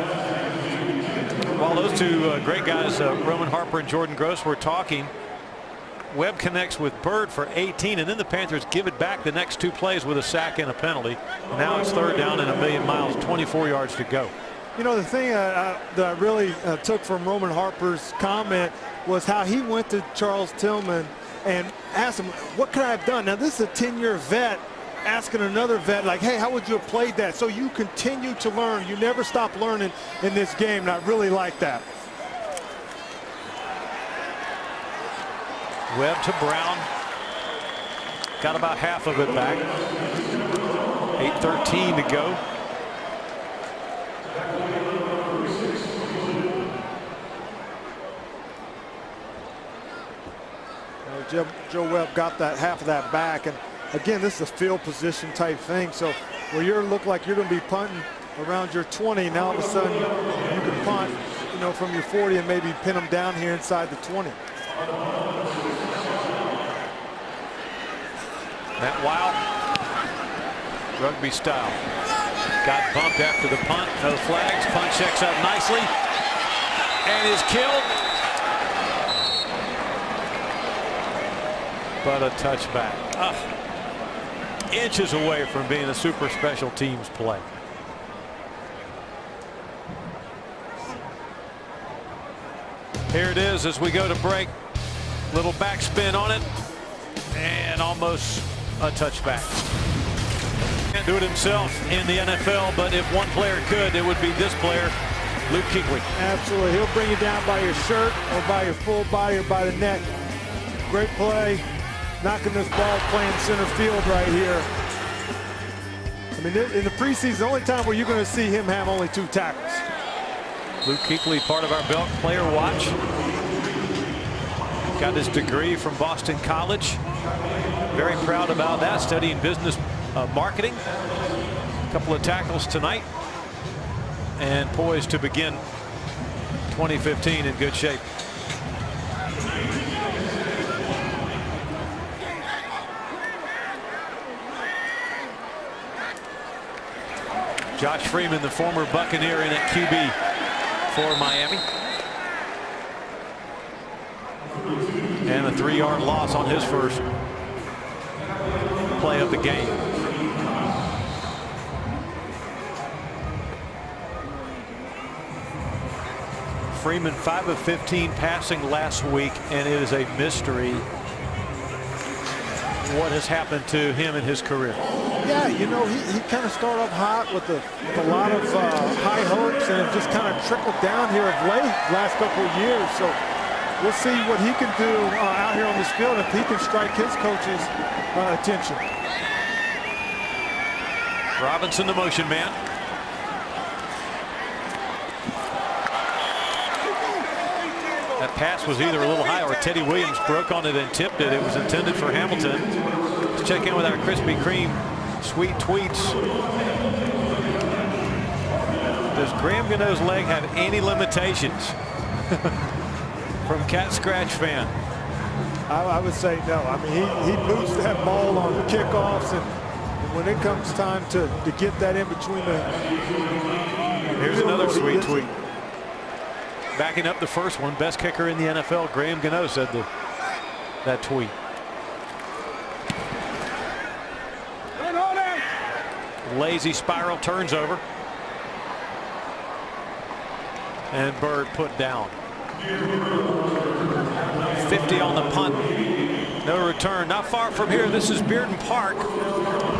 While those two great guys, Roman Harper and Jordan Gross, were talking, Webb connects with Bird for 18, and then the Panthers give it back the next two plays with a sack and a penalty. And now it's 3rd down and 1,000,000 miles, 24 yards to go. You know, the thing that I really took from Roman Harper's comment was how he went to Charles Tillman and asked him, what could I have done? Now, this is a 10-year vet asking another vet, like, hey, how would you have played that? So you continue to learn. You never stop learning in this game, and I really like that. Webb to Brown. Got about half of it back. 8:13 to go. Joe Webb got that half of that back, and again, this is a field position type thing. So where you look like you're going to be punting around your 20, now all of a sudden you can punt, you know, from your 40 and maybe pin them down here inside the 20. Matt Wild, rugby style. Got bumped after the punt. No flags. Punt checks up nicely and is killed. But a touchback. Inches away from being a super special teams play. Here it is as we go to break. Little backspin on it and almost a touchback. Can't do it himself in the NFL, but if one player could, it would be this player, Luke Kuechly. Absolutely. He'll bring you down by your shirt or by your full body or by the neck. Great play. Knocking this ball, playing center field right here. I mean, in the preseason, the only time where you're going to see him have only 2 tackles. Luke Kuechly, part of our Belk Player Watch. Got his degree from Boston College. Very proud about that, studying business marketing. A couple of tackles tonight. And poised to begin 2015 in good shape. Josh Freeman, the former Buccaneer, in at QB for Miami. And a 3-yard loss on his first play of the game. Freeman 5 of 15 passing last week, and it is a mystery what has happened to him in his career. Yeah, you know, he kind of started off hot with a lot of high hopes, and it just kind of trickled down here of late last couple of years. So we'll see what he can do out here on this field if he can strike his coach's attention. Robinson, the motion man. That pass was either a little high or Teddy Williams broke on it and tipped it. It was intended for Hamilton. Let's check in with our Krispy Kreme sweet tweets. Does Graham Gano's leg have any limitations? From Cat Scratch fan. I would say no. I mean, he moves that ball on kickoffs, and when it comes time to get that in between the... Here's another sweet tweet. Backing up the first one, best kicker in the NFL, Graham Gano said that tweet. Lazy spiral, turns over. And Bird put down. 50 on the punt. No return. Not far from here, this is Bearden Park.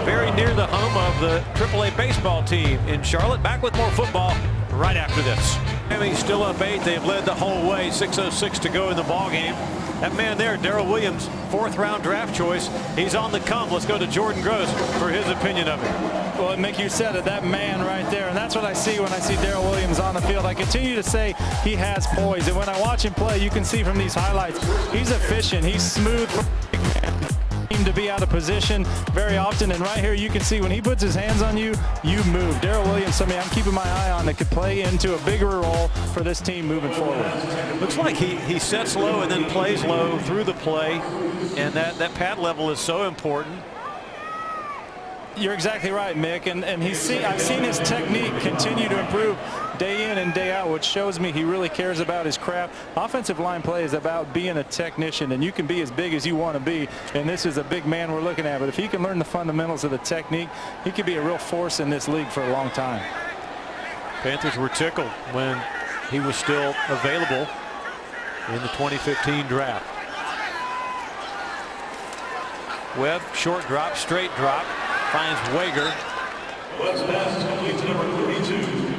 Very near the home of the AAA baseball team in Charlotte. Back with more football right after this. Miami still up 8. They've led the whole way. 6:06 to go in the ball game. That man there, Darrell Williams, 4th-round draft choice. He's on the come. Let's go to Jordan Gross for his opinion of it. Well, Mick, you said it, that man right there, and that's what I see when I see Darrell Williams on the field. I continue to say he has poise, and when I watch him play, you can see from these highlights, he's efficient, he's smooth. To be out of position very often, and right here you can see when he puts his hands on you, you move. Darrell Williams, somebody I'm keeping my eye on that could play into a bigger role for this team moving forward. Looks like he sets low and then plays low through the play, and that pad level is so important. You're exactly right, Mick, and I've seen his technique continue to improve day in and day out, which shows me he really cares about his craft. Offensive line play is about being a technician, and you can be as big as you want to be, and this is a big man we're looking at, but if he can learn the fundamentals of the technique, he could be a real force in this league for a long time. Panthers were tickled when he was still available in the 2015 draft. Webb, short drop, straight drop, finds Wager.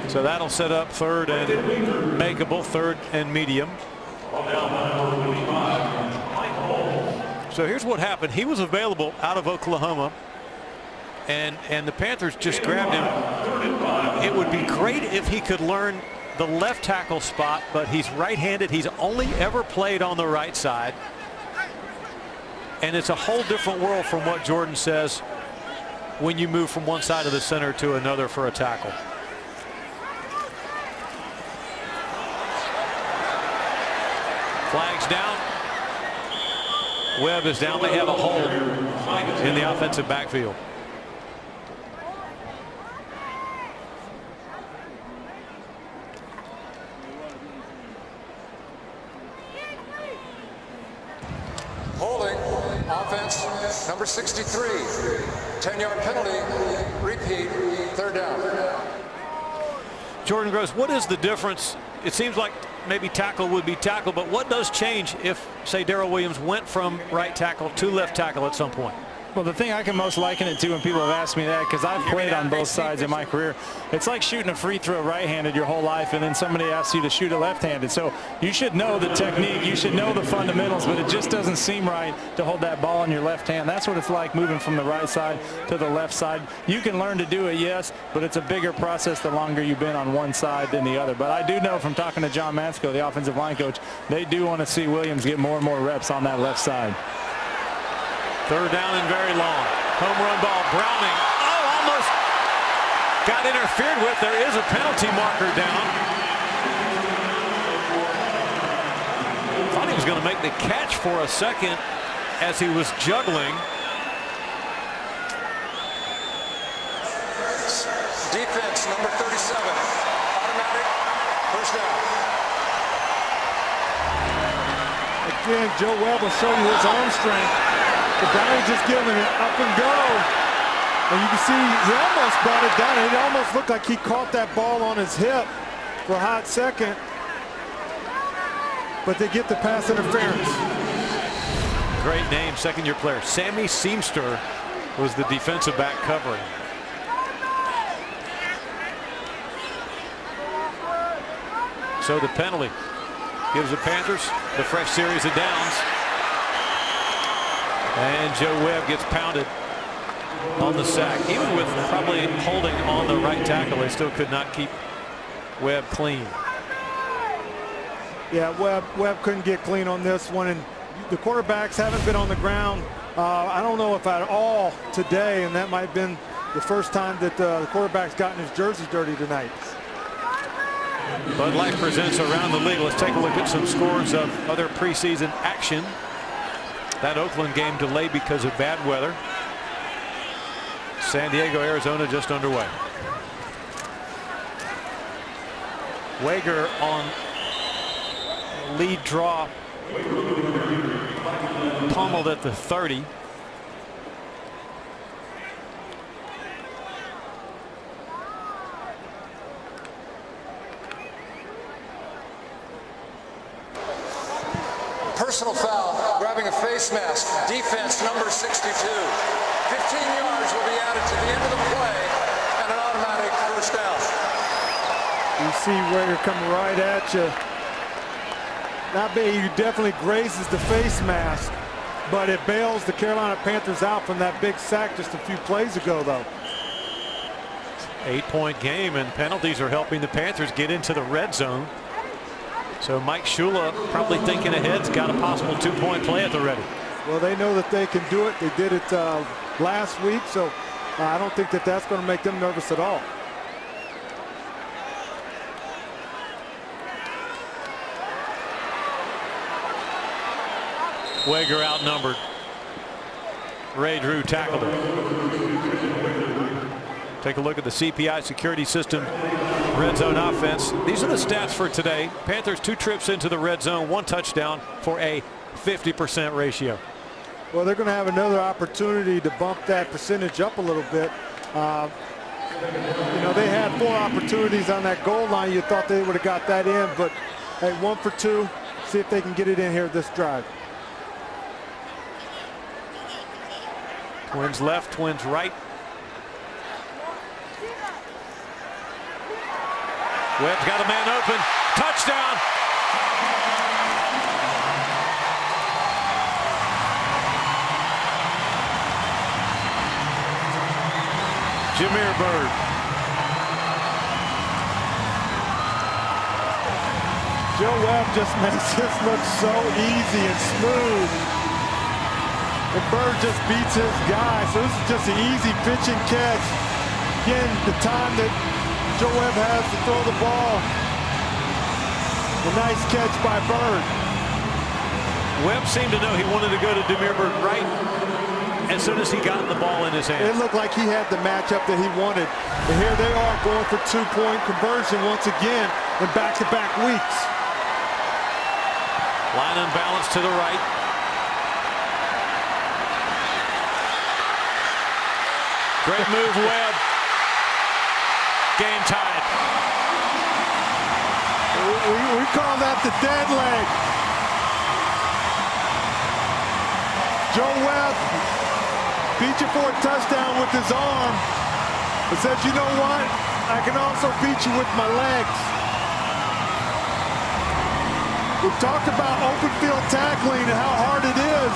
So that'll set up 3rd and makeable, 3rd and medium. So here's what happened. He was available out of Oklahoma, and the Panthers just grabbed him. It would be great if he could learn the left tackle spot, but he's right-handed. He's only ever played on the right side. And it's a whole different world from what Jordan says when you move from one side of the center to another for a tackle. Flags down. Webb is down. They have a hole in the offensive backfield. Holding, offense, number 63. 10-yard penalty, repeat, third down. Jordan Gross, what is the difference? It seems like maybe tackle would be tackle, but what does change if, say, Darrell Williams went from right tackle to left tackle at some point? Well, the thing I can most liken it to when people have asked me that, because I've played on both sides in my career, it's like shooting a free throw right-handed your whole life, and then somebody asks you to shoot it left-handed. So you should know the technique, you should know the fundamentals, but it just doesn't seem right to hold that ball in your left hand. That's what it's like moving from the right side to the left side. You can learn to do it, yes, but it's a bigger process the longer you've been on one side than the other. But I do know from talking to John Mansko, the offensive line coach, they do want to see Williams get more and more reps on that left side. Third down and very long. Home run ball. Browning. Oh, almost got interfered with. There is a penalty marker down. Thought he was going to make the catch for a second as he was juggling. Defense, number 37. Automatic, first down. Again, Joe Webb will show you his arm strength. The Browning just giving it up and go. And you can see he almost brought it down. It almost looked like he caught that ball on his hip for a hot second. But they get the pass interference. Great name, second-year player. Sammy Seamster was the defensive back covering. So the penalty gives the Panthers the fresh series of downs. And Joe Webb gets pounded on the sack. Even with probably holding on the right tackle, they still could not keep Webb clean. Yeah, Webb couldn't get clean on this one. And the quarterbacks haven't been on the ground, I don't know if at all today, and that might have been the first time that the quarterback's gotten his jersey dirty tonight. Bud Light presents Around the League. Let's take a look at some scores of other preseason action. That Oakland game delayed because of bad weather. San Diego, Arizona just underway. Wager on lead draw. Pummeled at the 30. Personal foul, grabbing a face mask. Defense, number 62. 15 yards will be added to the end of the play, and an automatic first down. You see Wager coming right at you. That big, he definitely grazes the face mask, but it bails the Carolina Panthers out from that big sack just a few plays ago, though. 8-point game, and penalties are helping the Panthers get into the red zone. So Mike Shula probably thinking ahead, has got a possible 2-point play at the ready. Well, they know that they can do it. They did it last week, so I don't think that that's going to make them nervous at all. Wager outnumbered. Ray Drew tackled him. Take a look at the CPI security system red zone offense. These are the stats for today. Panthers 2 trips into the red zone, 1 touchdown for a 50% ratio. Well, they're going to have another opportunity to bump that percentage up a little bit. You know, they had 4 opportunities on that goal line. You thought they would have got that in, but hey, 1 for 2. See if they can get it in here this drive. Twins left, Twins right. Webb's got a man open. Touchdown. Jameer Byrd. Joe Webb just makes this look so easy and smooth. And Byrd just beats his guy. So this is just an easy pitch and catch. Again, the time that Joe Webb has to throw the ball. A nice catch by Byrd. Webb seemed to know he wanted to go to Jameer Byrd right as soon as he got the ball in his hand. It looked like he had the matchup that he wanted. And here they are going for two-point conversion once again in back-to-back weeks. Line unbalanced to the right. Great move, Webb. Game tied. We call that the dead leg. Joe Webb beat you for a touchdown with his arm. But says, you know what? I can also beat you with my legs. We've talked about open field tackling and how hard it is.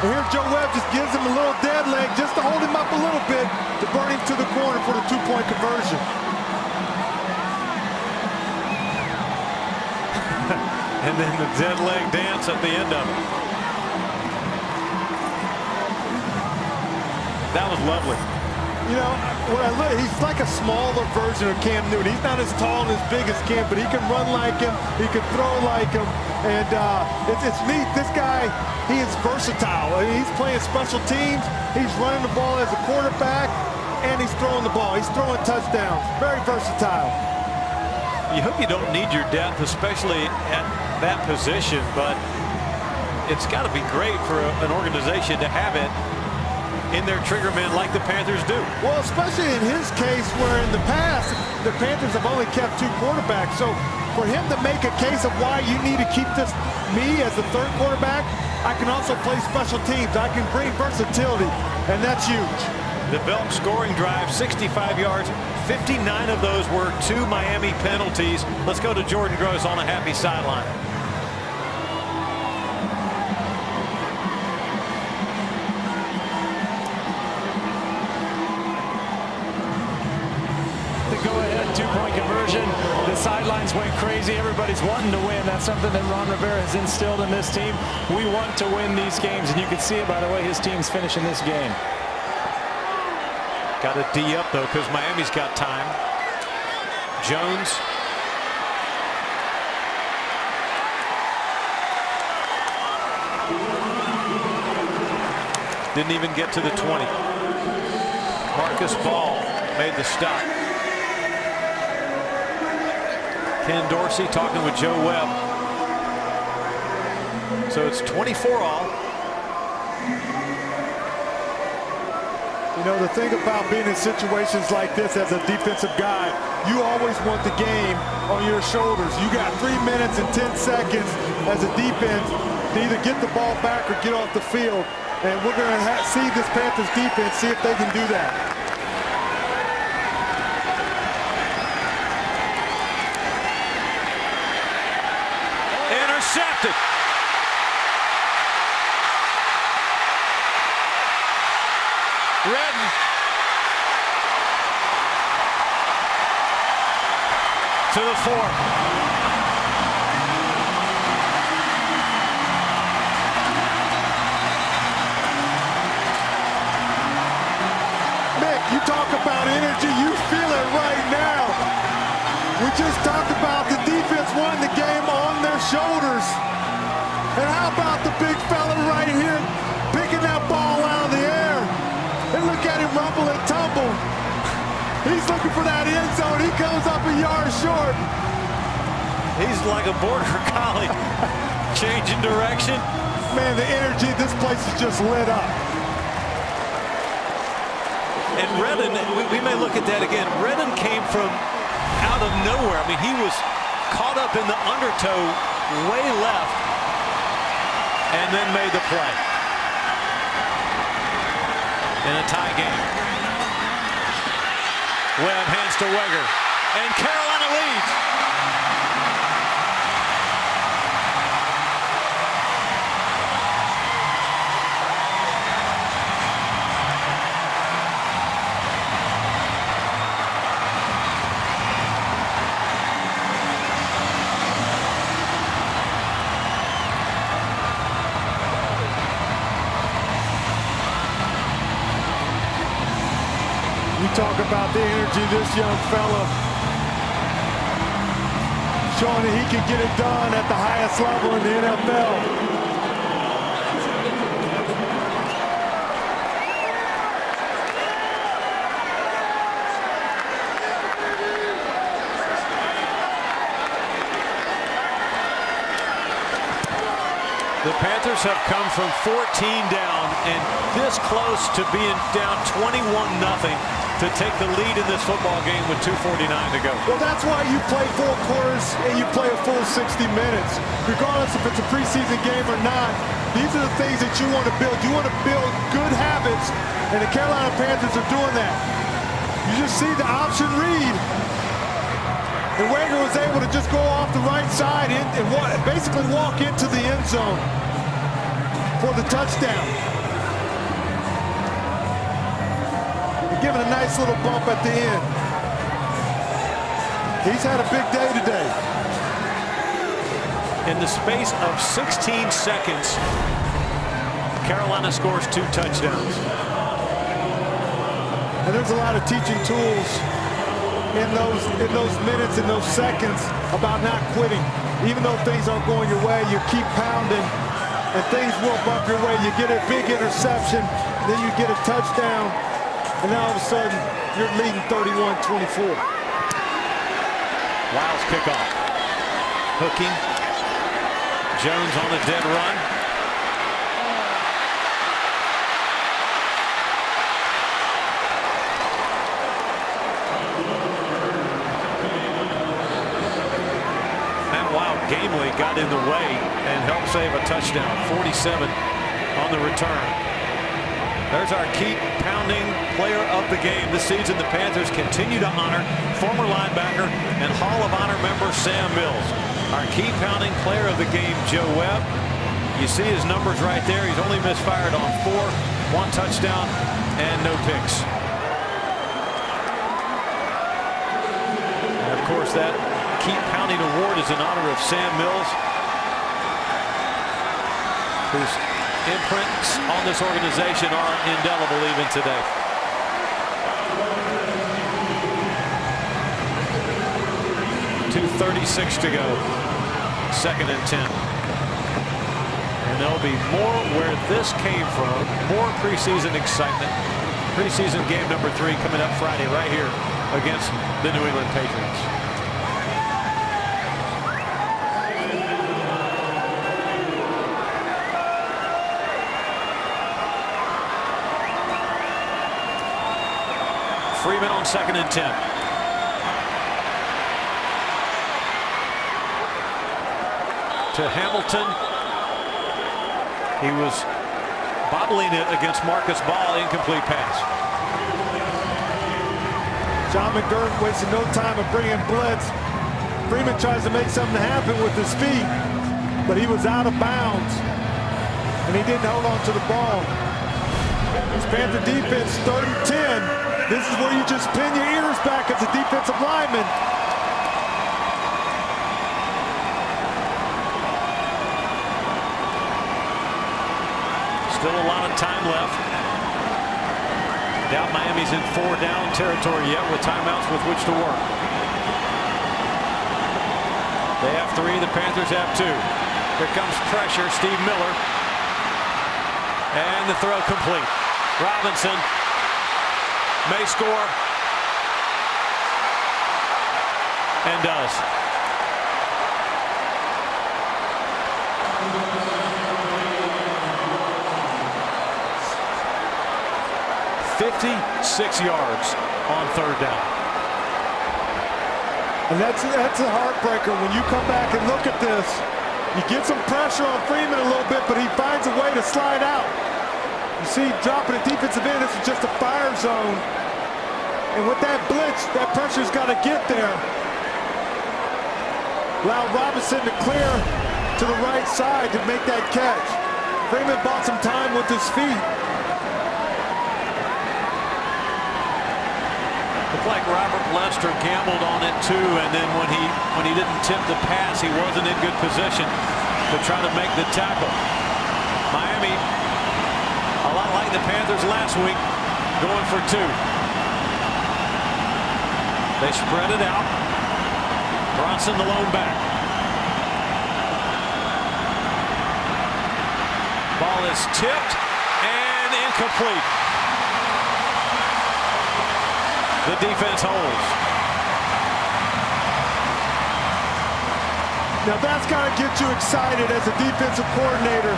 And here Joe Webb just gives him a little dead leg just to hold him up a little bit to burn him to the corner for the two-point conversion. And then the dead leg dance at the end of it. That was lovely. You know, when I look, he's like a smaller version of Cam Newton. He's not as tall and as big as Cam, but he can run like him. He can throw like him. And it's neat. This guy, he is versatile. I mean, he's playing special teams. He's running the ball as a quarterback, and he's throwing the ball. He's throwing touchdowns. Very versatile. You hope you don't need your depth, especially at that position, but it's got to be great for an organization to have it in their trigger men like the Panthers do. Well, especially in his case where in the past, the Panthers have only kept two quarterbacks. So for him to make a case of why you need to keep me as the third quarterback, I can also play special teams. I can bring versatility, and that's huge. The Belk scoring drive, 65 yards, 59 of those were two Miami penalties. Let's go to Jordan Gross on a happy sideline. Two-point conversion. The sidelines went crazy. Everybody's wanting to win. That's something that Ron Rivera has instilled in this team. We want to win these games, and you can see it by the way his team's finishing this game. Got a D up though because Miami's got time. Jones. Didn't even get to the 20. Marcus Ball made the stop. Ken Dorsey talking with Joe Webb. So it's 24 all. You know, the thing about being in situations like this as a defensive guy, you always want the game on your shoulders. You got 3 minutes and 10 seconds as a defense to either get the ball back or get off the field. And we're going to see this Panthers defense, see if they can do that. Intercepted. Redden. To the 4. Mick, you talk about energy, you feel it right now. We just talked about the defense won the game on their shoulders. And how about the big fella right here picking that ball out of the air? And look at him rumble and tumble. He's looking for that end zone. He comes up a yard short. He's like a border collie. Changing direction. Man, the energy, this place is just lit up. And Redden, we may look at that again. Redden came from out of nowhere. I mean, he was caught up in the undertow way left and then made the play. In a tie game. Webb hands to Weger. And Carolina leads. Talk about the energy of this young fella. Showing that he can get it done at the highest level in the NFL. The Panthers have come from 14 down and this close to being down 21-0 to take the lead in this football game with 2:49 to go. Well, that's why you play 4 quarters and you play a full 60 minutes. Regardless if it's a preseason game or not, these are the things that you want to build. You want to build good habits, and the Carolina Panthers are doing that. You just see the option read. And Wager was able to just go off the right side and basically walk into the end zone for the touchdown. And give it a nice little bump at the end. He's had a big day today. In the space of 16 seconds, Carolina scores 2 touchdowns. And there's a lot of teaching tools in those minutes, in those seconds, about not quitting. Even though things aren't going your way, you keep pounding and things will bump your way. You get a big interception, then you get a touchdown, and now all of a sudden you're leading 31-24. Wiles kickoff. Hooking. Jones on a dead run. Gamely got in the way and helped save a touchdown. 47 on the return. There's our keep pounding player of the game this season. The Panthers continue to honor former linebacker and Hall of Honor member Sam Mills. Our keep pounding player of the game, Joe Webb. You see his numbers right there. He's only misfired on 4, 1 touchdown and no picks. And of course that Keep Pounding Award is in honor of Sam Mills, whose imprints on this organization are indelible even today. .236 to go. 2nd and 10. And there'll be more where this came from. More preseason excitement. Preseason game number 3 coming up Friday right here against the New England Patriots. Freeman on 2nd and 10. To Hamilton. He was bobbling it against Marcus Ball. Incomplete pass. John McGurk wasted no time of bringing blitz. Freeman tries to make something happen with his feet, but he was out of bounds, and he didn't hold on to the ball. This Panther defense, 3rd and 10. This is where you just pin your ears back as a defensive lineman. Still a lot of time left. Doubt Miami's in 4 down territory yet with timeouts with which to work. They have 3, the Panthers have 2. Here comes pressure, Steve Miller. And the throw complete. Robinson may score, and does. .56 yards on 3rd down. And that's a heartbreaker when you come back and look at this. You get some pressure on Freeman a little bit, but he finds a way to slide out. You see, dropping a defensive end, this is just a fire zone. And with that blitz, that pressure's got to get there. Allow Robinson to clear to the right side to make that catch. Freeman bought some time with his feet. Looked like Robert Lester gambled on it too, and then when he didn't tip the pass, he wasn't in good position to try to make the tackle. Miami, a lot like the Panthers last week, going for 2. They spread it out. Bronson the lone back. Ball is tipped and incomplete. The defense holds. Now that's got to get you excited as a defensive coordinator.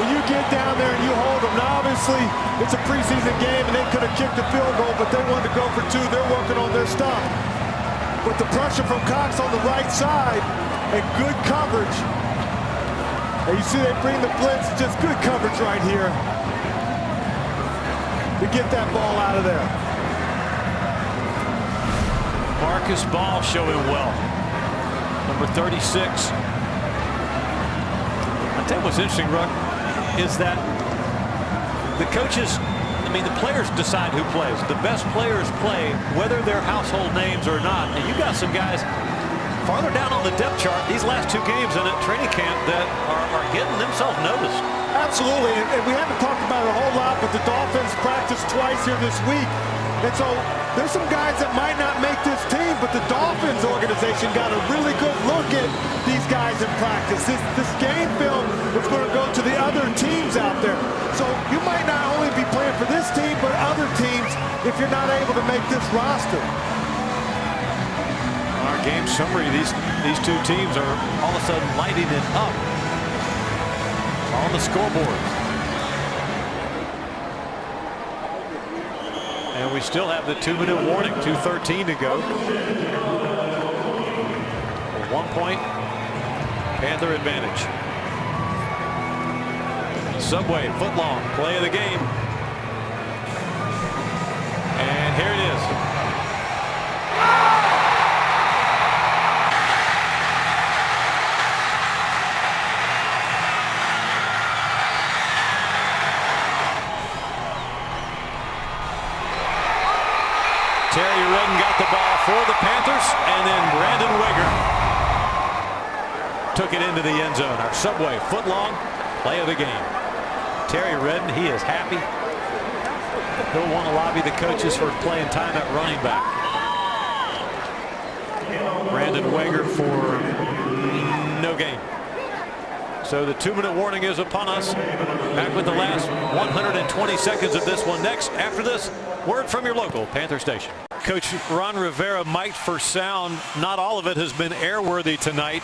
When you get down there and you hold them. Now obviously it's a preseason game and they could have kicked a field goal, but they wanted to go for 2. They're working on their stuff. But the pressure from Cox on the right side and good coverage. And you see they bring the blitz, just good coverage right here to get that ball out of there. Marcus Ball showing well. Number 36. I'll tell you what's interesting, Ruck, is that the coaches, the players decide who plays. The best players play, whether they're household names or not. And you got some guys farther down on the depth chart these last 2 games in a training camp that are getting themselves noticed. Absolutely, and we haven't talked about it a whole lot, but the Dolphins practiced twice here this week. And so there's some guys that might not make this team, but the Dolphins organization got a really good look at these guys in practice. This game film is going to go to the other teams out there. So you might not only be playing for this team, but other teams if you're not able to make this roster. Our game summary, these 2 teams are all of a sudden lighting it up on the scoreboard. And we still have the 2-minute warning, 2:13 to go. 1-point Panther advantage. Subway, footlong, play of the game. And here it is. Terry Redden got the ball for the Panthers, and then Brandon Weger took it into the end zone. Our Subway footlong play of the game. Terry Redden, he is happy. He'll want to lobby the coaches for playing time at running back. Brandon Weger for no gain. So the 2-minute warning is upon us. Back with the last 120 seconds of this one next. After this, word from your local Panther station. Coach Ron Rivera mic'd for sound. Not all of it has been airworthy tonight,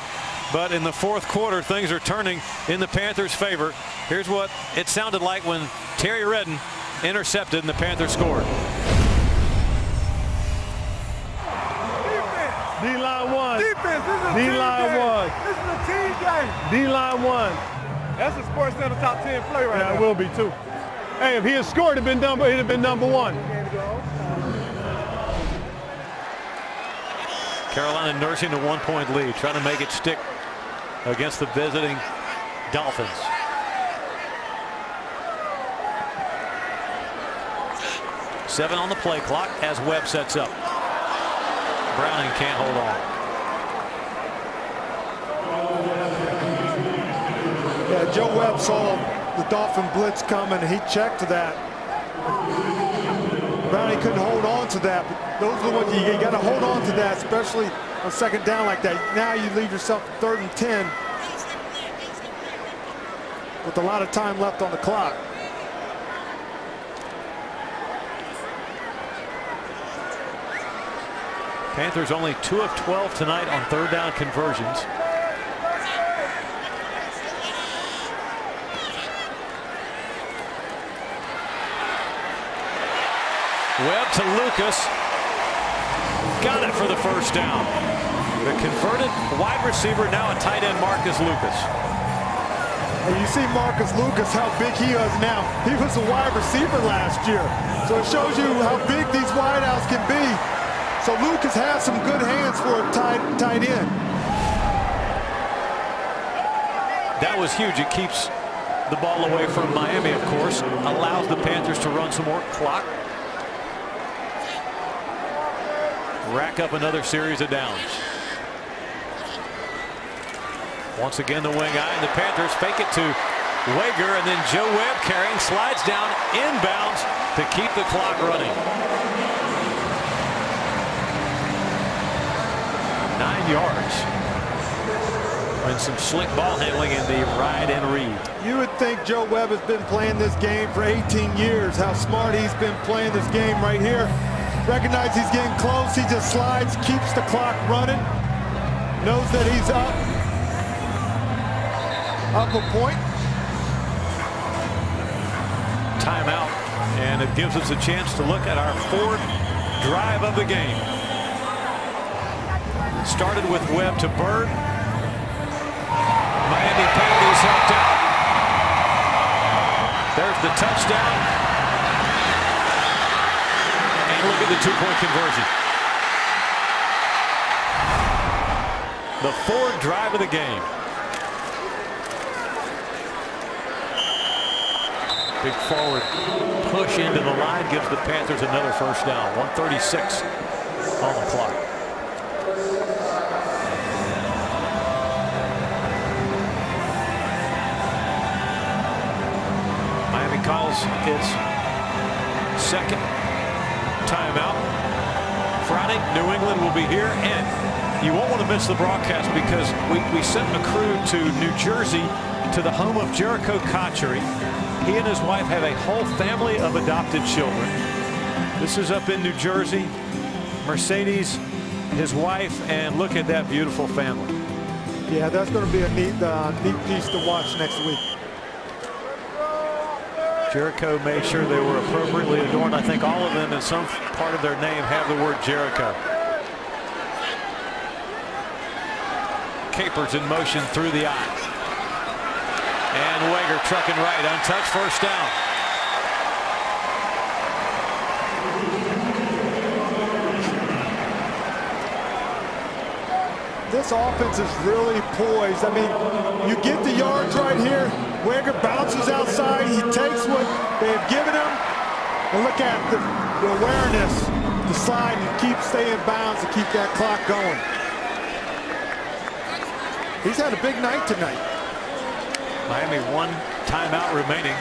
but in the 4th quarter, things are turning in the Panthers' favor. Here's what it sounded like when Terry Redden intercepted and the Panthers scored. D-line 1. Defense, this is a D-line 1. This is a team game. D-line 1. That's a Sports Center top 10 play right now. Yeah, it will be too. Hey, if he had scored, he'd have been number 1. Carolina nursing a 1-point lead, trying to make it stick against the visiting Dolphins. Seven on the play clock as Webb sets up. Browning can't hold on. Yeah, Joe Webb saw the Dolphin blitz coming. He checked that. Browning couldn't hold on to that. But those are the ones you got to hold on to that, especially on 2nd down like that. Now you leave yourself 3rd and 10 with a lot of time left on the clock. Panthers only 2 of 12 tonight on 3rd down conversions. Webb to Lucas. Got it for the 1st down. The converted wide receiver, now a tight end, Marcus Lucas. And you see Marcus Lucas, how big he is now. He was a wide receiver last year. So it shows you how big these wideouts can be. So Lucas has some good hands for a tight end. That was huge. It keeps the ball away from Miami, of course. Allows the Panthers to run some more clock. Rack up another series of downs. Once again, the wing eye, and the Panthers fake it to Weger, and then Joe Webb carrying, slides down inbounds to keep the clock running. yards. And some slick ball handling in the ride and read. You would think Joe Webb has been playing this game for 18 years. How smart he's been playing this game right here. Recognize he's getting close. He just slides, keeps the clock running. Knows that he's up a point. Timeout, and it gives us a chance to look at our fourth drive of the game. It started with Webb to Bird. Miami Panthers helped out. There's the touchdown. And look at the two-point conversion. The fourth drive of the game. Big forward push into the line gives the Panthers another first down. 1:36 on the clock. Miami calls its second timeout. Friday, New England will be here, and you won't want to miss the broadcast because we sent a crew to New Jersey to the home of Jericho Cotchery. He and his wife have a whole family of adopted children. This is up in New Jersey. Mercedes, his wife, and look at that beautiful family. Yeah, that's going to be a neat piece to watch next week. Jericho made sure they were appropriately adorned. I think all of them in some part of their name have the word Jericho. Capers in motion through the eye. And Wager trucking right, untouched, first down. This offense is really poised. I mean, you get the yards right here. Wager bounces outside. He takes what they've given him. And look at the awareness to slide and keep staying bounds to keep that clock going. He's had a big night tonight. Miami, one timeout remaining.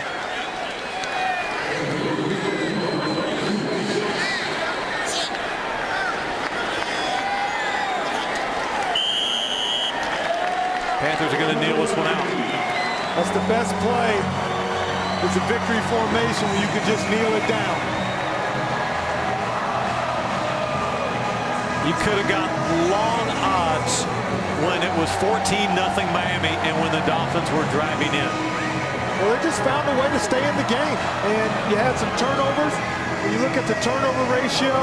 Panthers are going to kneel this one out. That's the best play. It's a victory formation where you can just kneel it down. You could have got long odds when it was 14-0 Miami and when the Dolphins were driving in. Well, they just found a way to stay in the game. And you had some turnovers. When you look at the turnover ratio,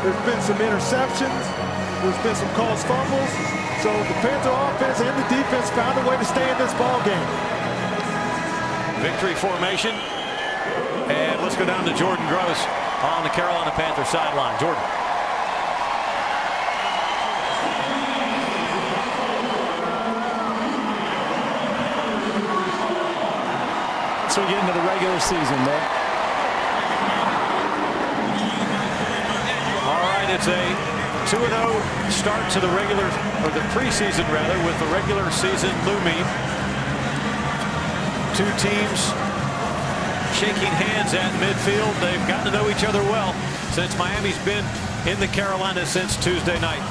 there's been some interceptions. There's been some caused fumbles. So the Panther offense and the defense found a way to stay in this ball game. Victory formation. And let's go down to Jordan Gross on the Carolina Panthers sideline. Jordan. So we get into the regular season, man. All right, it's a 2-0 start to the regular, or the preseason rather, with the regular season looming. Two teams shaking hands at midfield. They've gotten to know each other well since Miami's been in the Carolinas since Tuesday night.